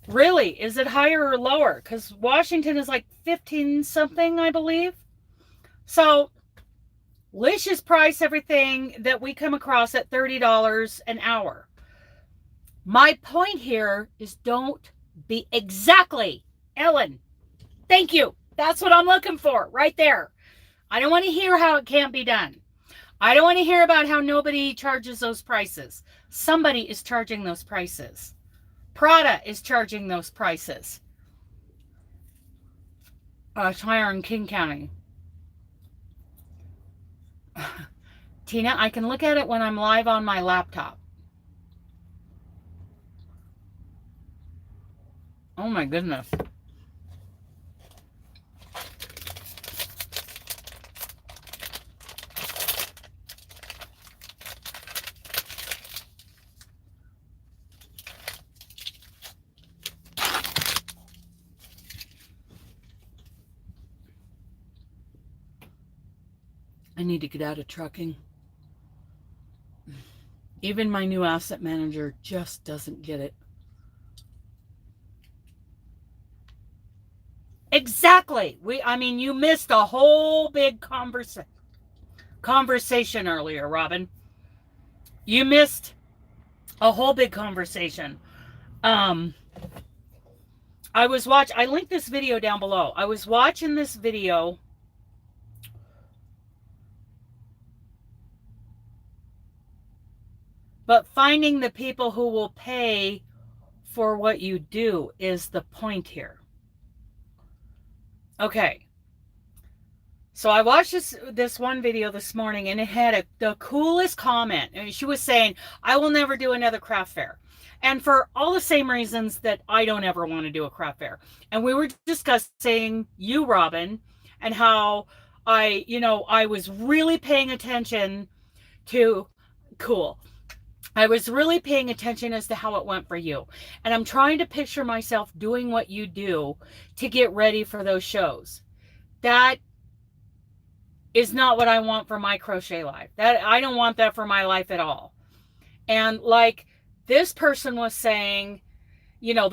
Really? Is it higher or lower? Because Washington is like 15 something, I believe. So Lish has priced everything that we come across at $30 an hour. My point here is don't be exactly, Ellen. Thank you. That's what I'm looking for right there. I don't want to hear how it can't be done. I don't want to hear about how nobody charges those prices. Somebody is charging those prices. Prada is charging those prices. It's higher in King County. Tina, I can look at it when I'm live on my laptop. Oh my goodness. I need to get out of trucking. Even my new asset manager just doesn't get it. Exactly. I mean, you missed a whole big conversation earlier, Robin. You missed a whole big conversation. I linked this video down below. I was watching this video. But finding the people who will pay for what you do is the point here. Okay. So I watched this one video this morning, and it had the coolest comment. And she was saying, I will never do another craft fair. And for all the same reasons that I don't ever want to do a craft fair. And we were discussing you, Robin, and how I was really paying attention to, cool. I was really paying attention as to how it went for you. And I'm trying to picture myself doing what you do to get ready for those shows. That is not what I want for my crochet life. I don't want that for my life at all. And like this person was saying, there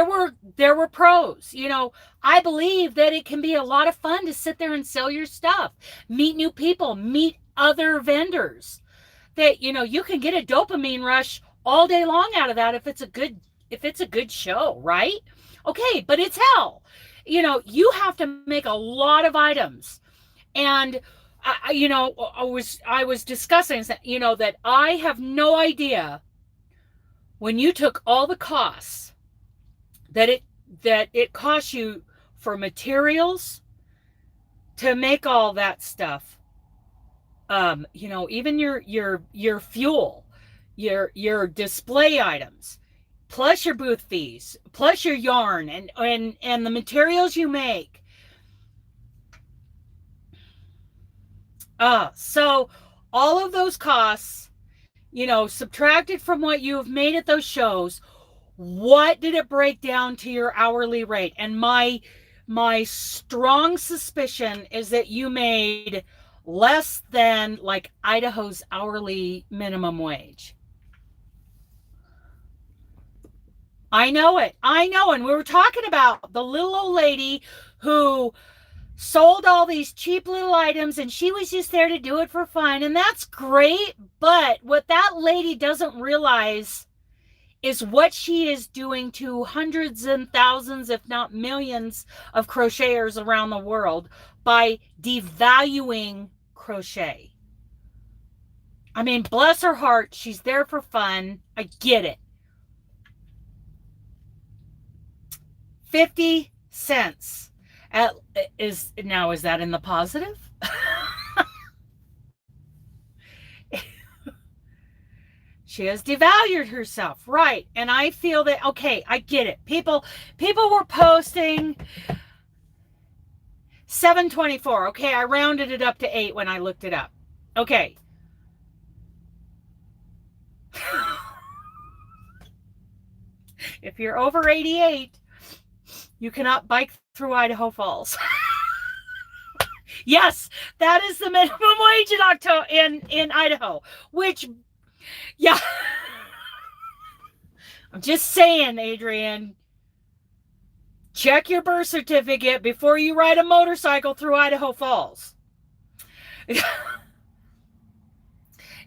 were pros. I believe that it can be a lot of fun to sit there and sell your stuff, meet new people, meet other vendors. That you can get a dopamine rush all day long out of that if it's a good show, right? Okay, but it's hell. You have to make a lot of items. And I was discussing that I have no idea when you took all the costs that it costs you for materials to make all that stuff. Even your fuel, your display items, plus your booth fees, plus your yarn and the materials you make. So all of those costs, subtracted from what you have made at those shows, what did it break down to your hourly rate? And my strong suspicion is that you made less than like Idaho's hourly minimum wage. I know it. I know. And we were talking about the little old lady who sold all these cheap little items, and she was just there to do it for fun. And that's great. But what that lady doesn't realize is what she is doing to hundreds and thousands, if not millions, of crocheters around the world by devaluing crochet. I mean, bless her heart. She's there for fun. I get it. 50 cents. Is that in the positive? She has devalued herself, right? And I feel that, okay, I get it. People were posting 724. Okay, I rounded it up to 8 when I looked it up. Okay. If you're over 88, you cannot bike through Idaho Falls. Yes, that is the minimum wage in Idaho, which, yeah. I'm just saying, Adrienne, check your birth certificate before you ride a motorcycle through Idaho Falls.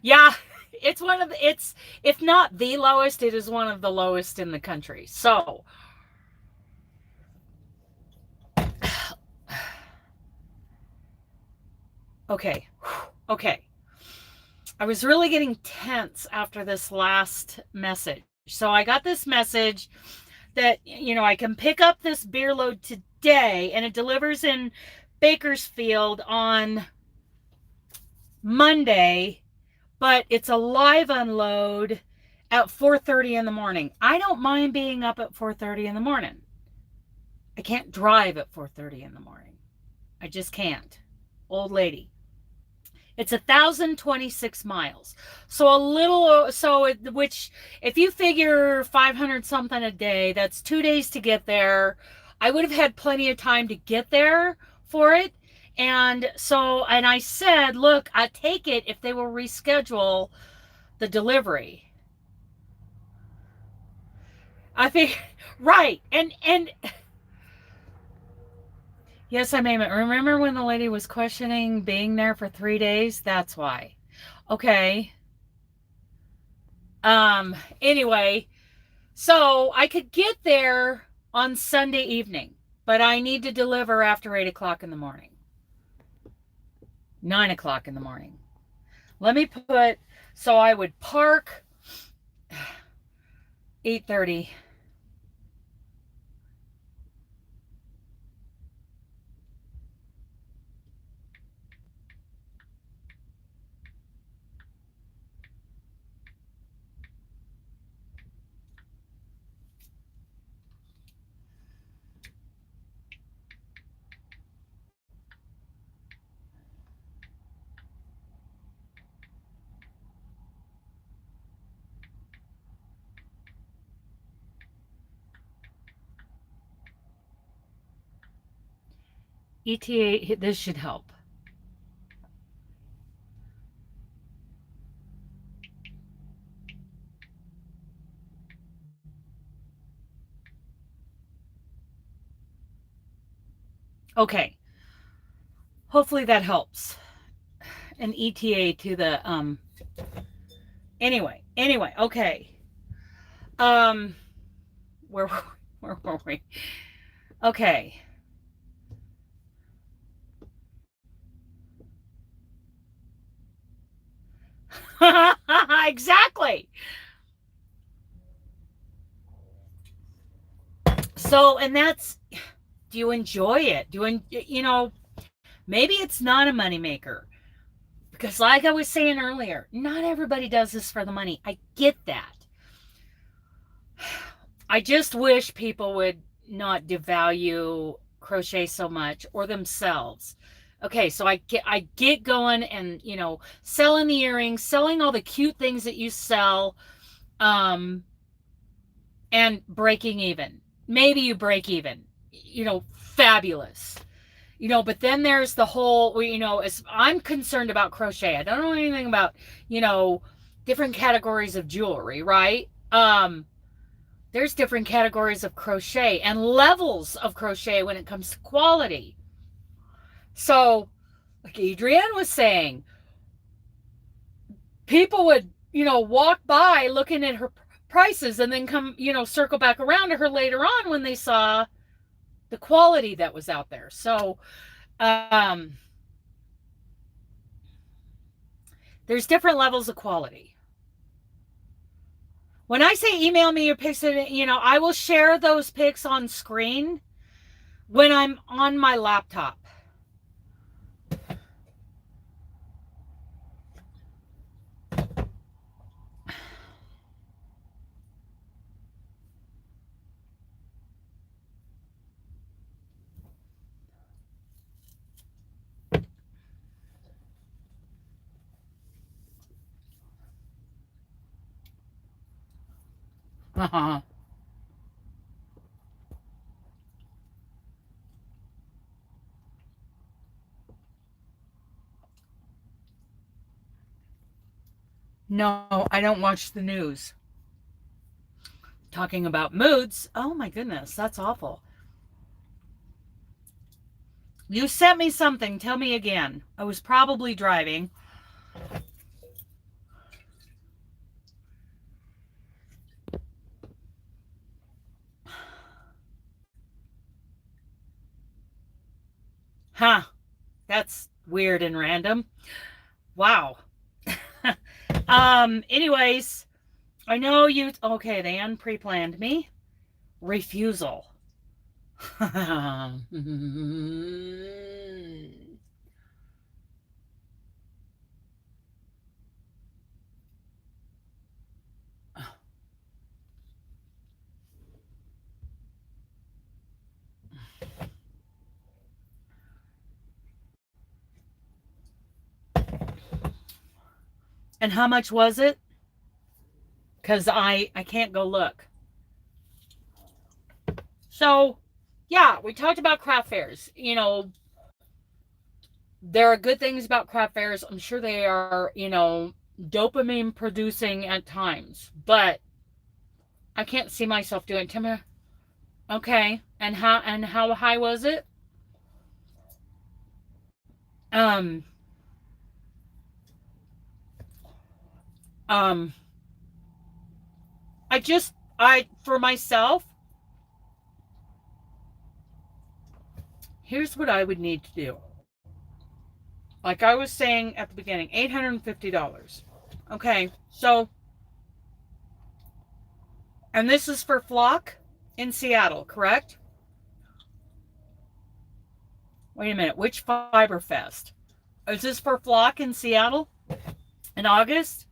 Yeah, it's if not the lowest, it is one of the lowest in the country. So, okay. I was really getting tense after this last message. So I got this message that, I can pick up this beer load today, and it delivers in Bakersfield on Monday, but it's a live unload at 4:30 in the morning. I don't mind being up at 4:30 in the morning. I can't drive at 4:30 in the morning. I just can't. Old lady. It's 1,026 miles. Which if you figure 500 something a day, that's 2 days to get there. I would have had plenty of time to get there for it. And I said, look, I'd take it if they will reschedule the delivery. I think, right. And yes, I may. Remember when the lady was questioning being there for 3 days? That's why. Okay. Anyway, so I could get there on Sunday evening, but I need to deliver after 8 o'clock in the morning. 9 o'clock in the morning. Let me so I would park 8:30. ETA, this should help. Okay. Hopefully that helps. An ETA to the, anyway, okay. Where were we? Okay. Exactly. So, and that's, do you enjoy it? Maybe it's not a moneymaker, Because like I was saying earlier, not everybody does this for the money. I get that. I just wish people would not devalue crochet so much, or themselves. Okay, so I get going and, you know, selling the earrings, selling all the cute things that you sell, and breaking even. Maybe you break even, you know, fabulous. You know, but then there's the whole, you know, as I'm concerned about crochet, I don't know anything about, you know, different categories of jewelry, right? There's different categories of crochet and levels of crochet when it comes to quality. So, like Adrienne was saying, people would, you know, walk by looking at her prices and then come, you know, circle back around to her later on when they saw the quality that was out there. So, there's different levels of quality. When I say email me your pics, you know, I will share those pics on screen when I'm on my laptop. Uh-huh. No, I don't watch the news. Talking about moods. Oh my goodness, that's awful. You sent me something. Tell me again. I was probably driving. Huh. That's weird and random. Wow. Anyways, I know you, okay, they unpre-planned me. Refusal. And how much was it? Because I can't go look. So, yeah, we talked about craft fairs. You know, there are good things about craft fairs. I'm sure they are, you know, dopamine producing at times. But I can't see myself doing it. Okay. And how high was it? For myself, here's what I would need to do. Like I was saying at the beginning, $850. Okay, so, and this is for Flock in Seattle, correct? Wait a minute, which Fiber Fest? Is this for Flock in Seattle in August?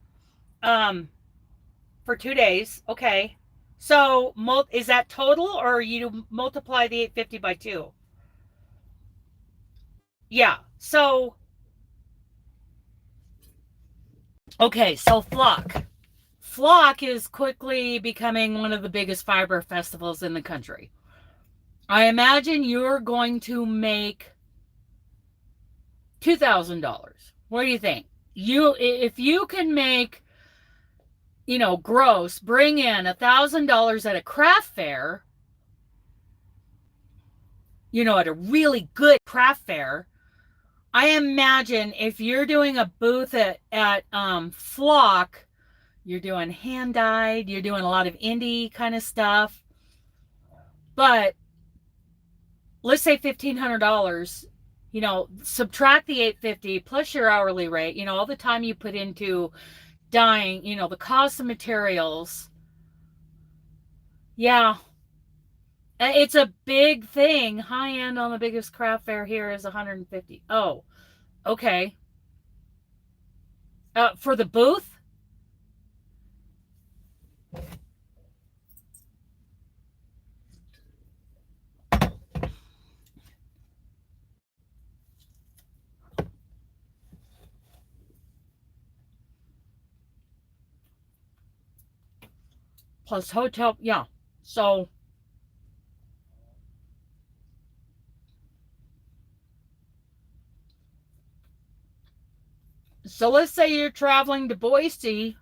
For 2 days, okay. So, is that total, or you multiply the 850 by 2? Yeah, so, okay, so Flock. Flock is quickly becoming one of the biggest fiber festivals in the country. I imagine you're going to make $2,000. What do you think? If you can make, you know, gross, bring in $1,000 at a craft fair, you know, at a really good craft fair, I imagine if you're doing a booth at Flock, you're doing hand dyed, you're doing a lot of indie kind of stuff. But let's say $1,500, you know, subtract the $850 plus your hourly rate, you know, all the time you put into dyeing, you know, the cost of materials. Yeah. It's a big thing. High end on the biggest craft fair here is $150. Oh, okay. For the booth? Plus hotel, yeah. So let's say you're traveling to Boise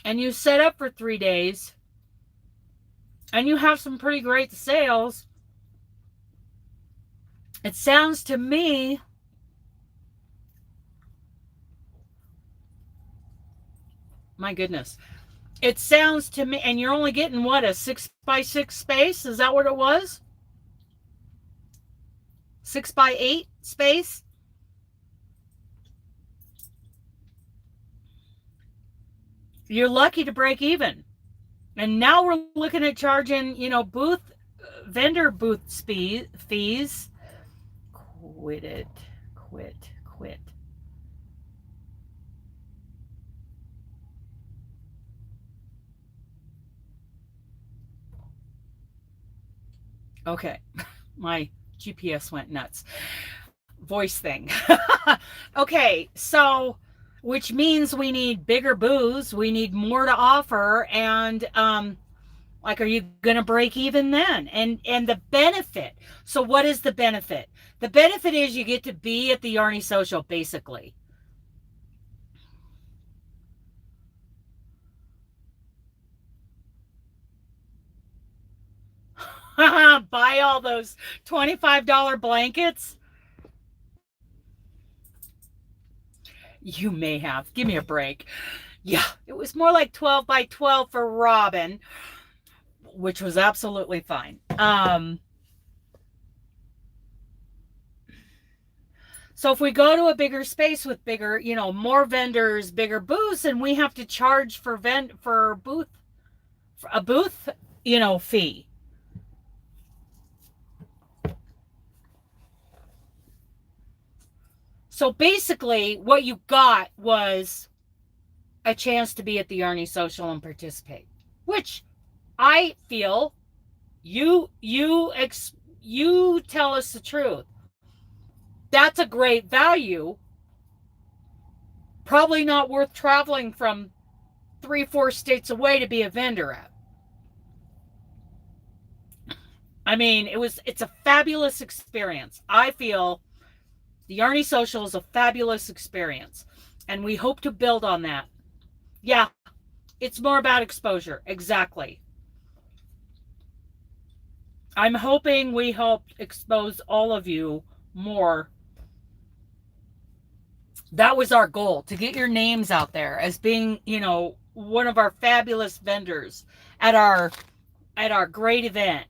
and you set up for 3 days and you have some pretty great sales. It sounds to me my goodness. It sounds to me, and you're only getting what, a 6x6 space? Is that what it was? 6x8 space? You're lucky to break even. And now we're looking at charging, vendor booth fees. Quit it. Quit. Okay, my GPS went nuts. Voice thing. Okay, so which means we need bigger booths, we need more to offer, and like, are you gonna break even then? And the benefit. So what is the benefit? The benefit is you get to be at the Yarny Social, basically. Buy all those $25 blankets. You may have. Give me a break. Yeah, it was more like 12 by 12 for Robin, which was absolutely fine. So if we go to a bigger space with bigger, more vendors, bigger booths, and we have to charge for a booth, fee. So basically what you got was a chance to be at the Yarny Social and participate, which I feel you tell us the truth. That's a great value. Probably not worth traveling from 3-4 states away to be a vendor at. I mean, it's a fabulous experience. I feel the Yarny Social is a fabulous experience, and we hope to build on that. Yeah, it's more about exposure. Exactly. I'm hoping we help expose all of you more. That was our goal, to get your names out there as being, one of our fabulous vendors at our great event.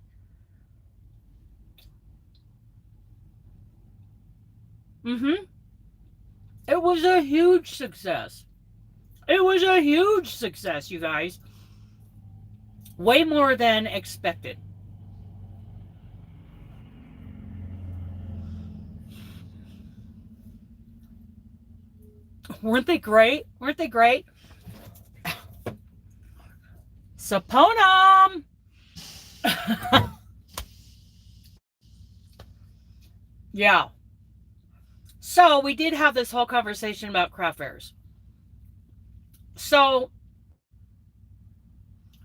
It was a huge success. It was a huge success, you guys. Way more than expected. Weren't they great? Weren't they great? Saponum! Yeah. So we did have this whole conversation about craft fairs. So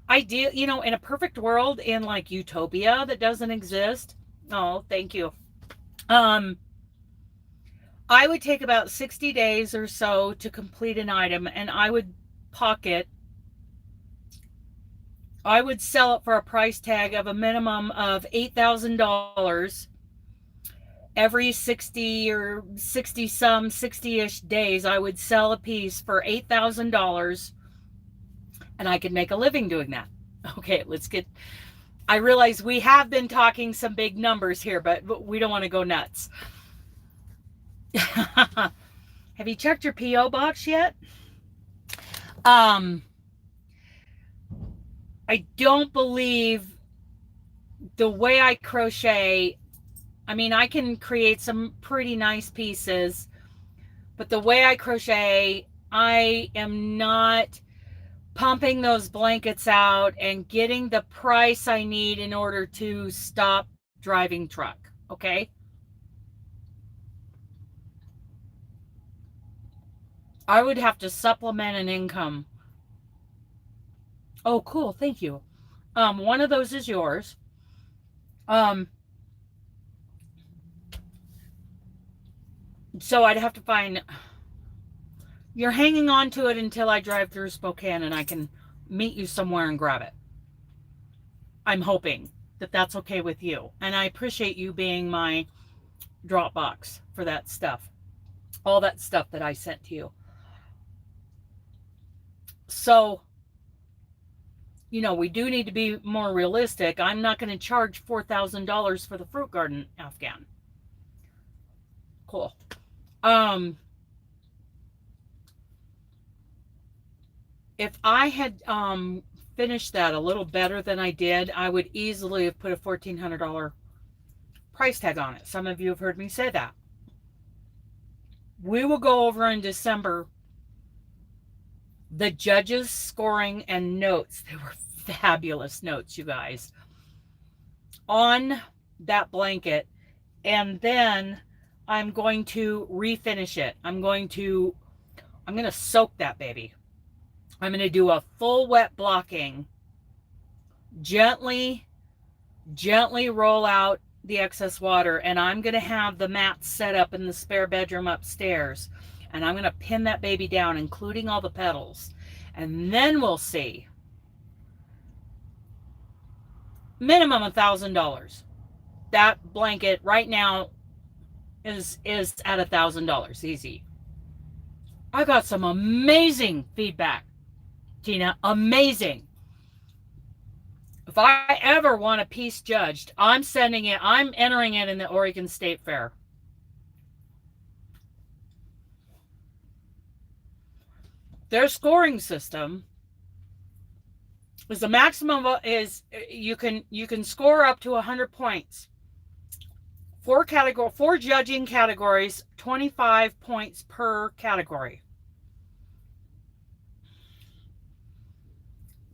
ideal, in a perfect world, in like utopia that doesn't exist. Oh, thank you. I would take about 60 days or so to complete an item, and I would sell it for a price tag of a minimum of $8,000. Every 60-ish days, I would sell a piece for $8,000, and I could make a living doing that. Okay, I realize we have been talking some big numbers here, but we don't want to go nuts. Have you checked your P.O. box yet? I don't believe the way I crochet. I mean, I can create some pretty nice pieces, but the way I crochet, I am not pumping those blankets out and getting the price I need in order to stop driving truck. Okay. I would have to supplement an income. Oh, cool. Thank you. One of those is yours. So I'd have to find, you're hanging on to it until I drive through Spokane and I can meet you somewhere and grab it. I'm hoping that that's okay with you. And I appreciate you being my Dropbox for that stuff. All that stuff that I sent to you. So, you know, we do need to be more realistic. I'm not going to charge $4,000 for the fruit garden Afghan. Cool. If I had finished that a little better than I did, I would easily have put a $1,400 price tag on it. Some of you have heard me say that. We will go over in December the judges' scoring and notes. They were fabulous notes, you guys, on that blanket. And then I'm going to refinish it. I'm going to soak that baby. I'm going to do a full wet blocking. Gently roll out the excess water. And I'm going to have the mats set up in the spare bedroom upstairs. And I'm going to pin that baby down, including all the petals. And then we'll see. Minimum $1,000. That blanket right now is at $1,000. Easy. I got some amazing feedback, Tina. Amazing. If I ever want a piece judged, I'm entering it in the Oregon State Fair. Their scoring system is the maximum is you can score up to 100 points. Four judging categories, 25 points per category.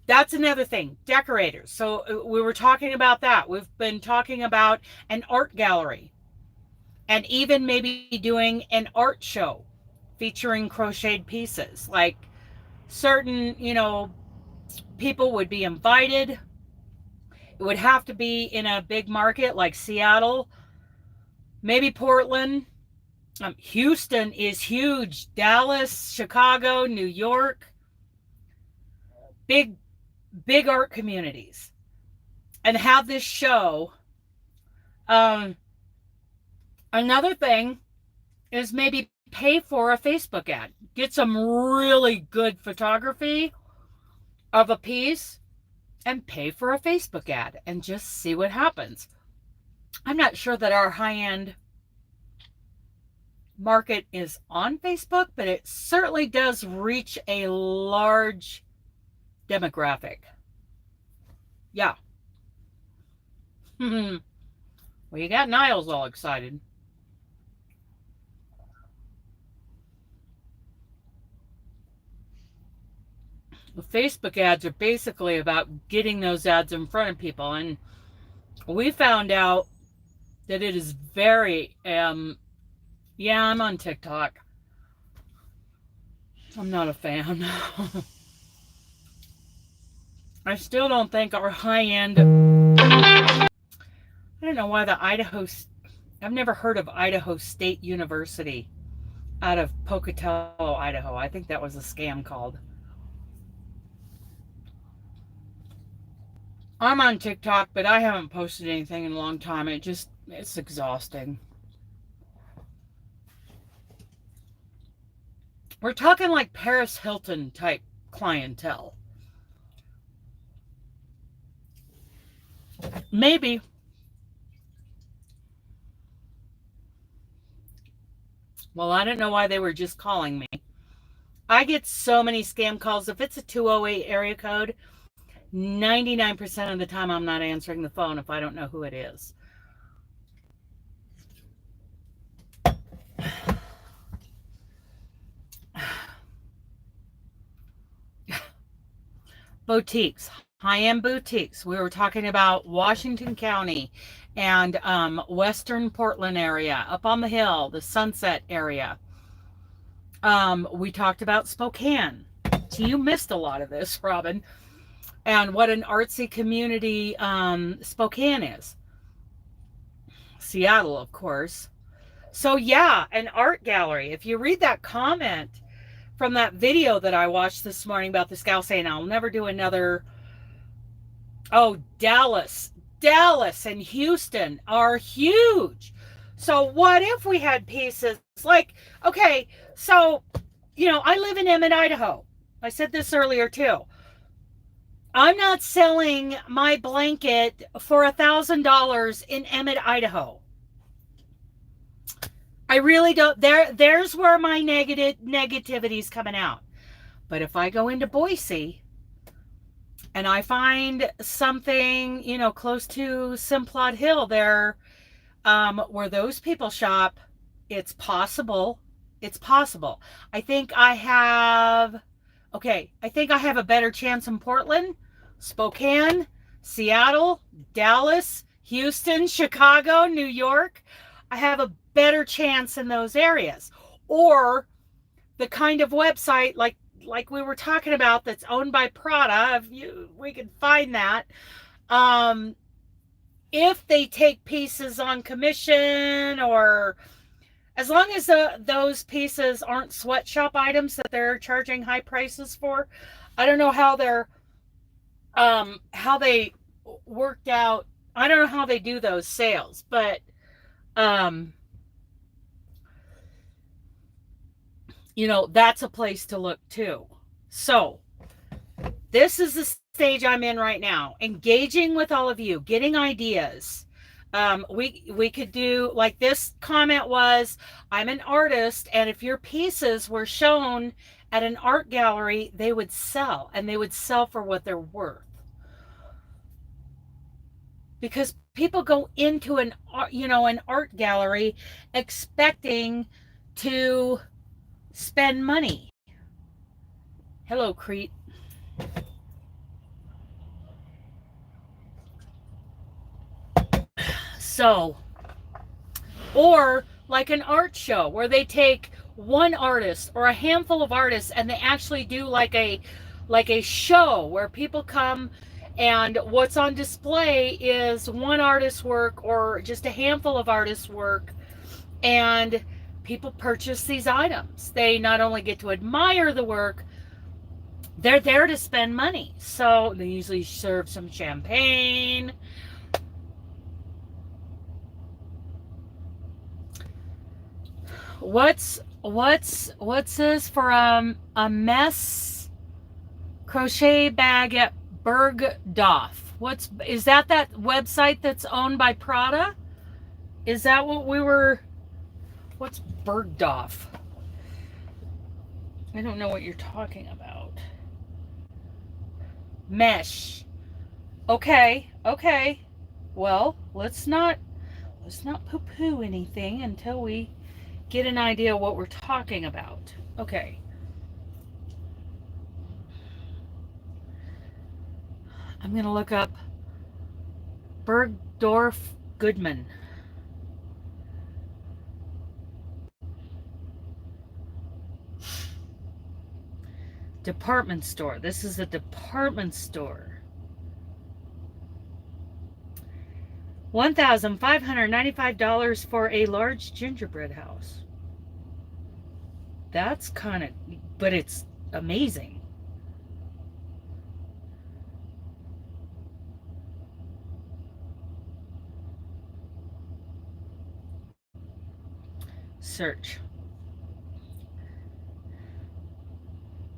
That's another thing. Decorators. So we were talking about that. We've been talking about an art gallery and even maybe doing an art show featuring crocheted pieces. Like certain, people would be invited. It would have to be in a big market like Seattle, maybe Portland. Houston is huge. Dallas, Chicago, New York. Big art communities. And have this show. Another thing is maybe pay for a Facebook ad. Get some really good photography of a piece and pay for a Facebook ad and just see what happens. I'm not sure that our high-end market is on Facebook, but it certainly does reach a large demographic. Yeah. Well, you got Niles all excited. Facebook ads are basically about getting those ads in front of people, and we found out that it is very yeah, I'm on TikTok. I'm not a fan. I still don't think our high-end, I don't know why I've never heard of Idaho State University out of Pocatello, Idaho. I think that was a scam called. I'm on TikTok, but I haven't posted anything in a long time. It's exhausting. We're talking like Paris Hilton type clientele. Maybe. Well, I don't know why they were just calling me. I get so many scam calls. If it's a 208 area code, 99% of the time I'm not answering the phone if I don't know who it is. boutiques, high-end boutiques. We were talking about Washington County and Western Portland area, up on the hill, the Sunset area. We talked about Spokane. So you missed a lot of this, Robin, and what an artsy community Spokane is. Seattle, of course. So yeah, an art gallery. If you read that comment from that video that I watched this morning about this gal saying, I'll never do another. Oh, Dallas and Houston are huge. So what if we had pieces like, okay, so, you know, I live in Emmett, Idaho. I said this earlier too. I'm not selling my blanket for $1,000 in Emmett, Idaho. I really don't. There's where my negativity is coming out. But if I go into Boise and I find something, you know, close to Simplot Hill there, where those people shop, it's possible. It's possible. I think I have a better chance in Portland, Spokane, Seattle, Dallas, Houston, Chicago, New York. I have a better chance in those areas. Or the kind of website like we were talking about that's owned by Prada, we could find that. If they take pieces on commission, or as long as those pieces aren't sweatshop items that they're charging high prices for. I don't know how they worked out. I don't know how they do those sales, but you know, that's a place to look too. So this is the stage I'm in right now, engaging with all of you, getting ideas. We could do, like this comment was, I'm an artist, and if your pieces were shown at an art gallery, they would sell, and they would sell for what they're worth. Because people go into an art gallery expecting to spend money. Hello, Crete. So, or like an art show where they take one artist or a handful of artists and they actually do like a show where people come and what's on display is one artist's work or just a handful of artists' work, and people purchase these items. They not only get to admire the work, they're there to spend money. So they usually serve some champagne. What's this for a mess crochet bag at Bergdorf? Is that website that's owned by Prada? Is that what we were? What's Bergdorf? I don't know what you're talking about. Mesh. Okay. Well, let's not poo-poo anything until we get an idea what we're talking about. Okay. I'm going to look up Bergdorf Goodman. Department store. This is a department store. $1,595 for a large gingerbread house. That's kind of, but it's amazing. Search.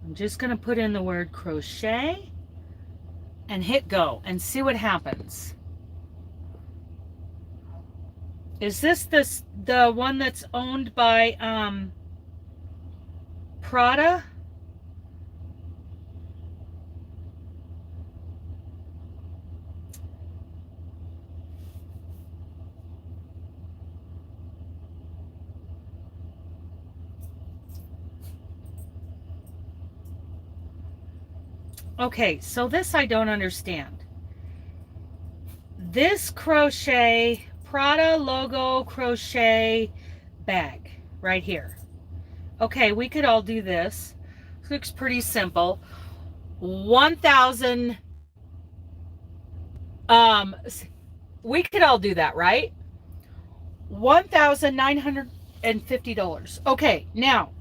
I'm just going to put in the word crochet and hit go and see what happens. Is this the one that's owned by Prada? Okay, so this I don't understand. This crochet, Prada logo crochet bag right here. Okay, we could all do this. This looks pretty simple. 1,000, we could all do that, right? $1,950. Okay, now,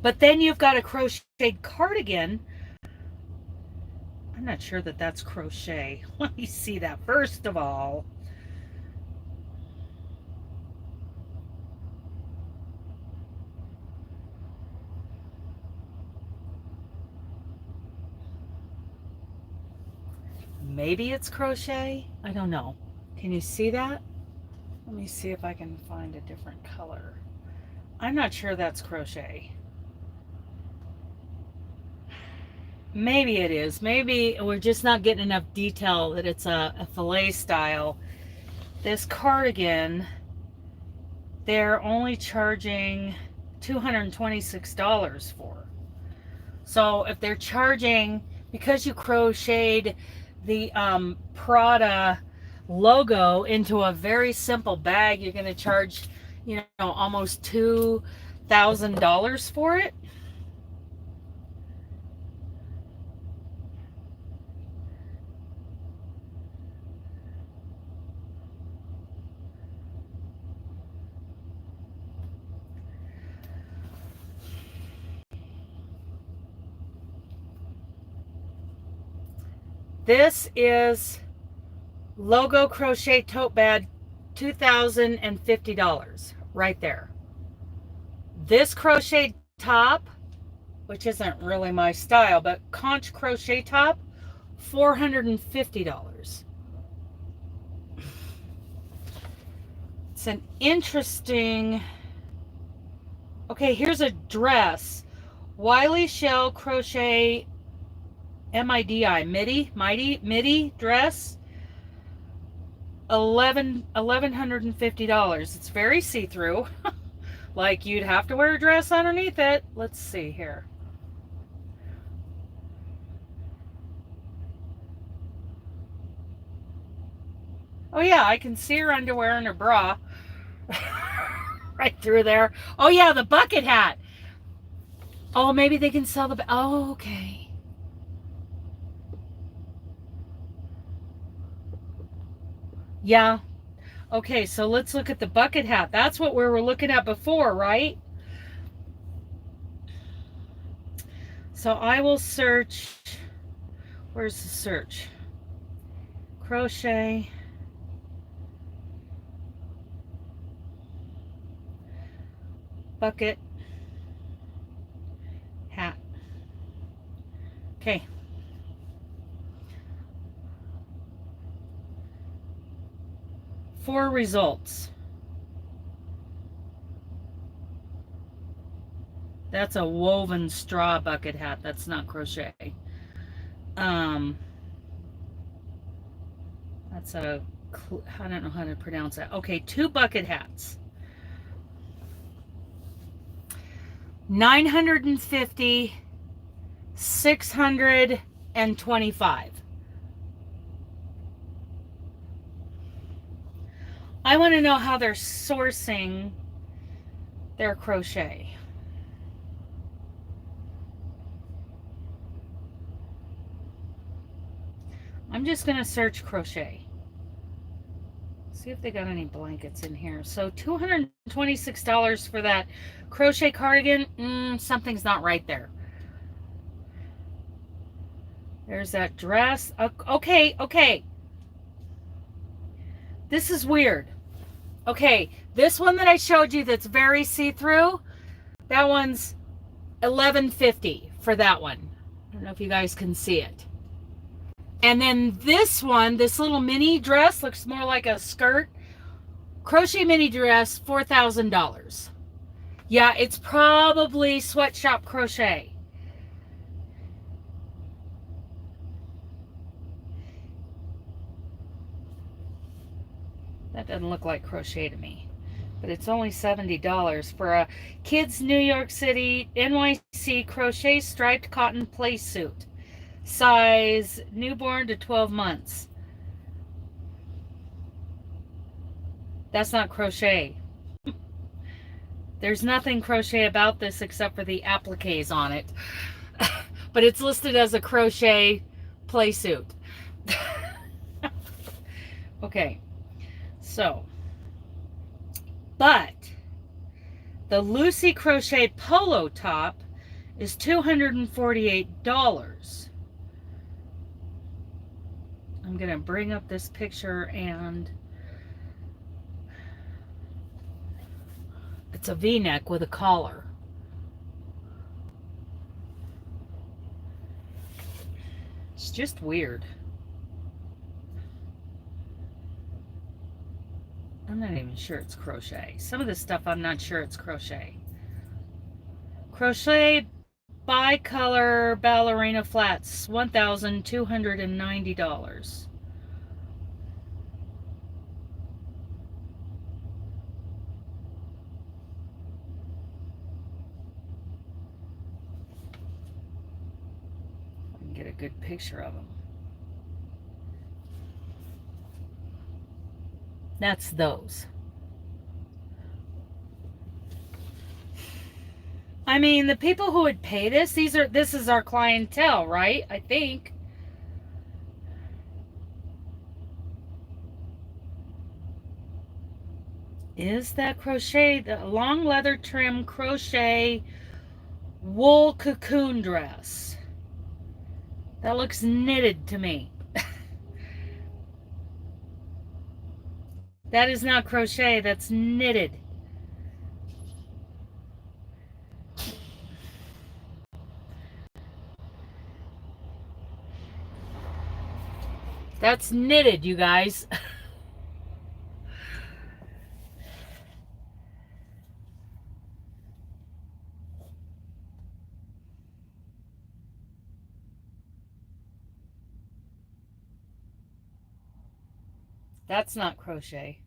but then you've got a crocheted cardigan. I'm not sure that that's crochet. Let me see that first of all. Maybe it's crochet. I don't know. Can you see that? Let me see if I can find a different color. I'm not sure that's crochet. Maybe it is. Maybe we're just not getting enough detail that it's a fillet style. This cardigan, they're only charging $226 for. So if they're charging, because you crocheted the Prada logo into a very simple bag, you're going to charge, you know, almost $2,000 for it. This is logo crochet tote bag, $2,050 right there. This crochet top, which isn't really my style, but conch crochet top, $450. It's an interesting, okay, here's a dress. Wiley Shell crochet midi dress, $1,150. It's very see-through. Like you'd have to wear a dress underneath it. Let's see here. Oh yeah, I can see her underwear and her bra. Right through there. Oh yeah, the bucket hat. Oh, maybe they can sell the, oh, okay. Yeah. Okay, so let's look at the bucket hat. That's what we were looking at before, right? So I will search. Where's the search? Crochet. Bucket hat. Okay. Four results. That's a woven straw bucket hat. That's not crochet. That's a, I don't know how to pronounce that. Okay, 2 bucket hats. 950, 625. I want to know how they're sourcing their crochet. I'm just going to search crochet. See if they got any blankets in here. So $226 for that crochet cardigan. Something's not right there. There's that dress. Okay. This is weird. Okay, this one that I showed you that's very see-through, that one's $11.50 for that one. I don't know if you guys can see it. And then this one, this little mini dress, looks more like a skirt. Crochet mini dress, $4,000. Yeah, it's probably sweatshop crochet. That doesn't look like crochet to me. But it's only $70 for a kids New York City NYC crochet striped cotton play suit. Size newborn to 12 months. That's not crochet. There's nothing crochet about this except for the appliques on it. But it's listed as a crochet play suit. Okay, so, but the Lucy crochet polo top is $248. I'm gonna bring up this picture, and it's a V-neck with a collar. It's just weird. I'm not even sure it's crochet. Some of this stuff I'm not sure it's crochet. Crochet bicolor ballerina flats, $1,290. I can get a good picture of them. That's those. I mean, the people who would pay this, this is our clientele, right? I think. Is that crochet? The long leather trim crochet wool cocoon dress. That looks knitted to me. That is not crochet, that's knitted. That's knitted, you guys. That's not crochet.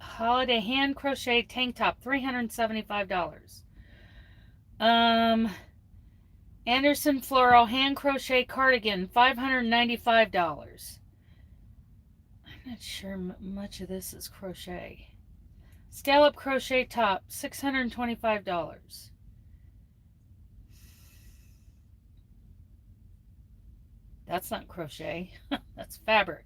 Holiday hand crochet tank top, $375. Anderson floral hand crochet cardigan, $595. I'm not sure much of this is crochet. Scallop crochet top, $625. That's not crochet. That's fabric.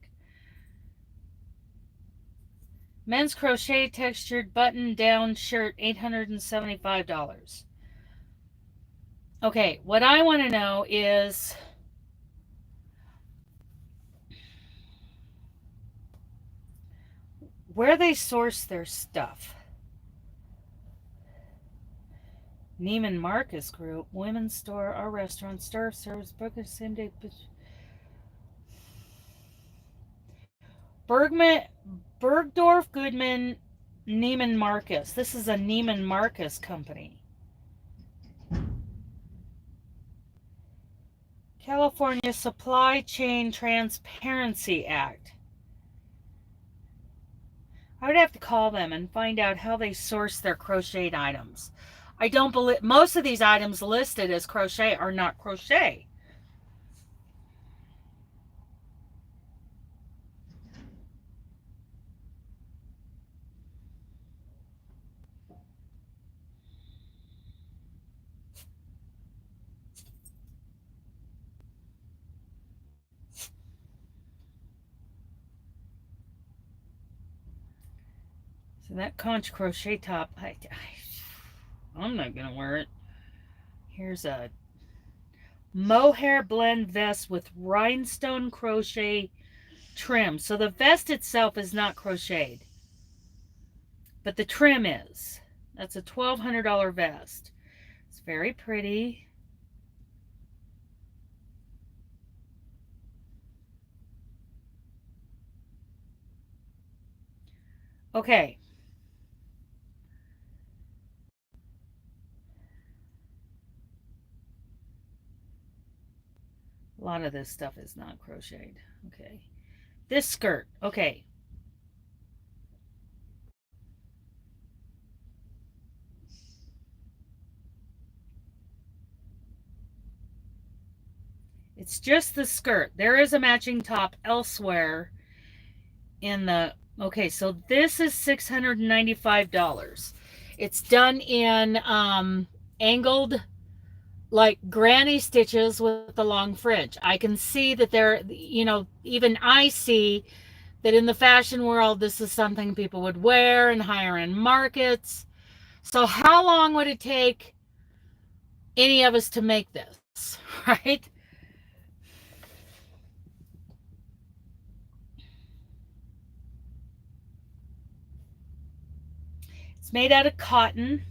Men's crochet textured button down shirt, $875. Okay, what I want to know is where they source their stuff. Neiman Marcus Group, women's store, our restaurant, store service, book same day. Bergdorf Goodman, Neiman Marcus. This is a Neiman Marcus company. California Supply Chain Transparency Act. I would have to call them and find out how they source their crocheted items. I don't believe most of these items listed as crochet are not crochet. So that conch crochet top, I'm not gonna wear it. Here's a mohair blend vest with rhinestone crochet trim. So the vest itself is not crocheted, but the trim is. That's a $1,200 vest. It's very pretty. Okay. A lot of this stuff is not crocheted. Okay. This skirt. Okay. It's just the skirt. There is a matching top elsewhere in the, okay, so this is $695. It's done in angled, like granny stitches with the long fringe. I can see that there, you know, even I see that in the fashion world, this is something people would wear in higher end markets. So how long would it take any of us to make this, right? It's made out of cotton.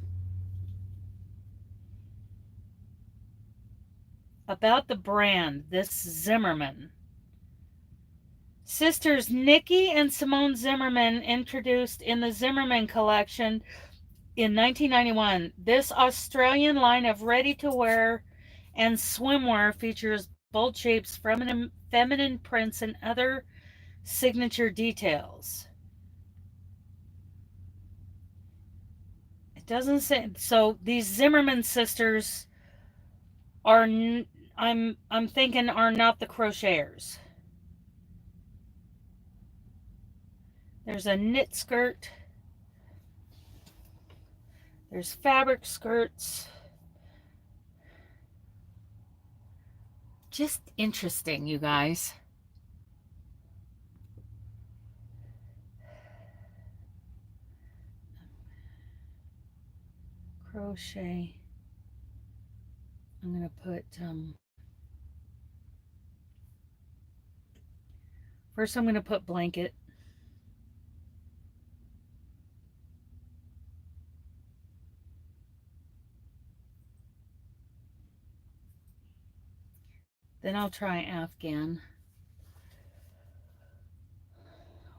About the brand, this Zimmerman. Sisters Nikki and Simone Zimmerman introduced in the Zimmerman collection in 1991. This Australian line of ready-to-wear and swimwear features bold shapes, feminine prints, and other signature details. It doesn't say. So these Zimmerman sisters are, I'm thinking, are not the crocheters. There's a knit skirt. There's fabric skirts. Just interesting, you guys. Crochet. I'm going to put, first I'm going to put blanket. Then I'll try Afghan.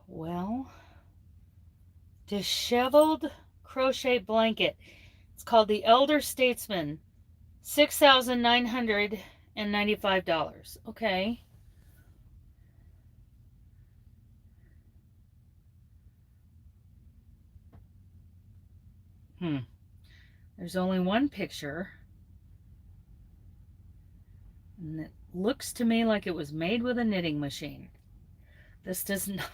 Well, disheveled crochet blanket. It's called the Elder Statesman. $6,995. Okay. There's only one picture. And it looks to me like it was made with a knitting machine. This does not.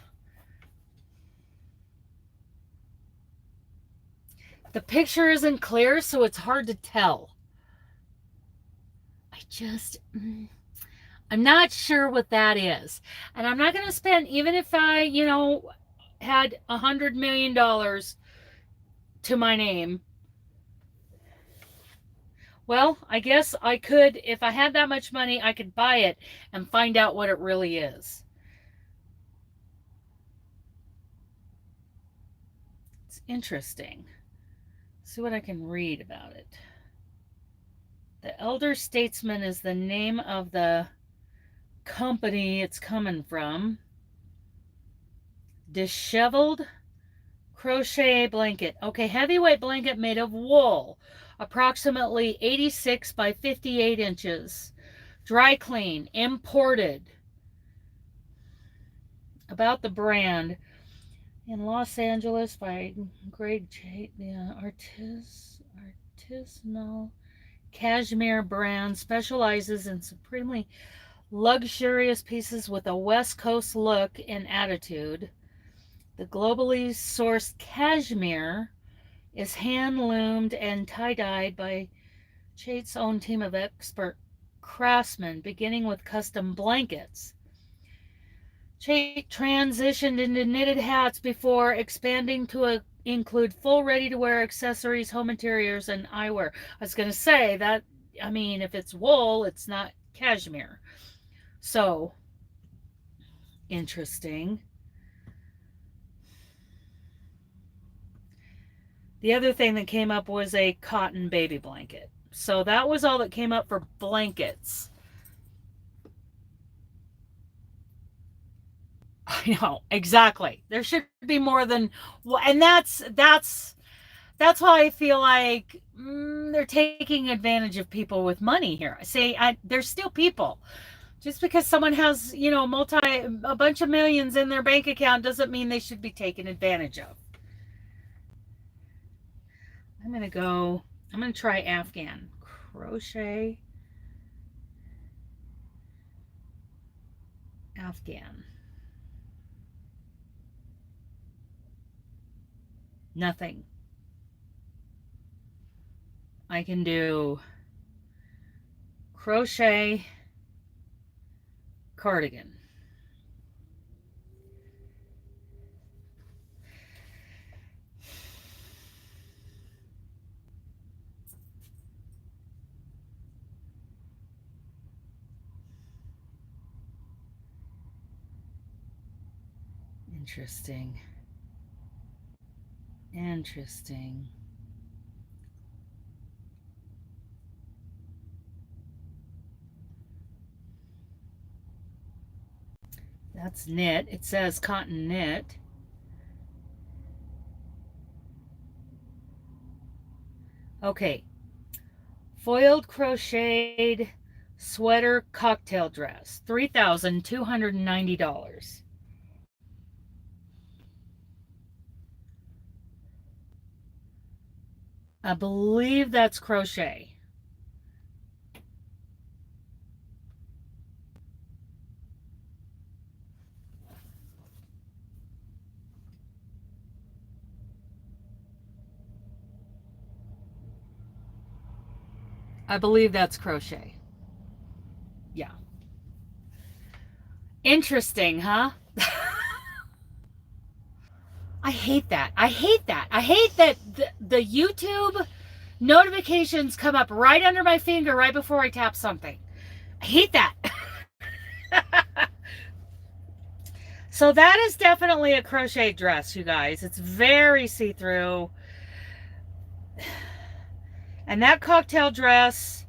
The picture isn't clear, so it's hard to tell. I'm not sure what that is. And I'm not going to spend, even if I, you know, had $100 million to my name. Well, I guess I could, if I had that much money, I could buy it and find out what it really is. It's interesting. See what I can read about it. The Elder Statesman is the name of the company it's coming from. Disheveled crochet blanket. Okay, heavyweight blanket made of wool, approximately 86 by 58 inches. Dry clean, imported. About the brand. In Los Angeles by Greg J. The artisanal cashmere brand specializes in supremely luxurious pieces with a West Coast look and attitude. The globally sourced cashmere is hand-loomed and tie-dyed by Chate's own team of expert craftsmen, beginning with custom blankets. Chait transitioned into knitted hats before expanding to include full ready-to-wear accessories, home interiors, and eyewear. I was going to say that, I mean, if it's wool, it's not cashmere. So, interesting. The other thing that came up was a cotton baby blanket. So that was all that came up for blankets. I know, exactly. There should be more than, and that's why I feel like they're taking advantage of people with money here. There's still people. Just because someone has, you know, a bunch of millions in their bank account doesn't mean they should be taken advantage of. I'm going to try Afghan crochet. Afghan. Nothing. I can do crochet cardigan. Interesting. Interesting. That's knit. It says cotton knit. Okay. Foiled crocheted sweater cocktail dress. $3,290. I believe that's crochet. I believe that's crochet. Yeah. Interesting, huh? I hate that. I hate that. I hate that the YouTube notifications come up right under my finger right before I tap something. I hate that. So that is definitely a crochet dress, you guys. It's very see-through. And that cocktail dress,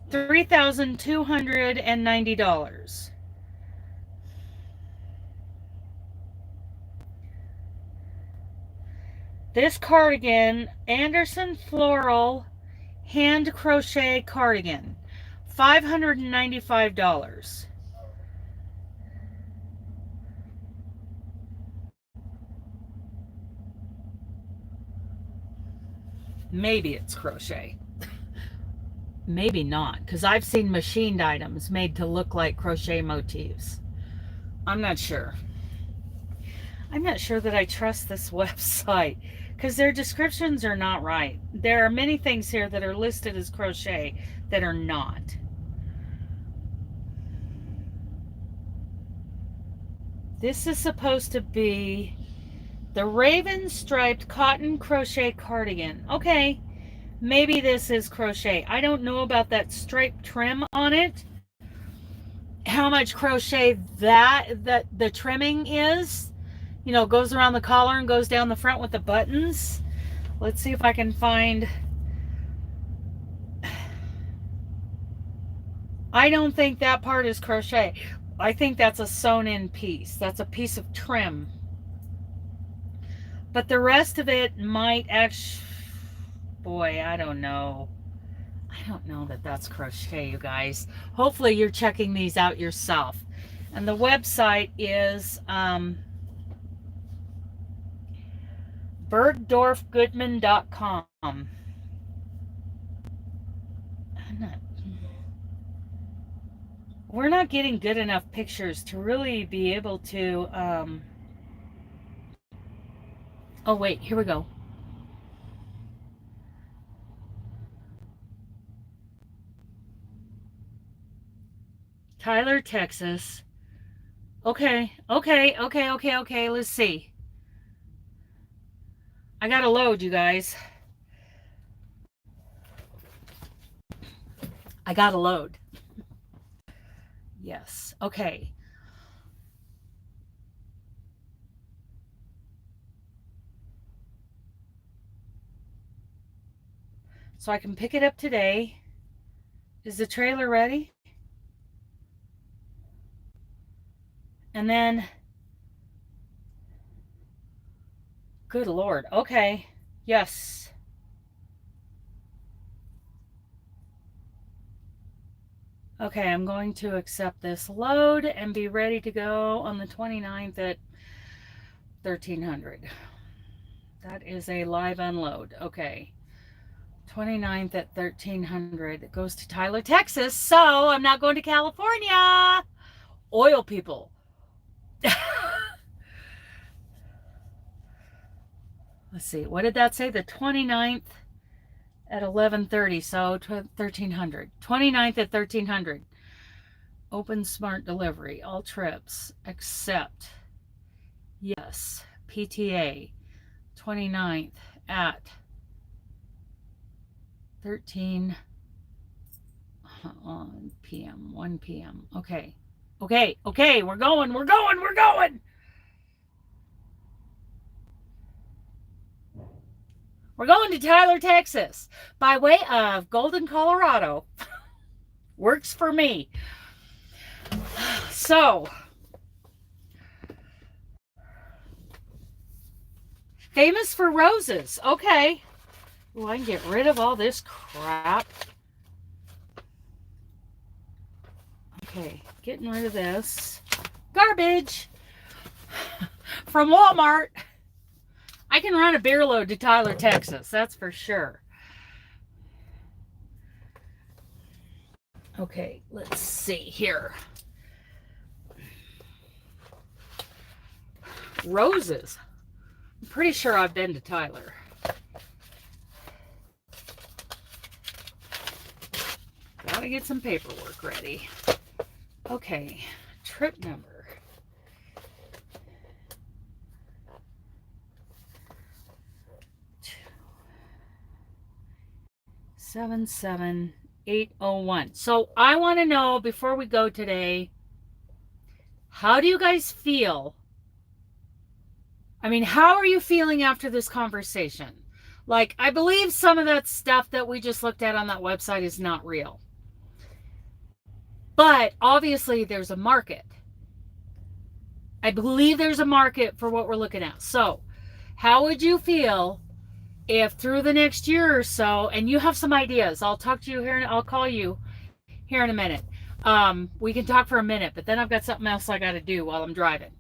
$3,290. This cardigan, Anderson Floral hand crochet cardigan, $595. Maybe it's crochet. Maybe not, because I've seen machined items made to look like crochet motifs. I'm not sure. I'm not sure that I trust this website because their descriptions are not right. There are many things here that are listed as crochet that are not. This is supposed to be the raven striped cotton crochet cardigan. Okay, maybe this is crochet. I don't know about that striped trim on it. How much crochet that the trimming is. You know, goes around the collar and goes down the front with the buttons. Let's see if I can find. I don't think that part is crochet. I think that's a sewn in piece. That's a piece of trim. But the rest of it might actually, boy, I don't know. I don't know that that's crochet, you guys. Hopefully you're checking these out yourself. And the website is bergdorfgoodman.com. We're not getting good enough pictures to really be able to oh wait, here we go. Tyler, Texas. Okay. Let's see. I gotta load, you guys. I gotta load. Yes. Okay. So I can pick it up today. Is the trailer ready? And then, good Lord. Okay. Yes. Okay, I'm going to accept this load and be ready to go on the 29th at 1300. That is a live unload. Okay. 29th at 1300. It goes to Tyler, Texas. So I'm not going to California. oil people. Let's see, what did that say? The 29th at 11:30, so 1300. 29th at 1300. Open smart delivery, all trips, accept. Yes, PTA. 29th at 13 p.m. 1 p.m. Okay. Okay, we're going. We're going to Tyler, Texas, by way of Golden, Colorado. Works for me. So, famous for roses. Okay. Ooh, I can get rid of all this crap. Okay, getting rid of this garbage from Walmart. I can run a beer load to Tyler, Texas. That's for sure. Okay, let's see here. Roses. I'm pretty sure I've been to Tyler. Gotta get some paperwork ready. Okay, trip number. 77801. So I want to know, before we go today, how do you guys feel? I mean, how are you feeling after this conversation? Like, I believe some of that stuff that we just looked at on that website is not real. But obviously there's a market. I believe there's a market for what we're looking at. So how would you feel if through the next year or so, and you have some ideas, I'll talk to you here and I'll call you here in a minute. We can talk for a minute, but then I've got something else I got to do while I'm driving.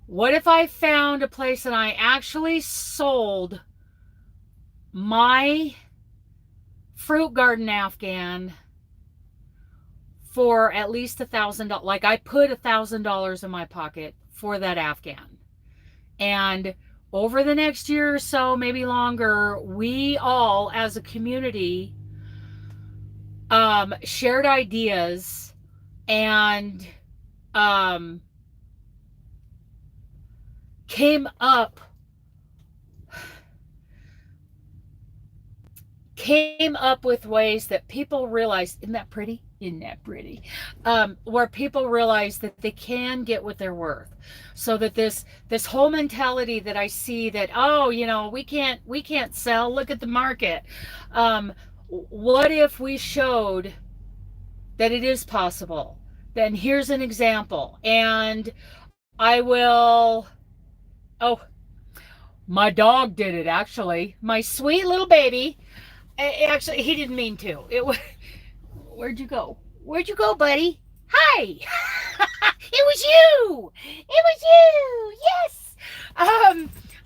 What if I found a place and I actually sold my fruit garden Afghan for at least $1,000? Like, I put $1,000 in my pocket for that Afghan, and over the next year or so, maybe longer, we all as a community shared ideas and came up with ways that people realized, isn't that pretty? Isn't that pretty? Where people realize that they can get what they're worth. So that this whole mentality that I see that, oh, you know, we can't sell, look at the market. What if we showed that it is possible? Then here's an example. And I will, oh, my dog did it, actually. My sweet little baby. Actually, he didn't mean to. It was, where'd you go? Where'd you go, buddy? Hi. It was you. It was you. Yes.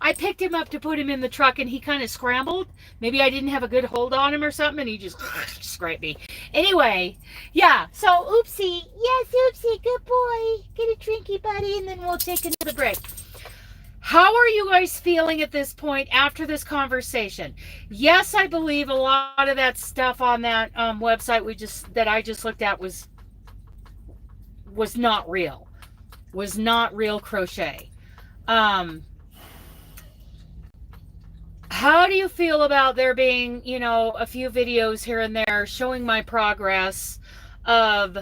I picked him up to put him in the truck, and he kind of scrambled. Maybe I didn't have a good hold on him or something, and he just scraped me. Anyway, yeah. So, oopsie. Yes, oopsie. Good boy. Get a drinky, buddy, and then we'll take another break. How are you guys feeling at this point after this conversation? Yes, I believe a lot of that stuff on that website that I just looked at was not real. Was not real crochet. How do you feel about there being, you know, a few videos here and there showing my progress of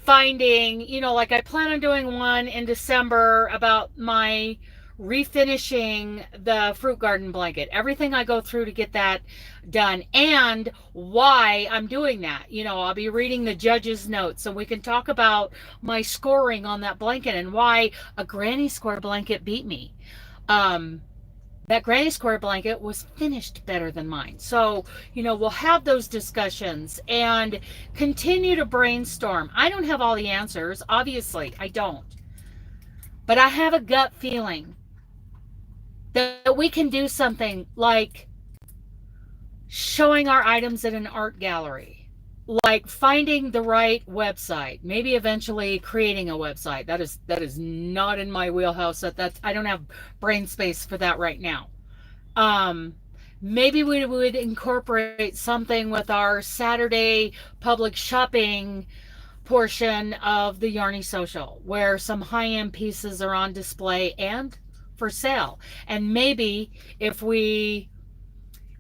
finding, you know, like I plan on doing one in December about my refinishing the fruit garden blanket, everything I go through to get that done, and why I'm doing that. You know, I'll be reading the judge's notes, so we can talk about my scoring on that blanket and why a granny square blanket beat me. That granny square blanket was finished better than mine. So, you know, we'll have those discussions and continue to brainstorm. I don't have all the answers. Obviously, I don't. But I have a gut feeling that we can do something like showing our items at an art gallery. like finding the right website, maybe eventually creating a website. That is not in my wheelhouse. That's I don't have brain space for that right now. Maybe we would incorporate something with our Saturday public shopping portion of the Yarny Social, where some high-end pieces are on display and for sale. And maybe if we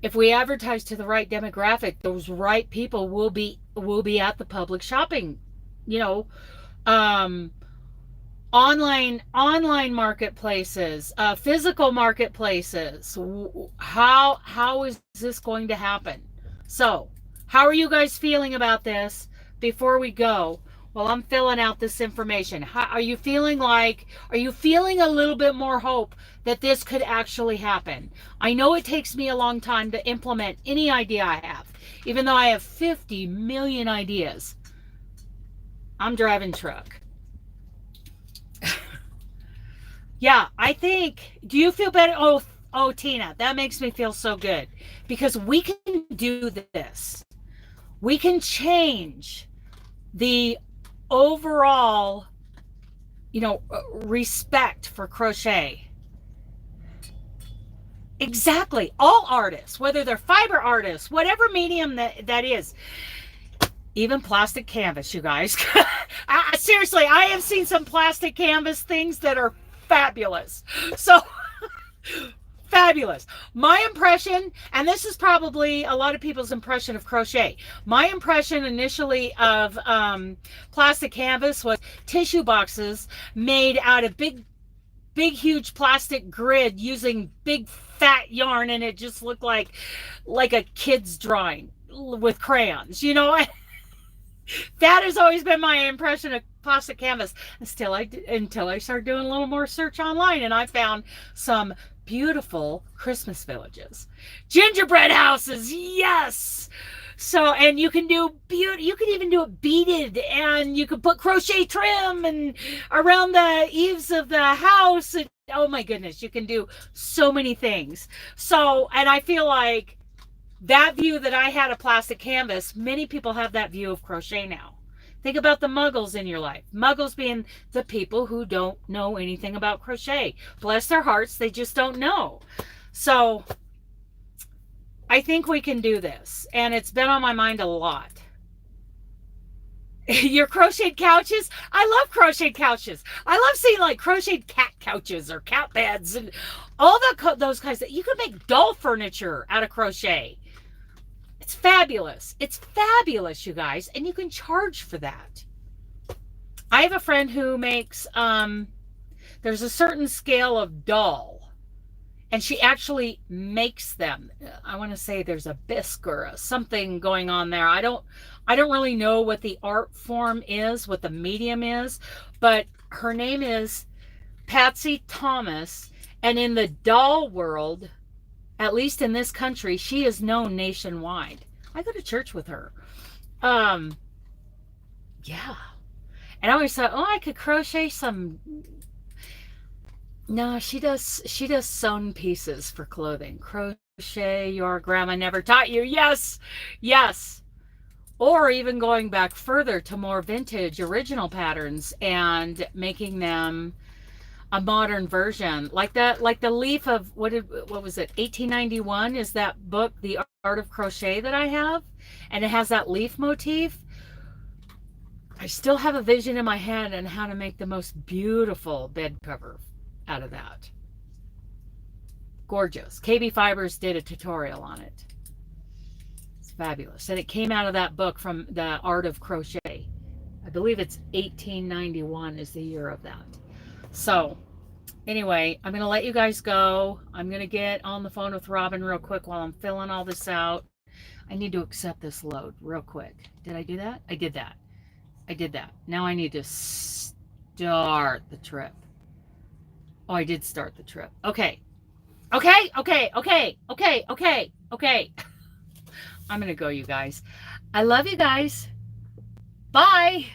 advertise to the right demographic, those right people will be at the public shopping, you know, online marketplaces, physical marketplaces. How is this going to happen? So how are you guys feeling about this before we go? Well, I'm filling out this information. Are you feeling a little bit more hope that this could actually happen? I know it takes me a long time to implement any idea I have, even though I have 50 million ideas. I'm driving truck. Yeah, I think, do you feel better? Oh, Tina, that makes me feel so good, because we can do this. We can change the overall, respect for crochet. Exactly. All artists, whether they're fiber artists, whatever medium that is, even plastic canvas, you guys. Seriously, I have seen some plastic canvas things that are fabulous. So fabulous. My impression, and this is probably a lot of people's impression of crochet, my impression initially of plastic canvas was tissue boxes made out of big huge plastic grid using big fat yarn, and it just looked like a kid's drawing with crayons, That has always been my impression of plastic canvas until I started doing a little more search online, and I found some beautiful Christmas villages, gingerbread houses. Yes. So, and you can even do it beaded, and you can put crochet trim and around the eaves of the house. And, oh my goodness, you can do so many things. So, and I feel like that view that I had of plastic canvas, many people have that view of crochet now. Think about the muggles in your life. Muggles being the people who don't know anything about crochet. Bless their hearts, they just don't know. So I think we can do this, and it's been on my mind a lot. Your crocheted couches? I love crocheted couches. I love seeing like crocheted cat couches or cat beds and all those kinds of, you can make doll furniture out of crochet. It's fabulous. It's fabulous, you guys. And you can charge for that. I have a friend who makes, there's a certain scale of doll, and she actually makes them. I want to say there's a bisque or something going on there. I don't really know what the art form is, what the medium is, but her name is Patsy Thomas. And in the doll world, at least in this country, she is known nationwide. I go to church with her. Yeah. And I always thought, oh, I could crochet some. No, she does sewn pieces for clothing. Crochet your grandma never taught you. Yes. Yes. Or even going back further to more vintage original patterns and making them a modern version, like the leaf of what was it, 1891 is that book, The Art of Crochet, that I have, and it has that leaf motif. I still have a vision in my head on how to make the most beautiful bed cover out of that. Gorgeous. KB Fibers did a tutorial on it. It's fabulous, and it came out of that book from The Art of Crochet. I believe it's 1891 is the year of that. So anyway, I'm going to let you guys go. I'm going to get on the phone with Robin real quick while I'm filling all this out. I need to accept this load real quick. Did I do that? I did that. I did that. Now I need to start the trip. Oh, I did start the trip. Okay. Okay. Okay. Okay. Okay. Okay. Okay. I'm going to go, you guys. I love you guys. Bye.